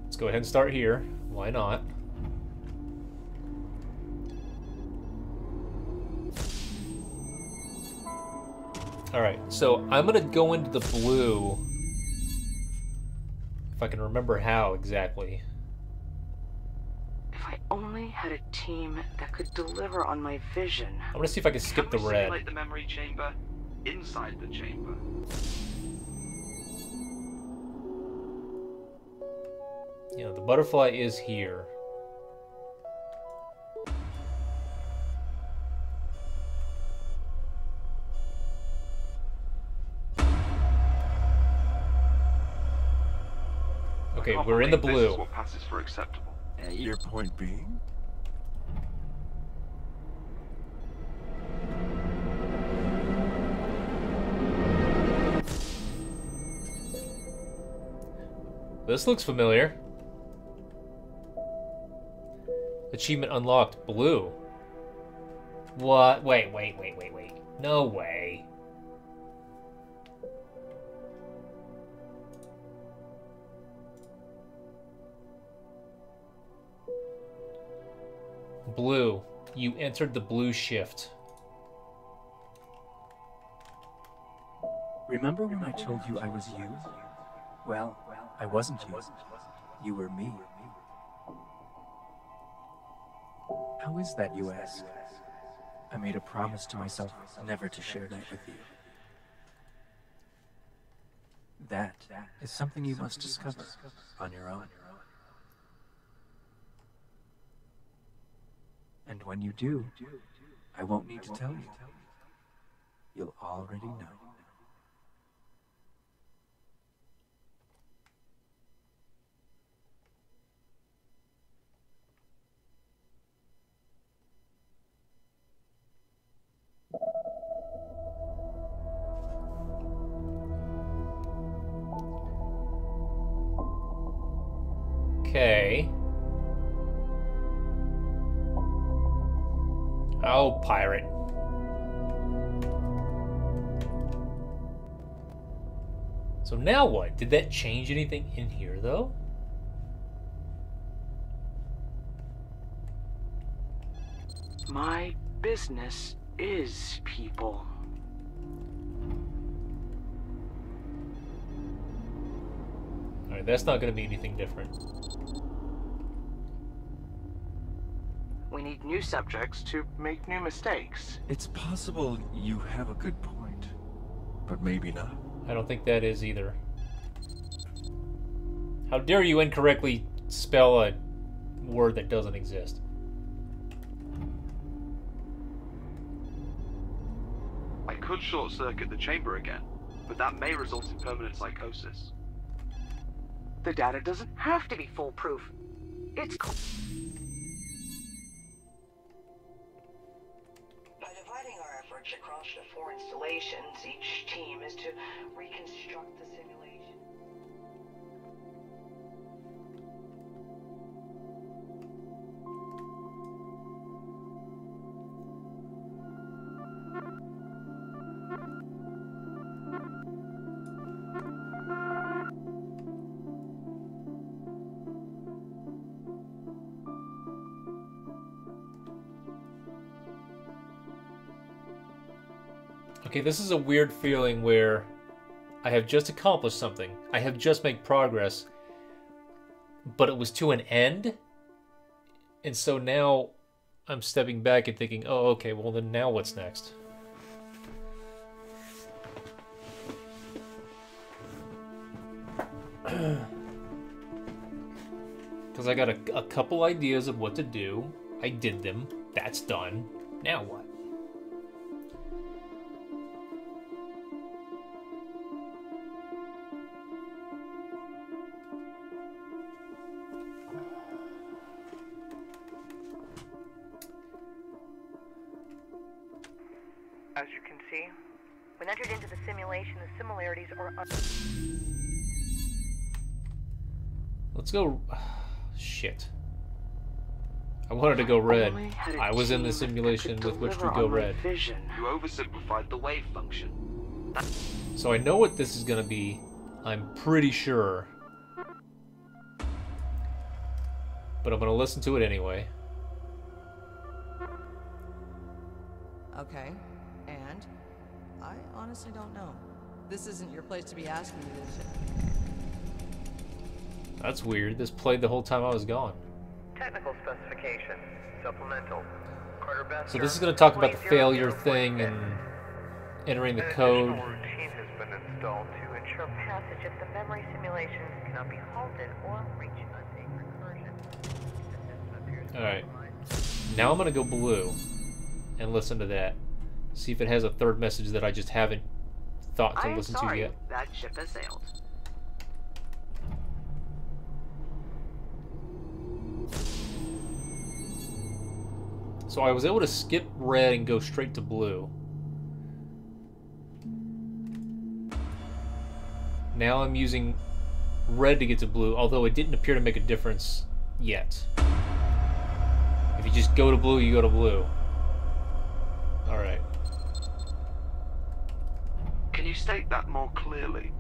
S1: Let's go ahead and start here. Why not? Alright, so I'm gonna go into the blue. If I can remember how exactly.
S10: If I only had a team that could deliver on my vision.
S1: I'm gonna see if I can skip the red.
S5: Simulate the memory chamber inside the chamber.
S1: You know, the butterfly is here. Okay, we're in the blue.
S5: This is what passes for acceptable.
S8: Your point being?
S1: This looks familiar. Achievement unlocked. Blue. What? Wait. No way. Blue. You entered the blue shift.
S8: Remember when I told you I was you? Well, I wasn't you. You were me. How is that, you ask? I made a promise to myself never to share that with you. That is something you must discover on your own. And when you do, I won't need to tell you. You'll already know.
S1: Okay. Oh, pirate. So now what? Did that change anything in here, though?
S10: My business is people.
S1: Alright, that's not going to be anything different.
S10: We need new subjects to make new mistakes.
S8: It's possible you have a good point, but maybe not.
S1: I don't think that is either. How dare you incorrectly spell a word that doesn't exist?
S5: I could short-circuit the chamber again, but that may result in permanent psychosis.
S10: The data doesn't have to be foolproof. It's
S4: across the 4 installations, each team is to reconstruct the simulation.
S1: Okay, this is a weird feeling where I have just accomplished something. I have just made progress, but it was to an end. And so now I'm stepping back and thinking, oh, okay, well then now what's next? Because I got a couple ideas of what to do. I did them. That's done. Now what?
S11: As you can see,
S6: When entered into the simulation, the similarities are
S1: Let's go. Shit. I wanted to go red. I was in the simulation with which to go red.
S5: You oversimplified the wave function.
S1: So I know what this is gonna be. I'm pretty sure. But I'm gonna listen to it anyway.
S9: Okay, and? I honestly don't know. This isn't your place to be asking me this.
S1: That's weird. This played the whole time I was gone.
S11: technical specification, supplemental. Carter Bester,
S1: So this is going to talk about the failure thing and entering the code.
S11: An additional routine has been installed to ensure passage of the memory simulations cannot be halted or reach unsafe recursion.
S1: Alright. Now I'm going to go blue and listen to that. See if it has a third message that I just haven't thought to listen to yet.
S10: That ship has sailed.
S1: So I was able to skip red and go straight to blue. Now I'm using red to get to blue, although it didn't appear to make a difference yet. If you just go to blue, you go to blue. Alright.
S5: Can you state that more clearly?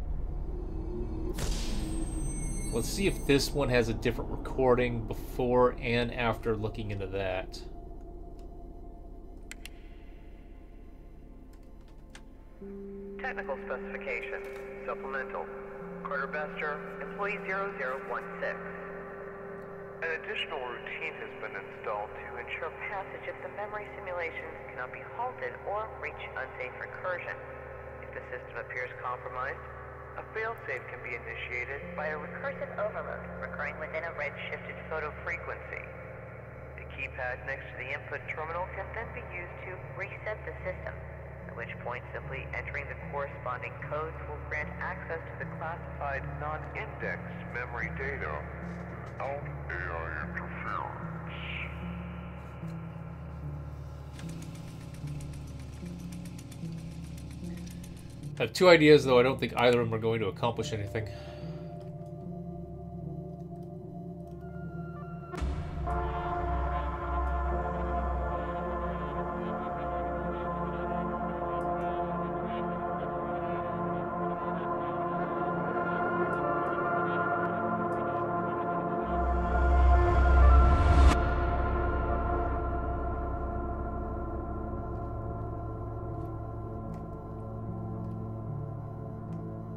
S1: Let's see if this one has a different recording before and after looking into that.
S11: Technical specification, supplemental. Carter Bester, employee 0016. An additional routine has been installed to ensure passage of the memory simulations cannot be halted or reach unsafe recursion. If the system appears compromised, a failsafe can be initiated by a recursive overload recurring within a red-shifted photo frequency. The keypad next to the input terminal can then be used to reset the system, at which point simply entering the corresponding codes will grant access to the classified non-indexed memory data without AI interference.
S1: I have two ideas, though I don't think either of them are going to accomplish anything.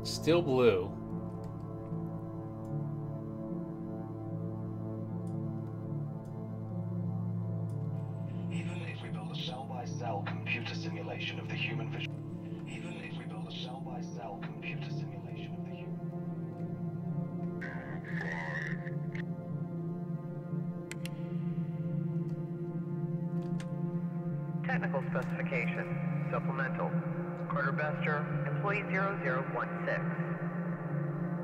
S1: Still blue.
S3: Even if we build a cell-by-cell computer simulation of the human vision, even if we build a cell-by-cell computer simulation of the human.
S11: Technical specification, supplemental. Carter Bester, employee 0016.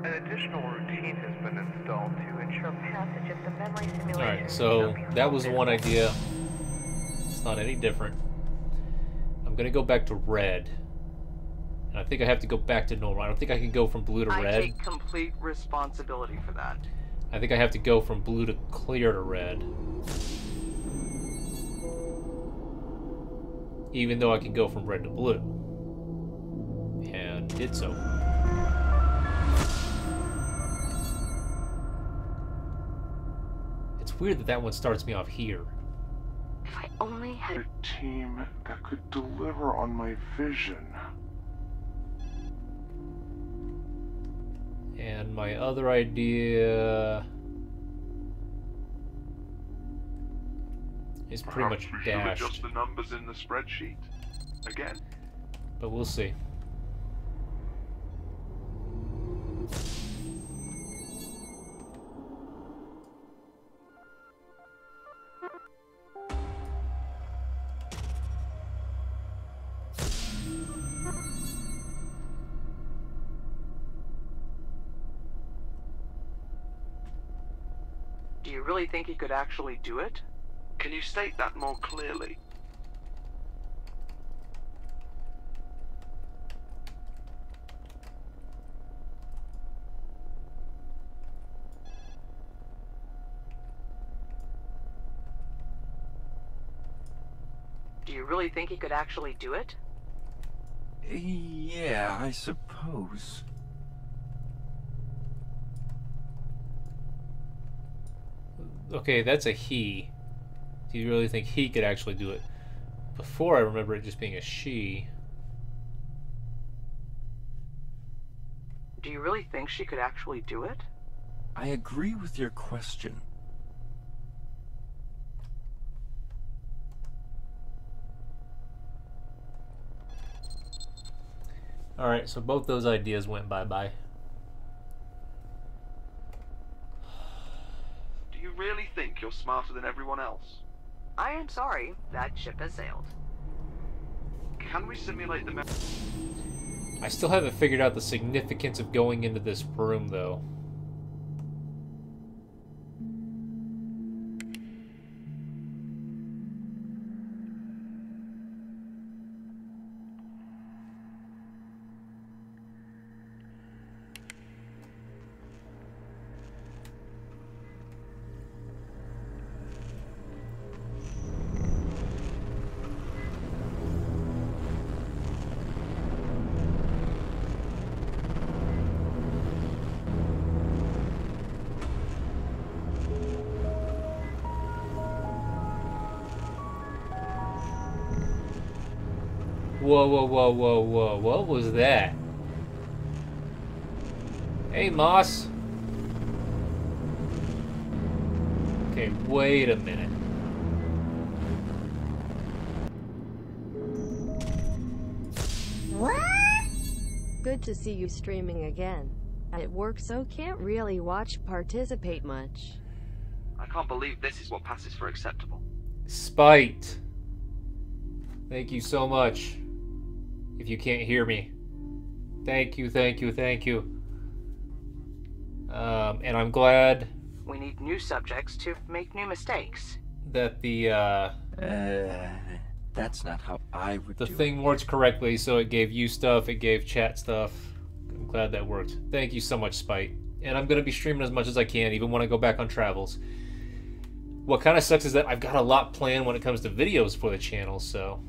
S11: An additional routine has been installed to ensure passage of the memory simulation.
S1: Alright, so that was one idea. It's not any different. I'm gonna go back to red. And I think I have to go back to normal. I don't think I can go from blue to red.
S10: I take complete responsibility for that.
S1: I think I have to go from blue to clear to red. Even though I can go from red to blue. And did so. It's weird that that one starts me off here.
S7: If I only had a team that could deliver on my vision.
S1: And my other idea is pretty much dashed.
S7: Adjust the numbers in the spreadsheet again.
S1: But we'll see.
S10: Do you really think he could actually do it?
S5: Can you state that more clearly?
S10: Do you really think he could actually do it?
S8: Yeah, I suppose.
S1: Okay, that's a he. Do you really think he could actually do it? Before, I remember it just being a she.
S10: Do you really think she could actually do it?
S8: I agree with your question.
S1: Alright, so both those ideas went bye-bye.
S5: Do you really think you're smarter than everyone else?
S10: I am sorry, that ship has sailed.
S5: Can we simulate the
S1: I still haven't figured out the significance of going into this room, though. Whoa, whoa, whoa, whoa, whoa. What was that? Hey, Moss. Okay, wait a minute.
S14: What? Good to see you streaming again. At work, so can't really participate much.
S5: I can't believe this is what passes for acceptable.
S1: Spite. Thank you so much. If you can't hear me. Thank you, thank you, thank you. And I'm glad...
S10: We need new subjects to make new mistakes.
S1: That the,
S8: that's not how I would do it.
S1: The thing works correctly, so it gave you stuff, it gave chat stuff. I'm glad that worked. Thank you so much, Spite. And I'm gonna be streaming as much as I can, even when I go back on travels. What kind of sucks is that I've got a lot planned when it comes to videos for the channel, so...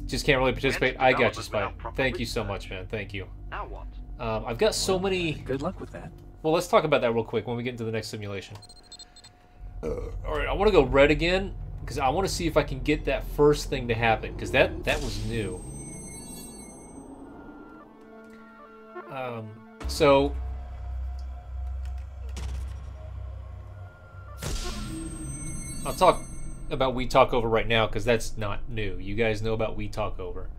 S1: Just can't really participate. I got you, Spite. Thank you so much, man. Thank you.
S5: Now what?
S1: I've got so many...
S8: Good luck with that.
S1: Well, let's talk about that real quick when we get into the next simulation. Alright, I want to go red again, because I want to see if I can get that first thing to happen, because that was new. So... I'll talk about We Talk Over right now, because that's not new. You guys know about We Talk Over.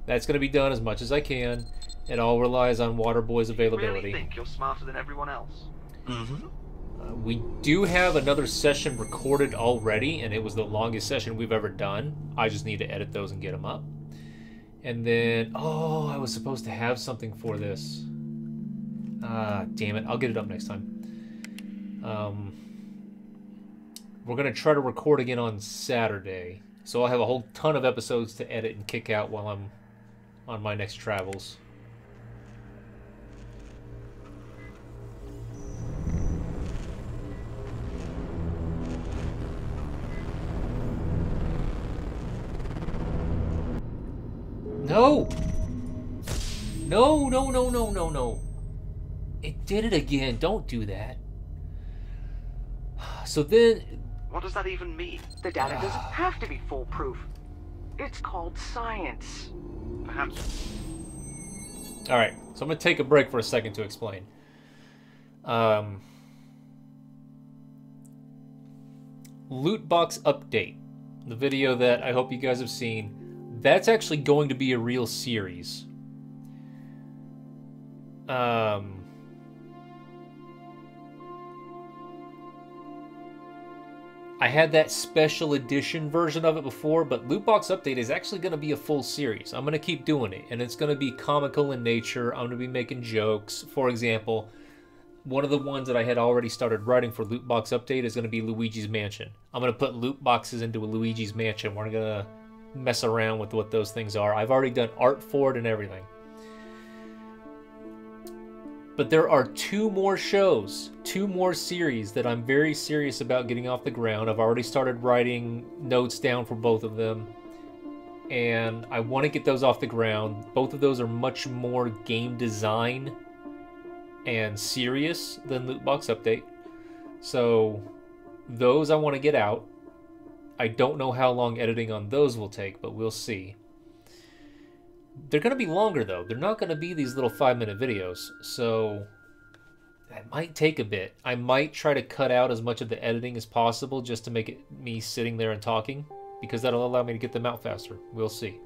S1: That's going to be done as much as I can. It all relies on Waterboy's availability.
S5: You really think you're smarter than everyone else?
S8: Mm-hmm.
S1: We do have another session recorded already, and it was the longest session we've ever done. I just need to edit those and get them up. And then... Oh, I was supposed to have something for this. Damn it. I'll get it up next time. We're going to try to record again on Saturday. So I'll have a whole ton of episodes to edit and kick out while I'm on my next travels. No! No, no, no, no, no, no. It did it again. Don't do that. So then...
S5: What does that even mean?
S10: The data doesn't have to be foolproof. It's called science.
S5: Perhaps.
S1: Alright, so I'm going to take a break for a second to explain. Loot box update. The video that I hope you guys have seen. That's actually going to be a real series. I had that special edition version of it before, but Loot Box Update is actually going to be a full series. I'm going to keep doing it, and it's going to be comical in nature. I'm going to be making jokes. For example, one of the ones that I had already started writing for Loot Box Update is going to be Luigi's Mansion. I'm going to put loot boxes into a Luigi's Mansion. We're going to mess around with what those things are. I've already done art for it and everything. But there are 2 more shows, 2 more series that I'm very serious about getting off the ground. I've already started writing notes down for both of them. And I want to get those off the ground. Both of those are much more game design and serious than Loot Box Update. So those I want to get out. I don't know how long editing on those will take, but we'll see. They're going to be longer though. They're not going to be these little 5-minute videos. So that might take a bit. I might try to cut out as much of the editing as possible just to make it me sitting there and talking, because that'll allow me to get them out faster. We'll see.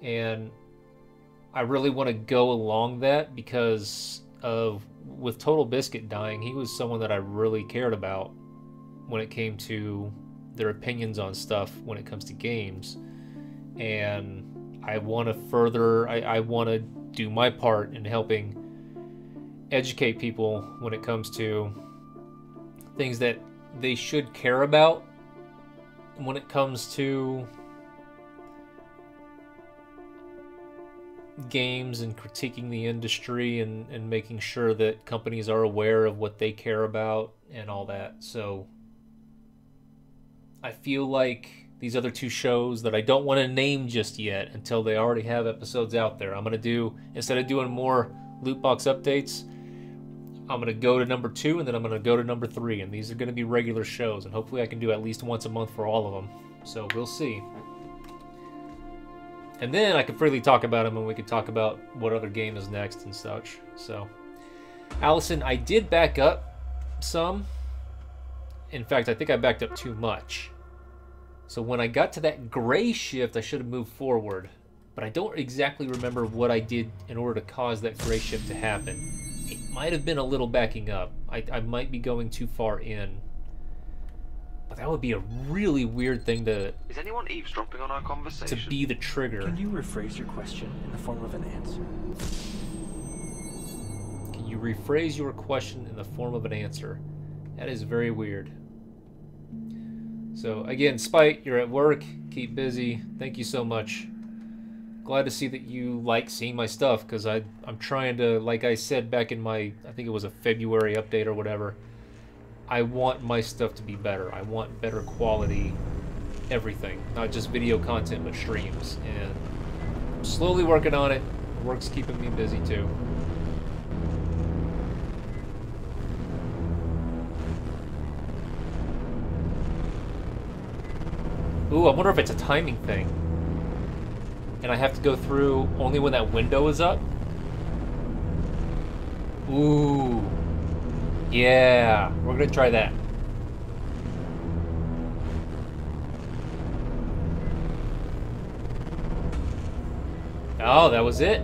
S1: And I really want to go along that because of, with Total Biscuit dying, he was someone that I really cared about when it came to their opinions on stuff when it comes to games. And I want to further, I want to do my part in helping educate people when it comes to things that they should care about when it comes to games and critiquing the industry and making sure that companies are aware of what they care about and all that. So I feel like these other 2 shows that I don't want to name just yet until they already have episodes out there, I'm going to do, instead of doing more loot box updates, I'm going to go to number 2 and then I'm going to go to number 3, and these are going to be regular shows, and hopefully I can do at least once a month for all of them. So we'll see. And then I can freely talk about them, and we can talk about what other game is next and such. So, Allison, I did back up some. In fact, I think I backed up too much. So when I got to that gray shift, I should have moved forward. But I don't exactly remember what I did in order to cause that gray shift to happen. It might have been a little backing up. I might be going too far in. But that would be a really weird thing to...
S5: Is anyone eavesdropping on our conversation?
S1: To be the trigger.
S8: Can you rephrase your question in the form of an answer?
S1: Can you rephrase your question in the form of an answer? That is very weird. So, again, Spite, you're at work. Keep busy. Thank you so much. Glad to see that you like seeing my stuff, because I'm trying to, like I said back in my, I think it was a February update or whatever, I want my stuff to be better. I want better quality everything. Not just video content, but streams. And I'm slowly working on it. Work's keeping me busy too. Ooh, I wonder if it's a timing thing. And I have to go through only when that window is up? Ooh. Yeah, we're gonna try that. Oh, that was it?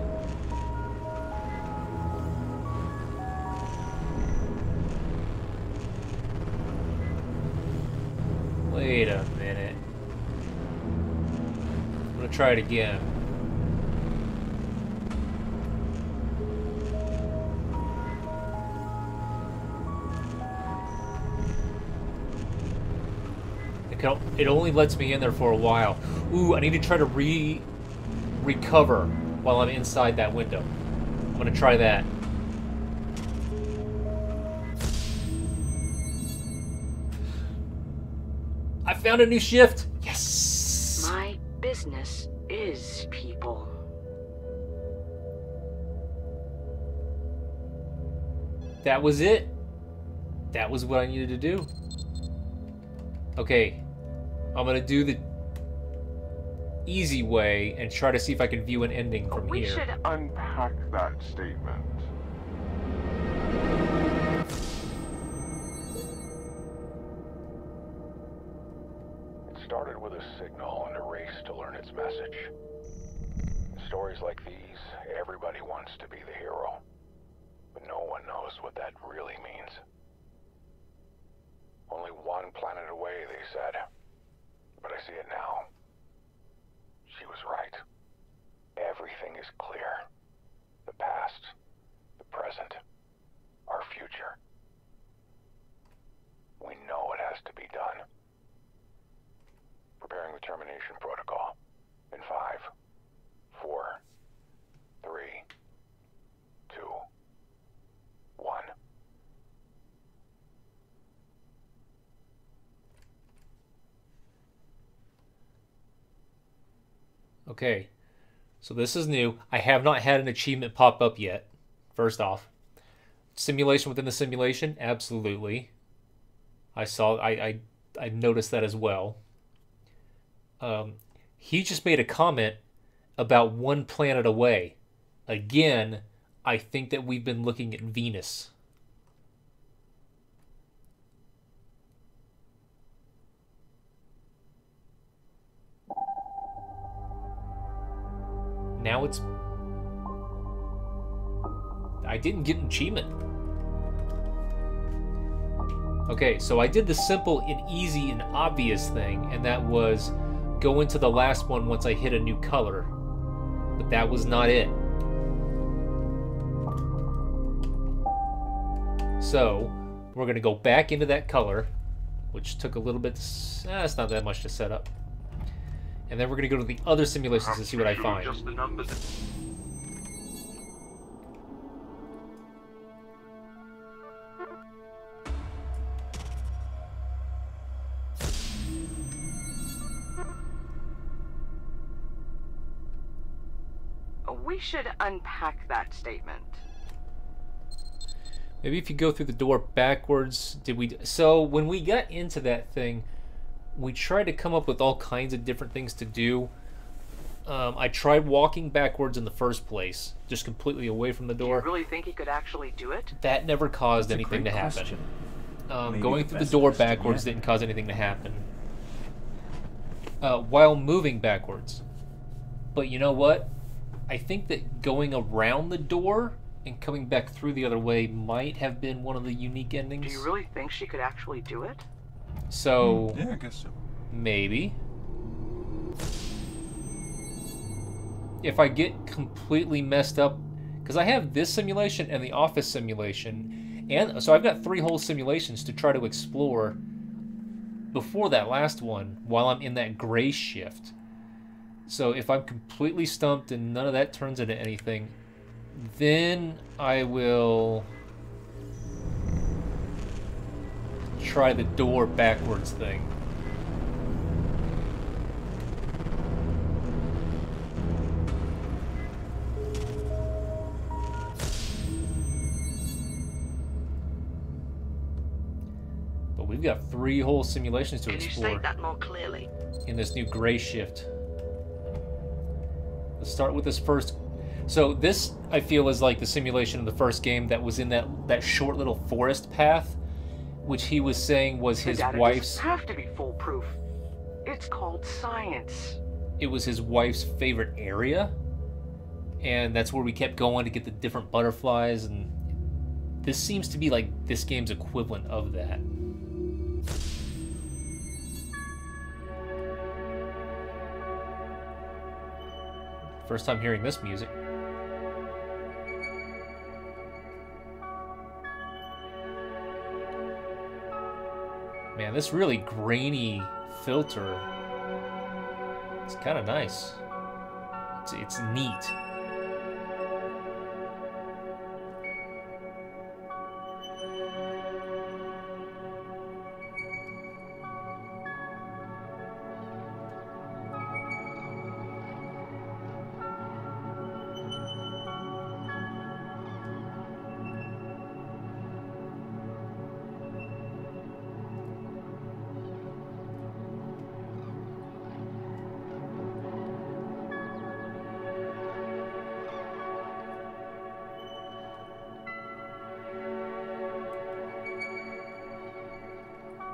S1: Wait a minute. I'm gonna try it again. It only lets me in there for a while. Ooh, I need to try to recover while I'm inside that window. I'm gonna try that. I found a new shift! Yes!
S15: My business is people.
S1: That was it. That was what I needed to do. Okay, I'm gonna do the easy way and try to see if I can view an ending from here.
S7: We should unpack that statement.
S3: It started with a signal and a race to learn its message. In stories like these, everybody wants to be the hero, but no one knows what that really means. Only one planet away, they said. But I see it now. She was right. Everything is clear. The past, the present, our future.
S1: Okay, so this is new. I have not had an achievement pop up yet, first off. Simulation within the simulation? Absolutely. I noticed that as well. He just made a comment about one planet away. Again, I think that we've been looking at Venus. Now it's... I didn't get an achievement. Okay, so I did the simple and easy and obvious thing, and that was go into the last one once I hit a new color. But that was not it. So, we're going to go back into that color, which took a little bit... it's not that much to set up. And then we're going to go to the other simulations to see what I find.
S5: Just the numbers.
S10: We should unpack that statement.
S1: Maybe if you go through the door backwards, so when we got into that thing, we tried to come up with all kinds of different things to do. I tried walking backwards in the first place, just completely away from the door.
S10: Do you really think he could actually do it?
S1: That never caused anything to happen. Going through the door backwards didn't cause anything to happen. While moving backwards. But you know what? I think that going around the door and coming back through the other way might have been one of the unique endings.
S10: Do you really think she could actually do it?
S1: So...
S8: yeah, I guess so.
S1: Maybe. If I get completely messed up... Because I have this simulation and the office simulation. And so I've got 3 whole simulations to try to explore before that last one while I'm in that gray shift. So if I'm completely stumped and none of that turns into anything, then I will try the door backwards thing. But we've got 3 whole simulations to explore.
S15: Can you state that more clearly?
S1: In this new gray shift. Let's start with this first. So this, I feel, is like the simulation of the first game that was in that short little forest path, which he was saying was his wife's...
S10: It doesn't have to be foolproof. It's called science.
S1: It was his wife's favorite area, and that's where we kept going to get the different butterflies, and this seems to be like this game's equivalent of that. First time hearing this music. Man, this really grainy filter, it's kind of nice. It's neat.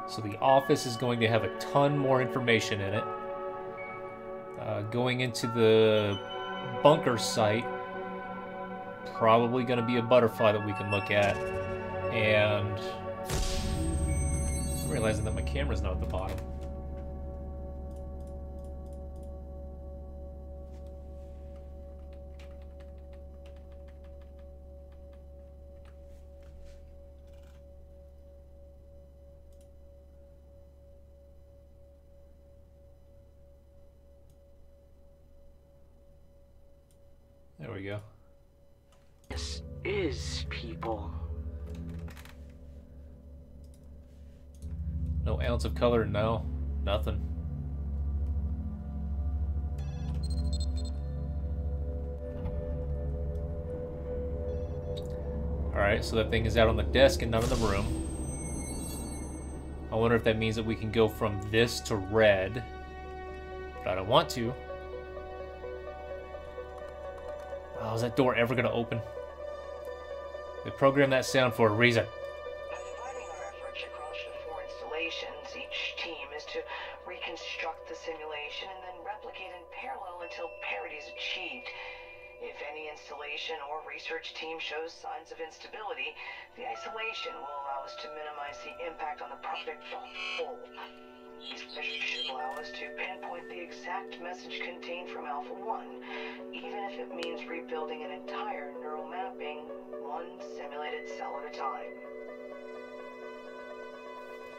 S1: So the office is going to have a ton more information in it. Going into the bunker site, probably going to be a butterfly that we can look at. And I'm realizing that my camera's not at the bottom. There we go.
S15: This is people.
S1: No ounce of color, no. Nothing. Alright, so that thing is out on the desk and not in the room. I wonder if that means that we can go from this to red. But I don't want to. Oh, is that door ever going to open? They programmed that sound for a reason.
S4: By dividing our efforts across the 4 installations, each team is to reconstruct the simulation and then replicate in parallel until parity is achieved. If any installation or research team shows signs of instability, the isolation will allow us to minimize the impact on the project as a whole. These measures should allow us to pinpoint the exact message contained from Alpha 1, even if it means rebuilding an entire neural mapping, one simulated cell at a time.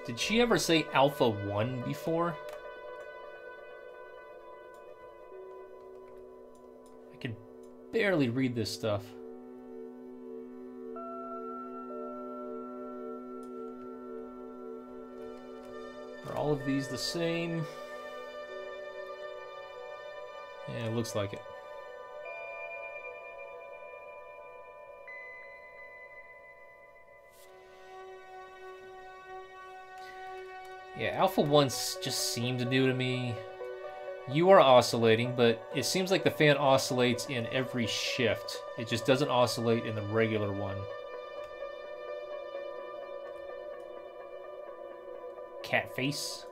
S1: Did she ever say Alpha 1 before? I can barely read this stuff. Are all of these the same? Yeah, it looks like it. Yeah, Alpha 1 just seemed new to me. You are oscillating, but it seems like the fan oscillates in every shift. It just doesn't oscillate in the regular one. Cat face.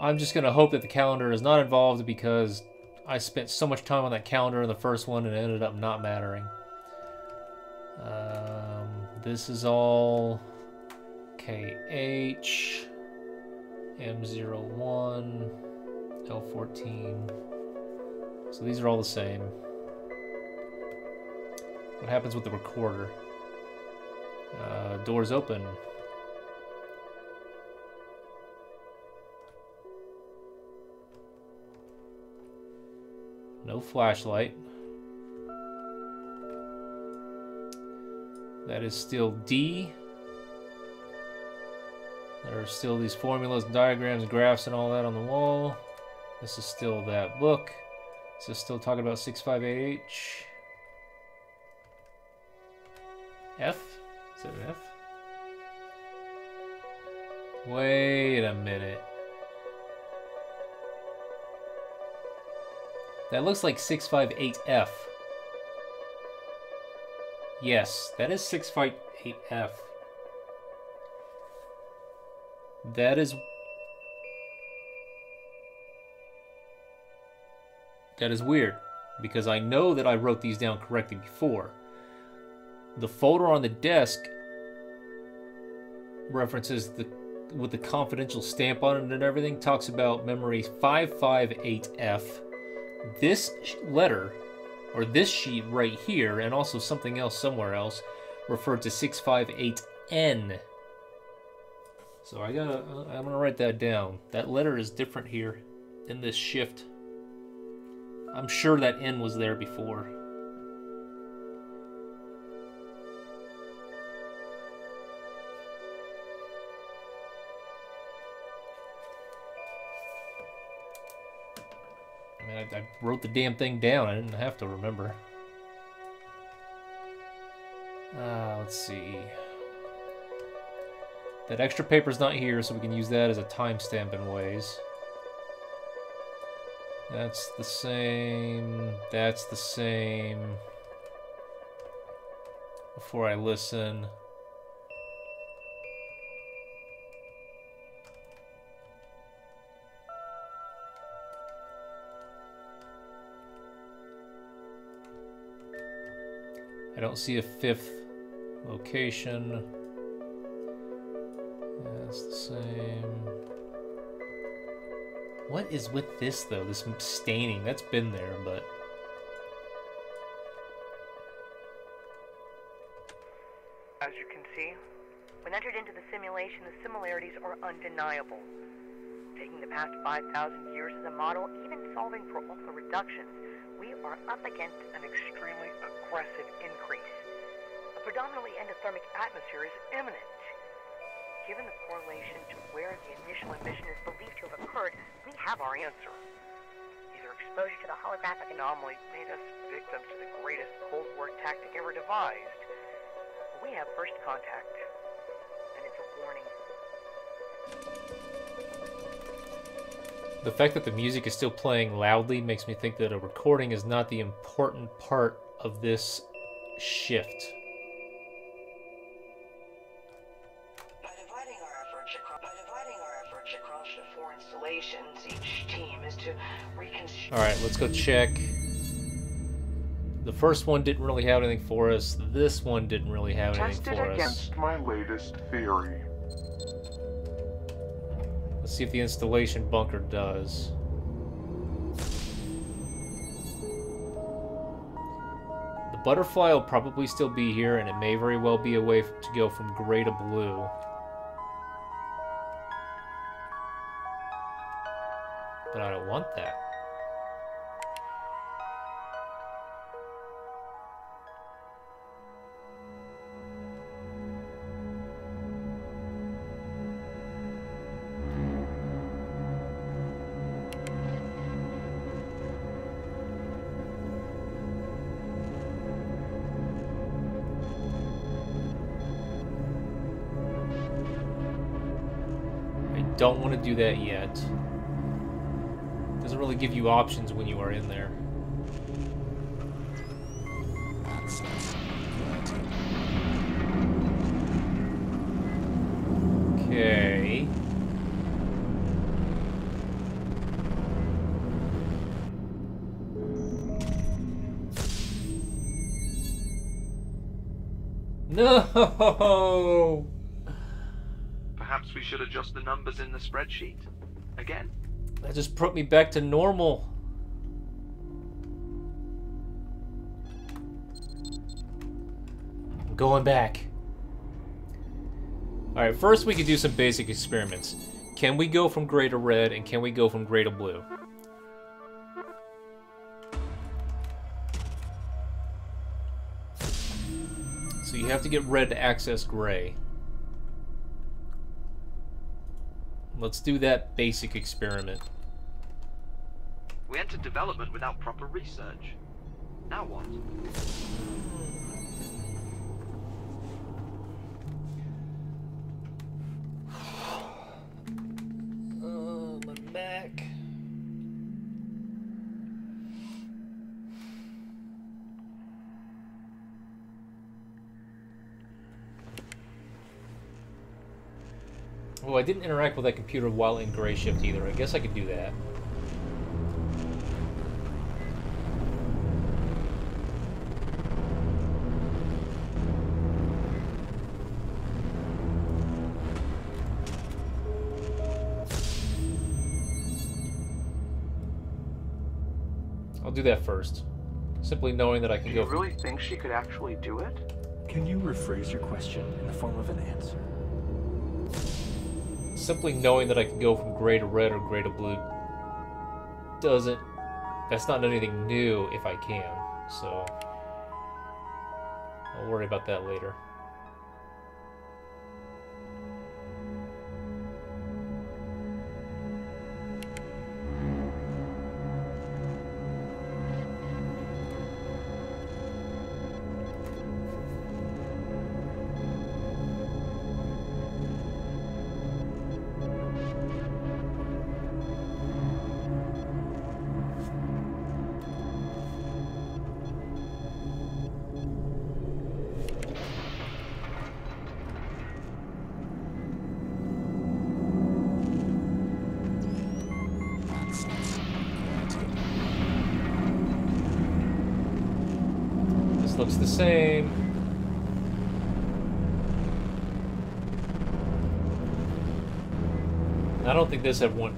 S1: I'm just gonna hope that the calendar is not involved because I spent so much time on that calendar in the first one and it ended up not mattering. This is all KH, M01, L14. So these are all the same. What happens with the recorder? Doors open. No flashlight. That is still D. There are still these formulas, diagrams, graphs, and all that on the wall. This is still that book. This is still talking about 658H. F? Is it an F? Wait a minute. That looks like 658F. Yes, that is 658F. That is weird, because I know that I wrote these down correctly before. The folder on the desk references with the confidential stamp on it and everything, talks about memory 558F. This letter, or this sheet right here, and also something else somewhere else, referred to 658N. So I'm gonna write that down. That letter is different here in this shift. I'm sure that N was there before. I mean, I wrote the damn thing down. I didn't have to remember. Let's see. That extra paper's not here, so we can use that as a timestamp in ways. That's the same. That's the same. Before I listen. I don't see a fifth location. That's the same. What is with this, though? This staining. That's been there, but...
S6: As you can see, when entered into the simulation, the similarities are undeniable. Taking the past 5,000 years as a model, even solving for all the reductions, we are up against an extremely aggressive increase. A predominantly endothermic atmosphere is imminent. Given the correlation to where the initial emission is believed to have occurred, we have our answer. Either exposure to the holographic anomaly made us victims to the greatest Cold War tactic ever devised, we have first contact. And it's a warning.
S1: The fact that the music is still playing loudly makes me think that a recording is not the important part of this shift.
S4: By dividing our efforts across the 4 installations, each team is to reconstruct...
S1: Alright, let's go check. The first one didn't really have anything for us. This one didn't really have anything
S7: Tested
S1: for us.
S7: against my latest theory.
S1: Let's see if the installation bunker does. The butterfly will probably still be here, and it may very well be a way to go from gray to blue. But I don't want that. Don't want to do that yet. Doesn't really give you options when you are in there. Okay. No!
S5: Perhaps we should adjust the numbers in the spreadsheet. Again.
S1: That just put me back to normal. I'm going back. Alright, first we could do some basic experiments. Can we go from gray to red, and can we go from gray to blue? So you have to get red to access gray. Let's do that basic experiment.
S5: We entered development without proper research. Now what?
S1: Oh, my back. Oh, I didn't interact with that computer while in gray shift either. I guess I could do that. I'll do that first. Simply knowing that I can go...
S10: Do you really think she could actually do it?
S8: Can you rephrase your question in the form of an answer?
S1: Simply knowing that I can go from gray to red or gray to blue doesn't... That's not anything new if I can, so... I'll worry about that later. Looks the same. I don't think this had one.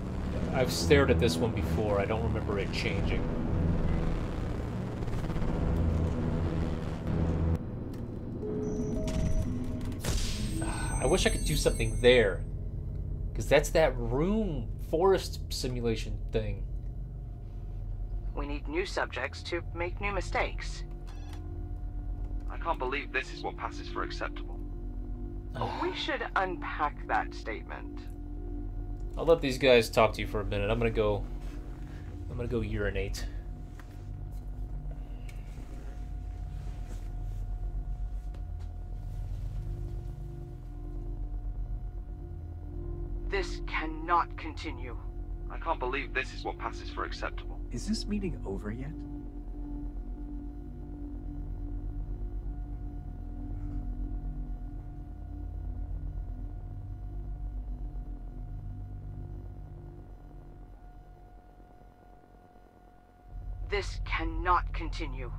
S1: I've stared at this one before. I don't remember it changing. I wish I could do something there, because that's that room forest simulation thing.
S10: We need new subjects to make new mistakes.
S5: I can't believe this is what passes for acceptable.
S10: We should unpack that statement.
S1: I'll let these guys talk to you for a minute. I'm gonna go urinate.
S10: cannot continue.
S5: I can't believe this is what passes for acceptable.
S8: Is this meeting over yet?
S10: This cannot continue.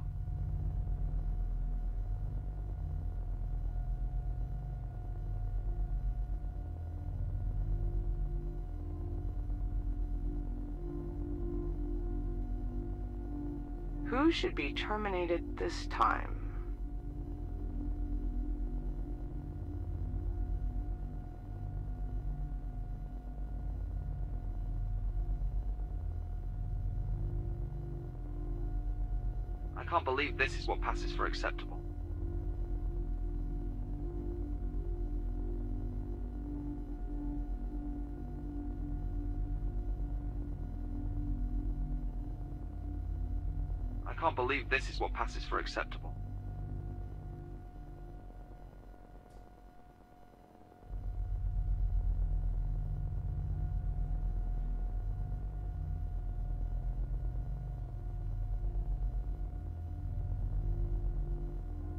S10: Who should be terminated this time?
S5: I can't believe this is what passes for acceptable. I can't believe this is what passes for acceptable.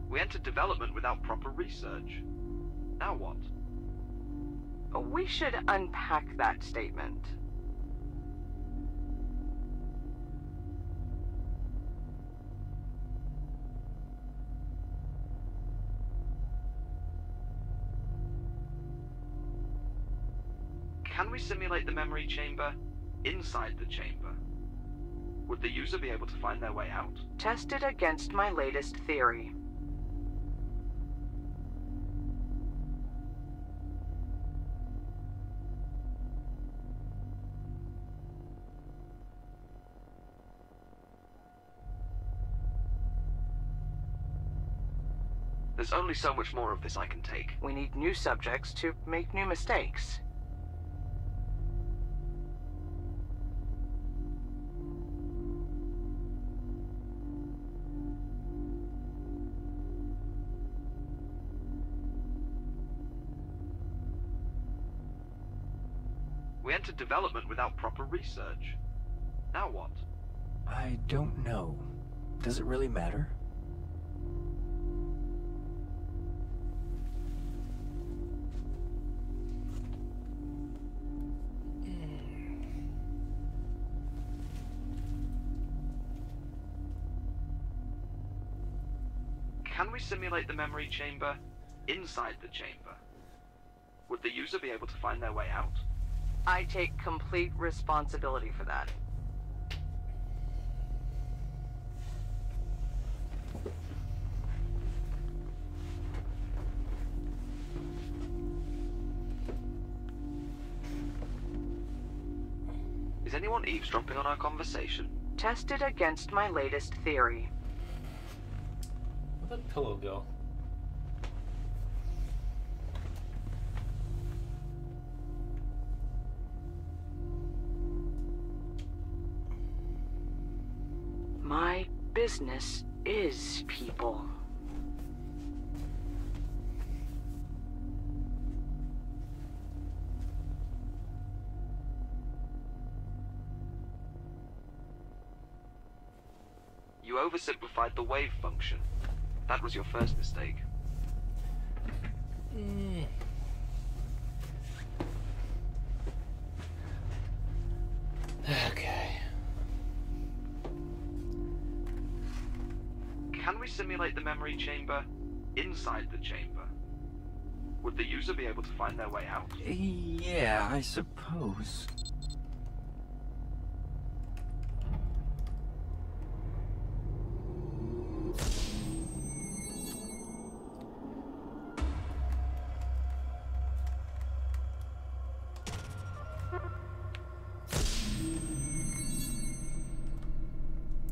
S5: We entered development without proper research. Now what?
S10: We should unpack that statement.
S5: Can we simulate the memory chamber inside the chamber? Would the user be able to find their way out?
S10: Test it against my latest theory.
S5: There's only so much more of this I can take.
S10: We need new subjects to make new mistakes.
S5: We entered development without proper research. Now what?
S8: I don't know. Does it really matter?
S5: Can we simulate the memory chamber inside the chamber? Would the user be able to find their way out?
S10: I take complete responsibility for that.
S5: Is anyone eavesdropping on our conversation?
S10: Test it against my latest theory.
S1: Where'd that pillow go?
S15: My business is people.
S5: You oversimplified the wave function. That was your first mistake.
S1: Okay.
S5: Can we simulate the memory chamber inside the chamber? Would the user be able to find their way out?
S8: Yeah, I suppose.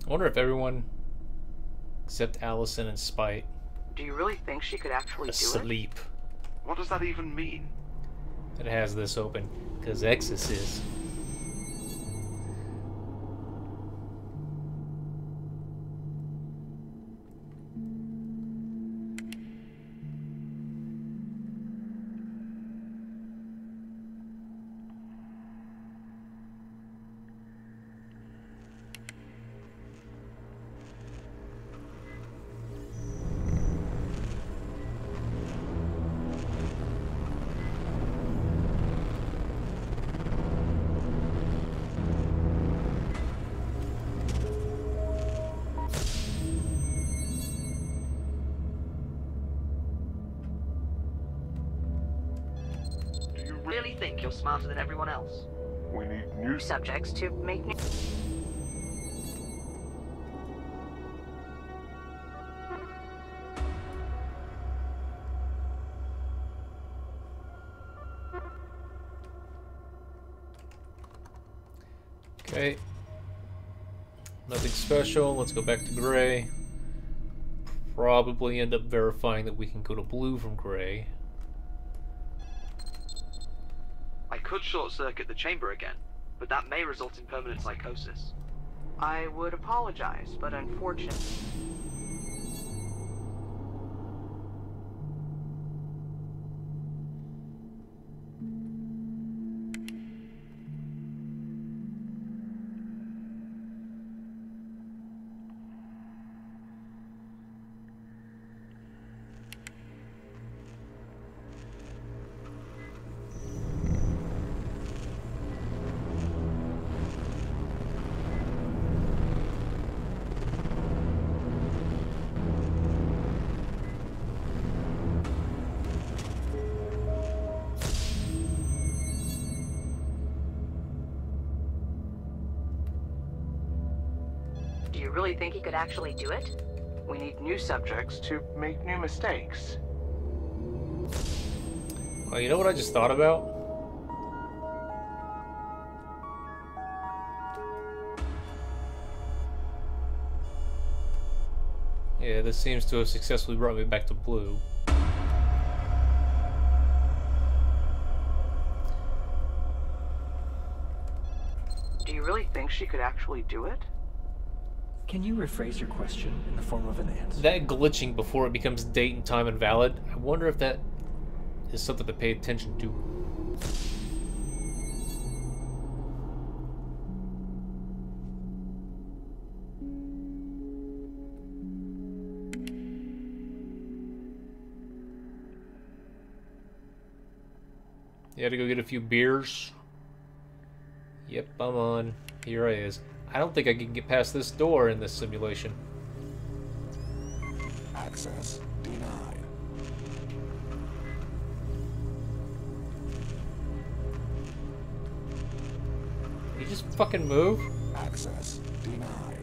S1: I wonder if everyone except Allison and Spite
S10: Do you really think she could actually do it?
S1: asleep.
S5: What does that even mean?
S1: It has this open because Eksys is.
S15: you're smarter than everyone else.
S7: We need new
S15: Subjects to make new...
S1: Okay. Nothing special. Let's go back to gray. Probably end up verifying that we can go to blue from gray.
S5: I could short-circuit the chamber again, but that may result in permanent psychosis.
S10: I would apologize, but unfortunately...
S15: Do you really think he could actually do it?
S10: We need new subjects to make new mistakes.
S1: Oh, you know what I just thought about? Yeah, this seems to have successfully brought me back to blue.
S10: Do you really think she could actually do it?
S8: Can you rephrase your question in the form of an answer?
S1: That glitching before it becomes date and time invalid, I wonder if that is something to pay attention to. You had to go get a few beers. Yep, I'm on. Here I is. I don't think I can get past this door in this simulation.
S12: Access denied.
S1: You just fucking move?
S12: Access denied.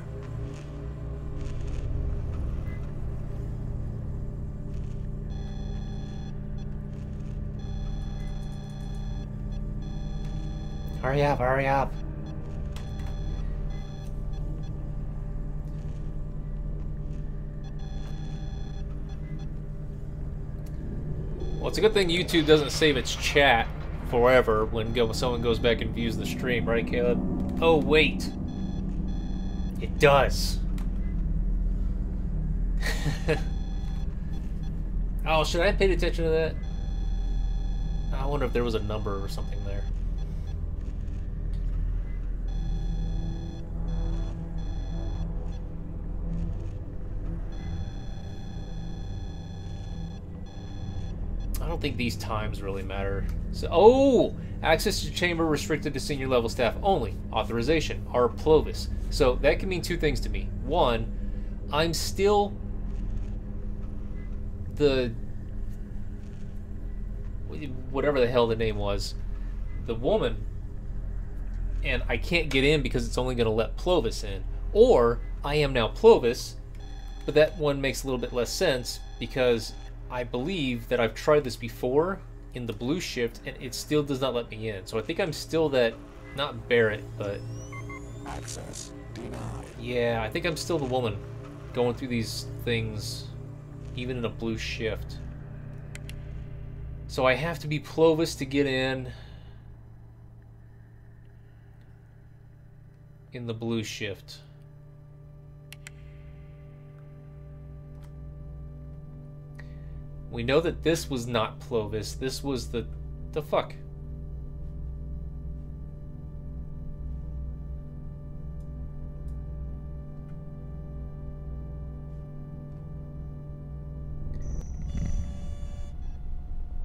S1: Hurry up, hurry up. Well, it's a good thing YouTube doesn't save its chat forever when someone goes back and views the stream, right, Caleb? Oh, wait. It does. Oh, should I have paid attention to that? I wonder if there was a number or something there. I don't think these times really matter. So, oh! Access to chamber restricted to senior level staff only. Authorization. R. Plovis. So that can mean two things to me. One, I'm still the... whatever the hell the name was. The woman. And I can't get in because it's only going to let Plovis in. Or, I am now Plovis. But that one makes a little bit less sense because I believe that I've tried this before in the blue shift and it still does not let me in. So I think I'm still that, not Barrett, but...
S12: Access denied.
S1: Yeah, I think I'm still the woman going through these things even in a blue shift. So I have to be Plovis to get in the blue shift. We know that this was not Plovis. This was the fuck.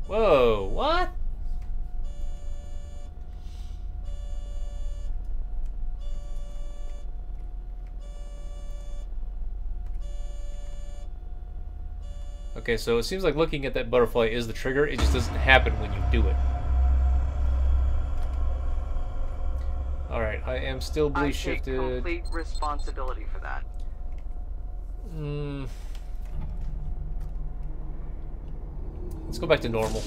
S1: Whoa, what? Okay, so it seems like looking at that butterfly is the trigger. It just doesn't happen when you do it. Alright, I am still blue shifted.
S10: I take complete responsibility for that.
S1: Let's go back to normal.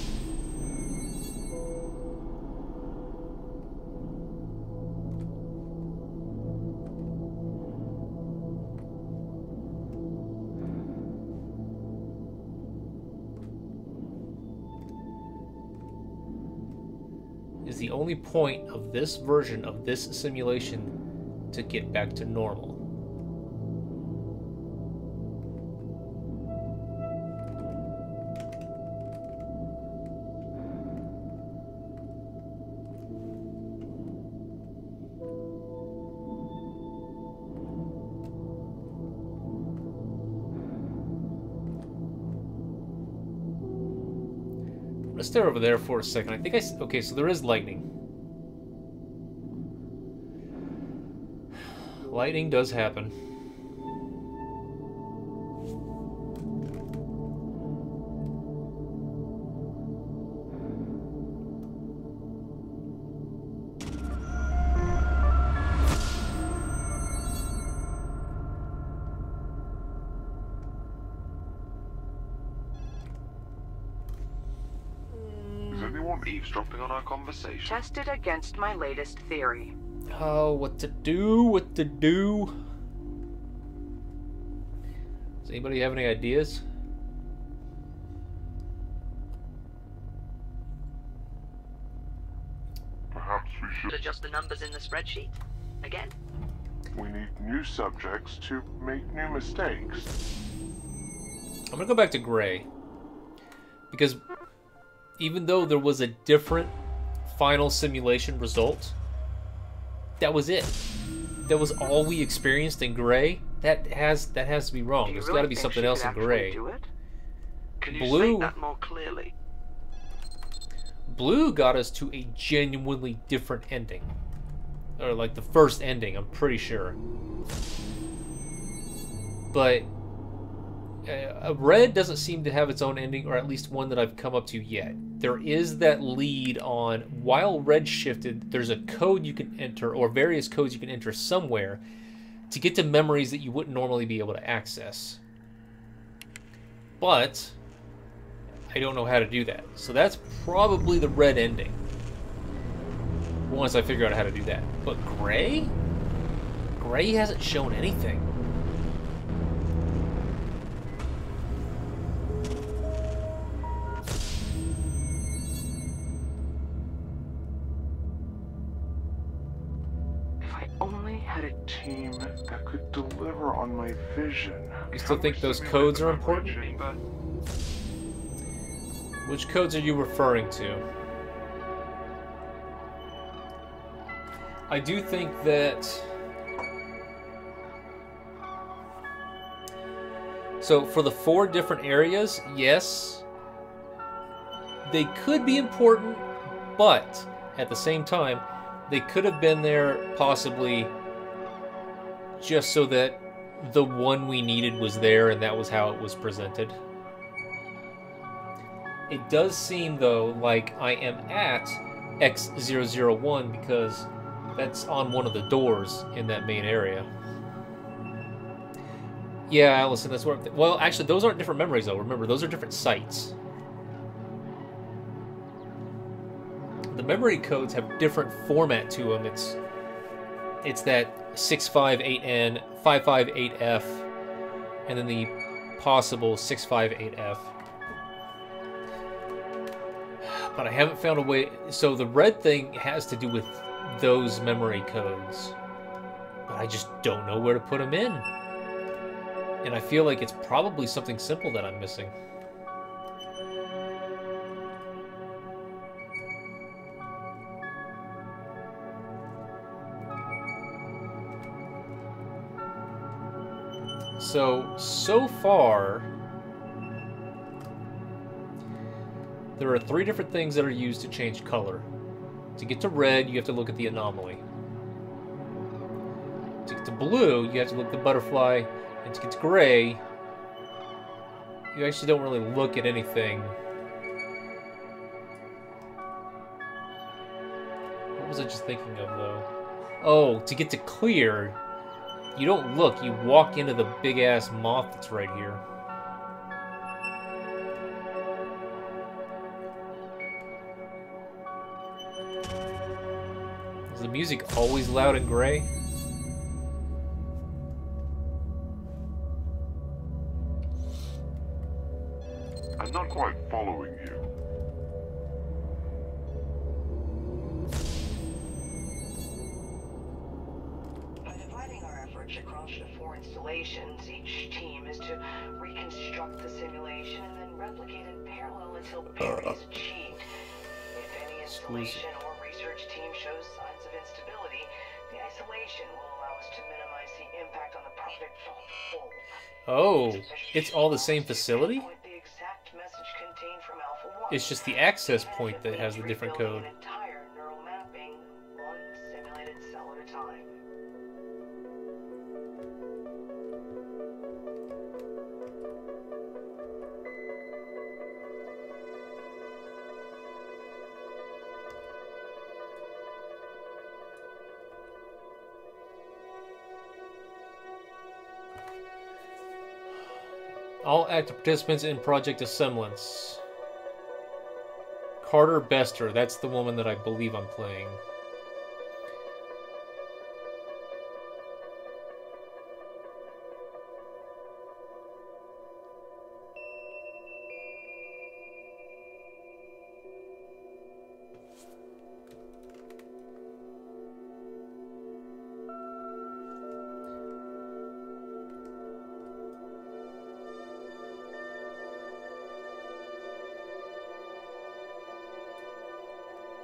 S1: Is the only point of this version of this simulation to get back to normal. Let's stare over there for a second. I think okay, so there is lightning. Lightning does happen.
S5: Eavesdropping on our conversation.
S10: Tested against my latest theory.
S1: Oh, what to do? What to do? Does anybody have any ideas?
S7: Perhaps we should
S15: adjust the numbers in the spreadsheet. Again.
S7: We need new subjects to make new mistakes.
S1: I'm gonna go back to gray. Because even though there was a different final simulation result, that was it. That was all we experienced in gray. That has to be wrong. There's got to be something else in gray.
S5: Can you
S1: Blue,
S5: say that more clearly?
S1: Blue got us to a genuinely different ending, or like the first ending. I'm pretty sure. But red doesn't seem to have its own ending, or at least one that I've come up to yet. There is that lead on, while red shifted, there's a code you can enter, or various codes you can enter somewhere to get to memories that you wouldn't normally be able to access. But I don't know how to do that. So that's probably the red ending, once I figure out how to do that. But gray? Gray hasn't shown anything.
S7: Team that could deliver on my vision.
S1: You still think those codes are important? Which codes are you referring to? I do think that... So for the 4 different areas, yes, they could be important, but at the same time, they could have been there possibly just so that the one we needed was there and that was how it was presented. It does seem, though, like I am at X001 because that's on one of the doors in that main area. Yeah, Allison, that's where... Well, actually, those aren't different memories, though. Remember, those are different sites. The memory codes have different format to them. It's that 658N, 558F, and then the possible 658F. But I haven't found a way... So the red thing has to do with those memory codes. But I just don't know where to put them in. And I feel like it's probably something simple that I'm missing. So far, there are 3 different things that are used to change color. To get to red, you have to look at the anomaly. To get to blue, you have to look at the butterfly. And to get to gray, you actually don't really look at anything. What was I just thinking of, though? Oh, to get to clear, you don't look, you walk into the big-ass moth that's right here. Is the music always loud and gray?
S7: I'm not quite following you.
S4: By dividing our efforts across the 4 installations, each team is to reconstruct the simulation and then replicate in parallel until parity is achieved. If any installation or research team shows signs of instability, the isolation will allow us to minimize the impact on the project as a whole.
S1: Oh, it's all the same facility? It's just the access point that has the different code.
S4: Entire neural mapping, one simulated cell at a time.
S1: All active participants in Project Asemblance. Carter Bester, that's the woman that I believe I'm playing.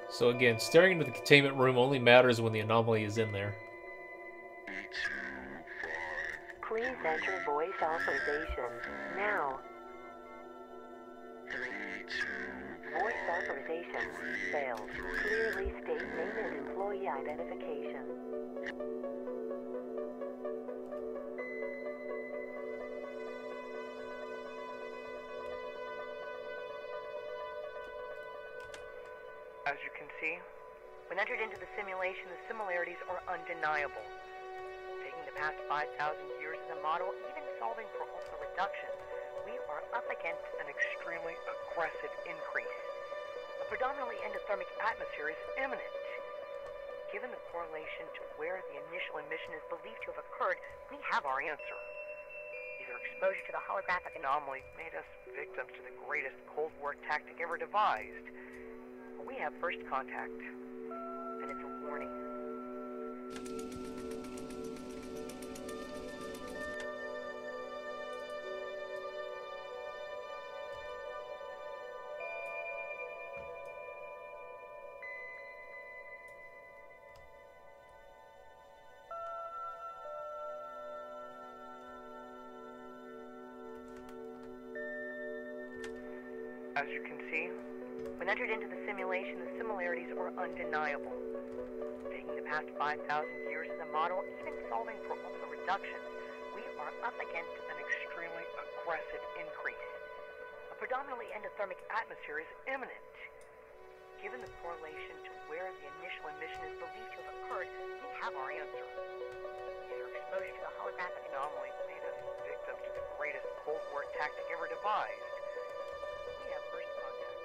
S1: So again, staring into the containment room only matters when the anomaly is in there.
S2: Please enter voice authorization now. Voice authorization failed. Clearly state name and employee identification.
S6: As you can see, when entered into the simulation, the similarities are undeniable. Taking the past 5,000 years as a model, even solving for alpha reductions, we are up against an extremely aggressive increase. A predominantly endothermic atmosphere is imminent. Given the correlation to where the initial emission is believed to have occurred, we have our answer. Either exposure to the holographic anomaly made us victims to the greatest Cold War tactic ever devised, we have first contact, and it's a warning. As you can see, when entered into the simulation, the similarities are undeniable. Taking the past 5,000 years as a model, even solving for alpha reductions, we are up against an extremely aggressive increase. A predominantly endothermic atmosphere is imminent. Given the correlation to where the initial emission is believed to have occurred, we have our answer. Either exposure to the holographic anomaly made us victims to the greatest Cold War tactic ever devised. We have first contact.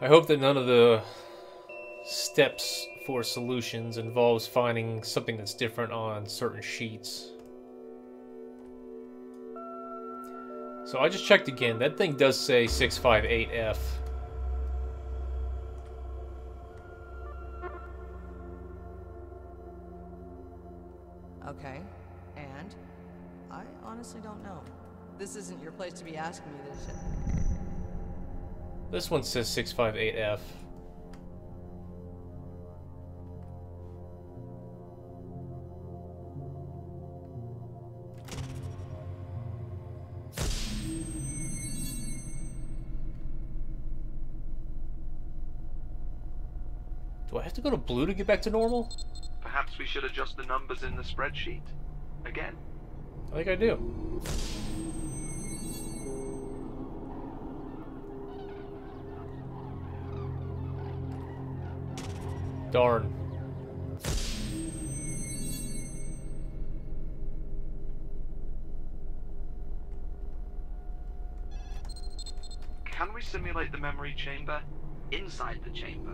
S1: I hope that none of the steps for solutions involves finding something that's different on certain sheets. So I just checked again. That thing does say 658F.
S9: Okay, and? I honestly don't know. This isn't your place to be asking me this.
S1: This one says 658F. Do I have to go to blue to get back to normal?
S5: Perhaps we should adjust the numbers in the spreadsheet. Again.
S1: I think I do. Darn.
S5: Can we simulate the memory chamber inside the chamber?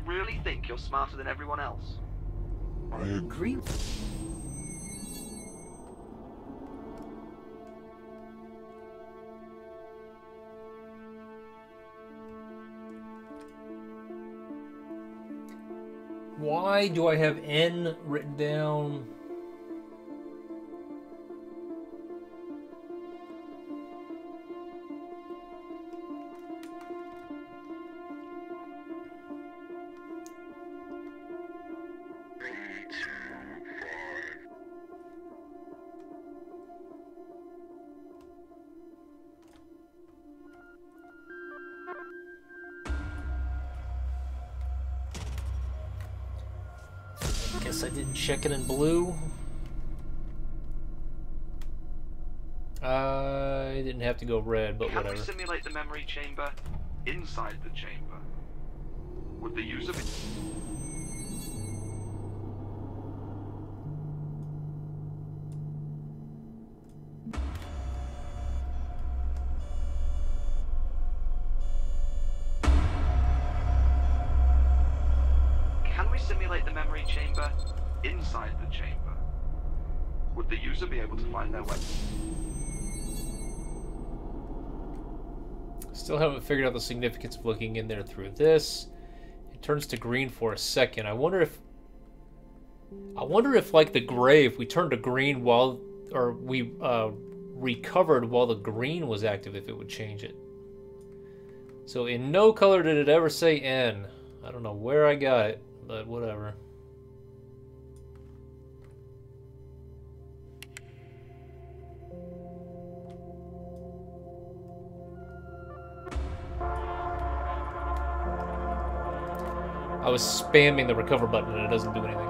S5: Really think you're smarter than everyone else?
S12: I agree.
S1: Why do I have N written down? Guess I didn't check it in blue. I didn't have to go red, but whatever.
S5: Can we simulate the memory chamber inside the chamber? Would the user be... Can we simulate the memory chamber inside the chamber? Would the user be able to find their way?
S1: Still haven't figured out the significance of looking in there through this. It turns to green for a second. I wonder if like the gray, if we turned to green while, or we recovered while the green was active, if it would change it. So in no color did it ever say N. I don't know where I got it, but whatever. I was spamming the recover button and it doesn't do anything.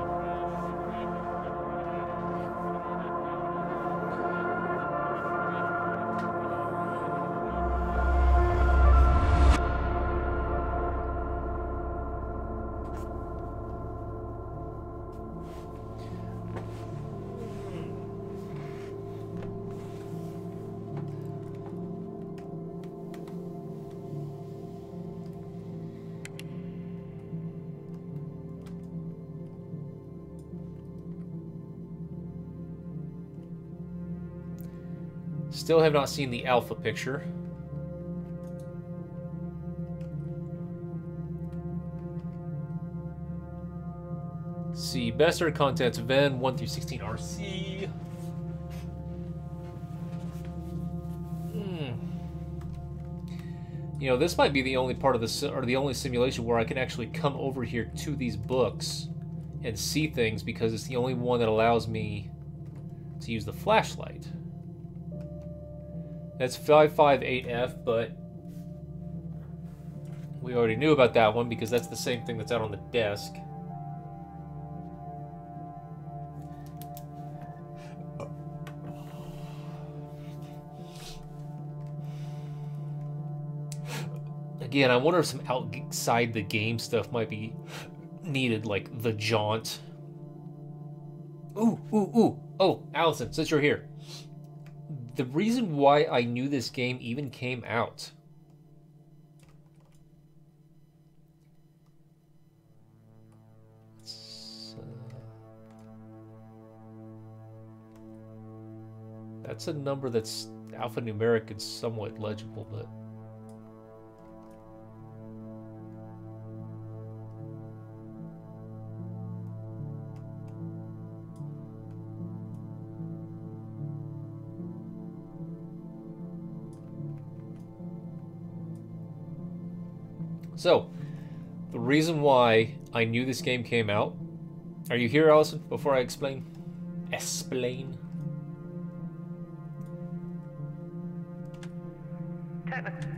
S1: Still have not seen the alpha picture. See, best art contents, Ven 1 through 16 RC. You know, this might be the only part of the, or the only simulation where I can actually come over here to these books and see things, because it's the only one that allows me to use the flashlight. That's 558F, but we already knew about that one because that's the same thing that's out on the desk. Again, I wonder if some outside the game stuff might be needed, like the jaunt. Ooh, ooh, ooh. Oh, Allison, since you're here. The reason why I knew this game even came out. That's a number that's alphanumeric and somewhat legible, but... So, the reason why I knew this game came out... Are you here, Allison, before I explain? Explain?
S11: Technically.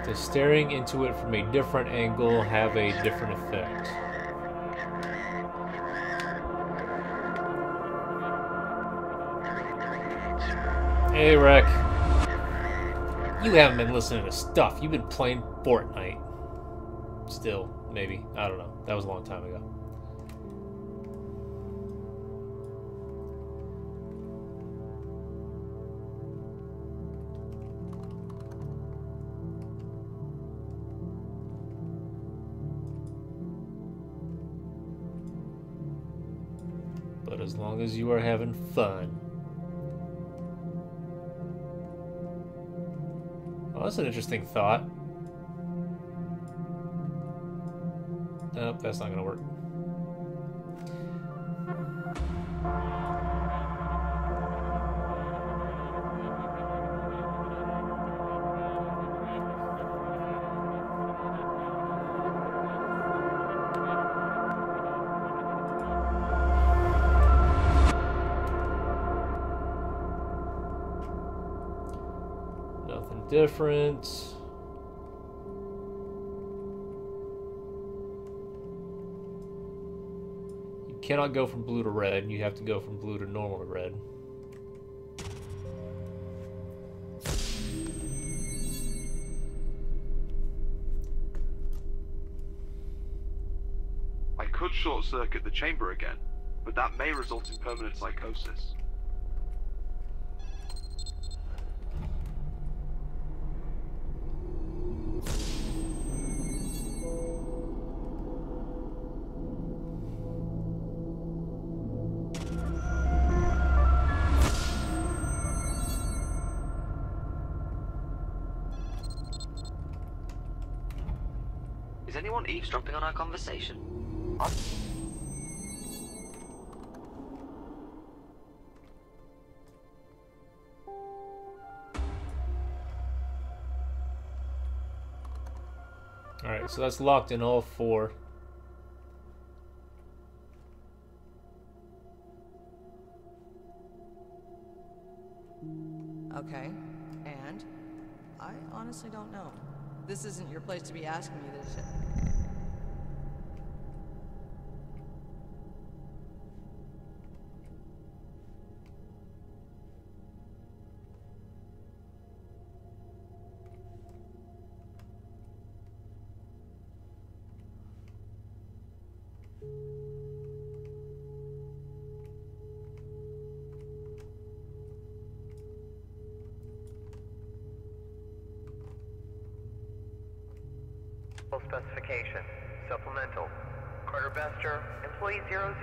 S1: Does staring into it from a different angle have a different effect? Hey, Rick. You haven't been listening to stuff. You've been playing Fortnite. Still, maybe. I don't know. That was a long time ago. But as long as you are having fun. Oh, that's an interesting thought. Nope, that's not gonna work. Nothing different. Cannot go from blue to red. You have to go from blue to normal to red.
S5: I could short-circuit the chamber again, but that may result in permanent psychosis.
S15: Is anyone eavesdropping on our conversation?
S1: Alright, so that's locked in all four.
S9: Okay, and? I honestly don't know. This isn't your place to be asking me this.
S11: Specification. Supplemental. Carter Bester, Employee 0016.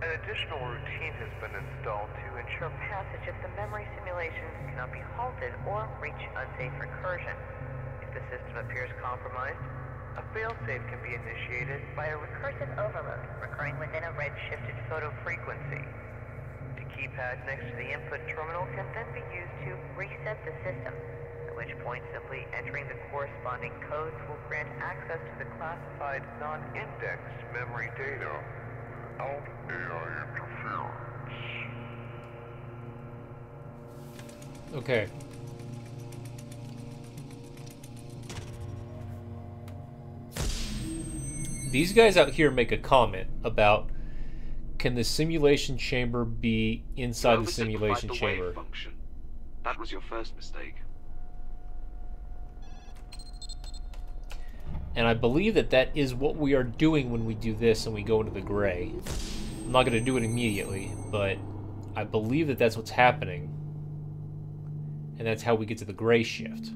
S11: An additional routine has been installed to ensure passage of the memory simulations cannot be halted or reach unsafe recursion. If the system appears compromised, a failsafe can be initiated by a recursive overload recurring within a red-shifted photo frequency. The keypad next to the input terminal can then be used to reset the system, at which point simply entering the corresponding codes will grant access to the classified non-indexed memory data without AI interference.
S1: Okay. These guys out here make a comment about, can the simulation chamber be inside the simulation chamber?
S5: Function. That was your first mistake.
S1: And I believe that that is what we are doing when we do this and we go into the gray. I'm not going to do it immediately, but I believe that that's what's happening. And that's how we get to the gray shift.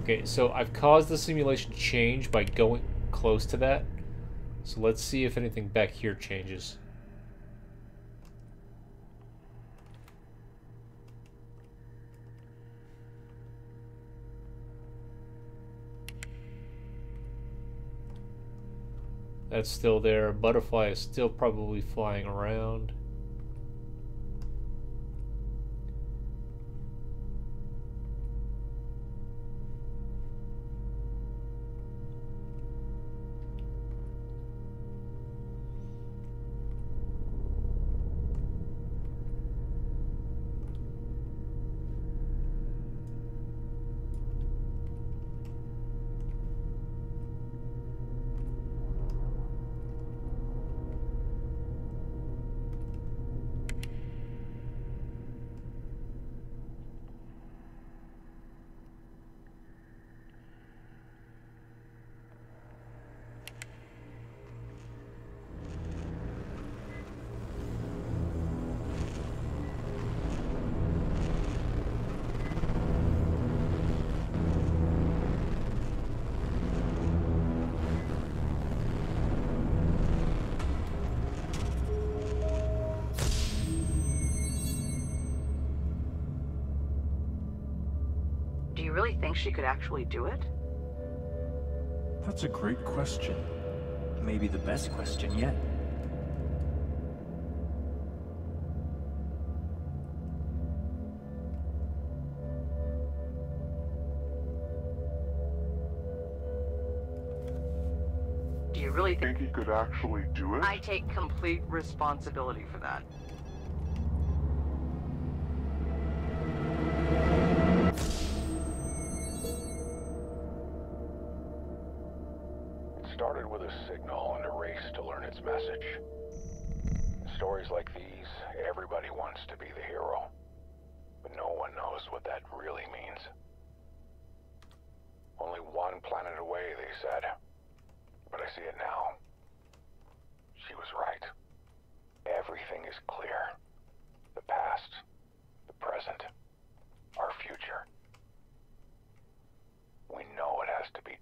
S1: Okay, so I've caused the simulation change by going close to that. So let's see if anything back here changes. That's still there. Butterfly is still probably flying around.
S10: Do you really think she could actually do it?
S8: That's a great question. Maybe the best question yet.
S10: Do you really
S7: think he could actually do it?
S10: I take complete responsibility for that.
S3: Started with a signal and a race to learn its message. In stories like these, everybody wants to be the hero. But no one knows what that really means. Only one planet away, they said. But I see it now. She was right. Everything is clear. The past, the present, our future. We know it has to be.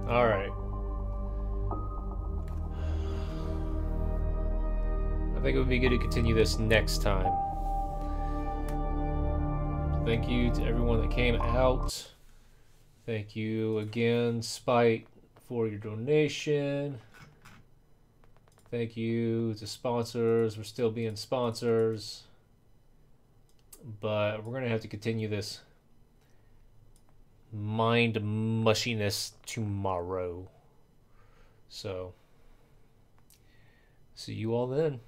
S1: Alright. I think it would be good to continue this next time. Thank you to everyone that came out. Thank you again, Spite, for your donation. Thank you to sponsors for still being sponsors. But we're going to have to continue this mind mushiness tomorrow. So, see you all then.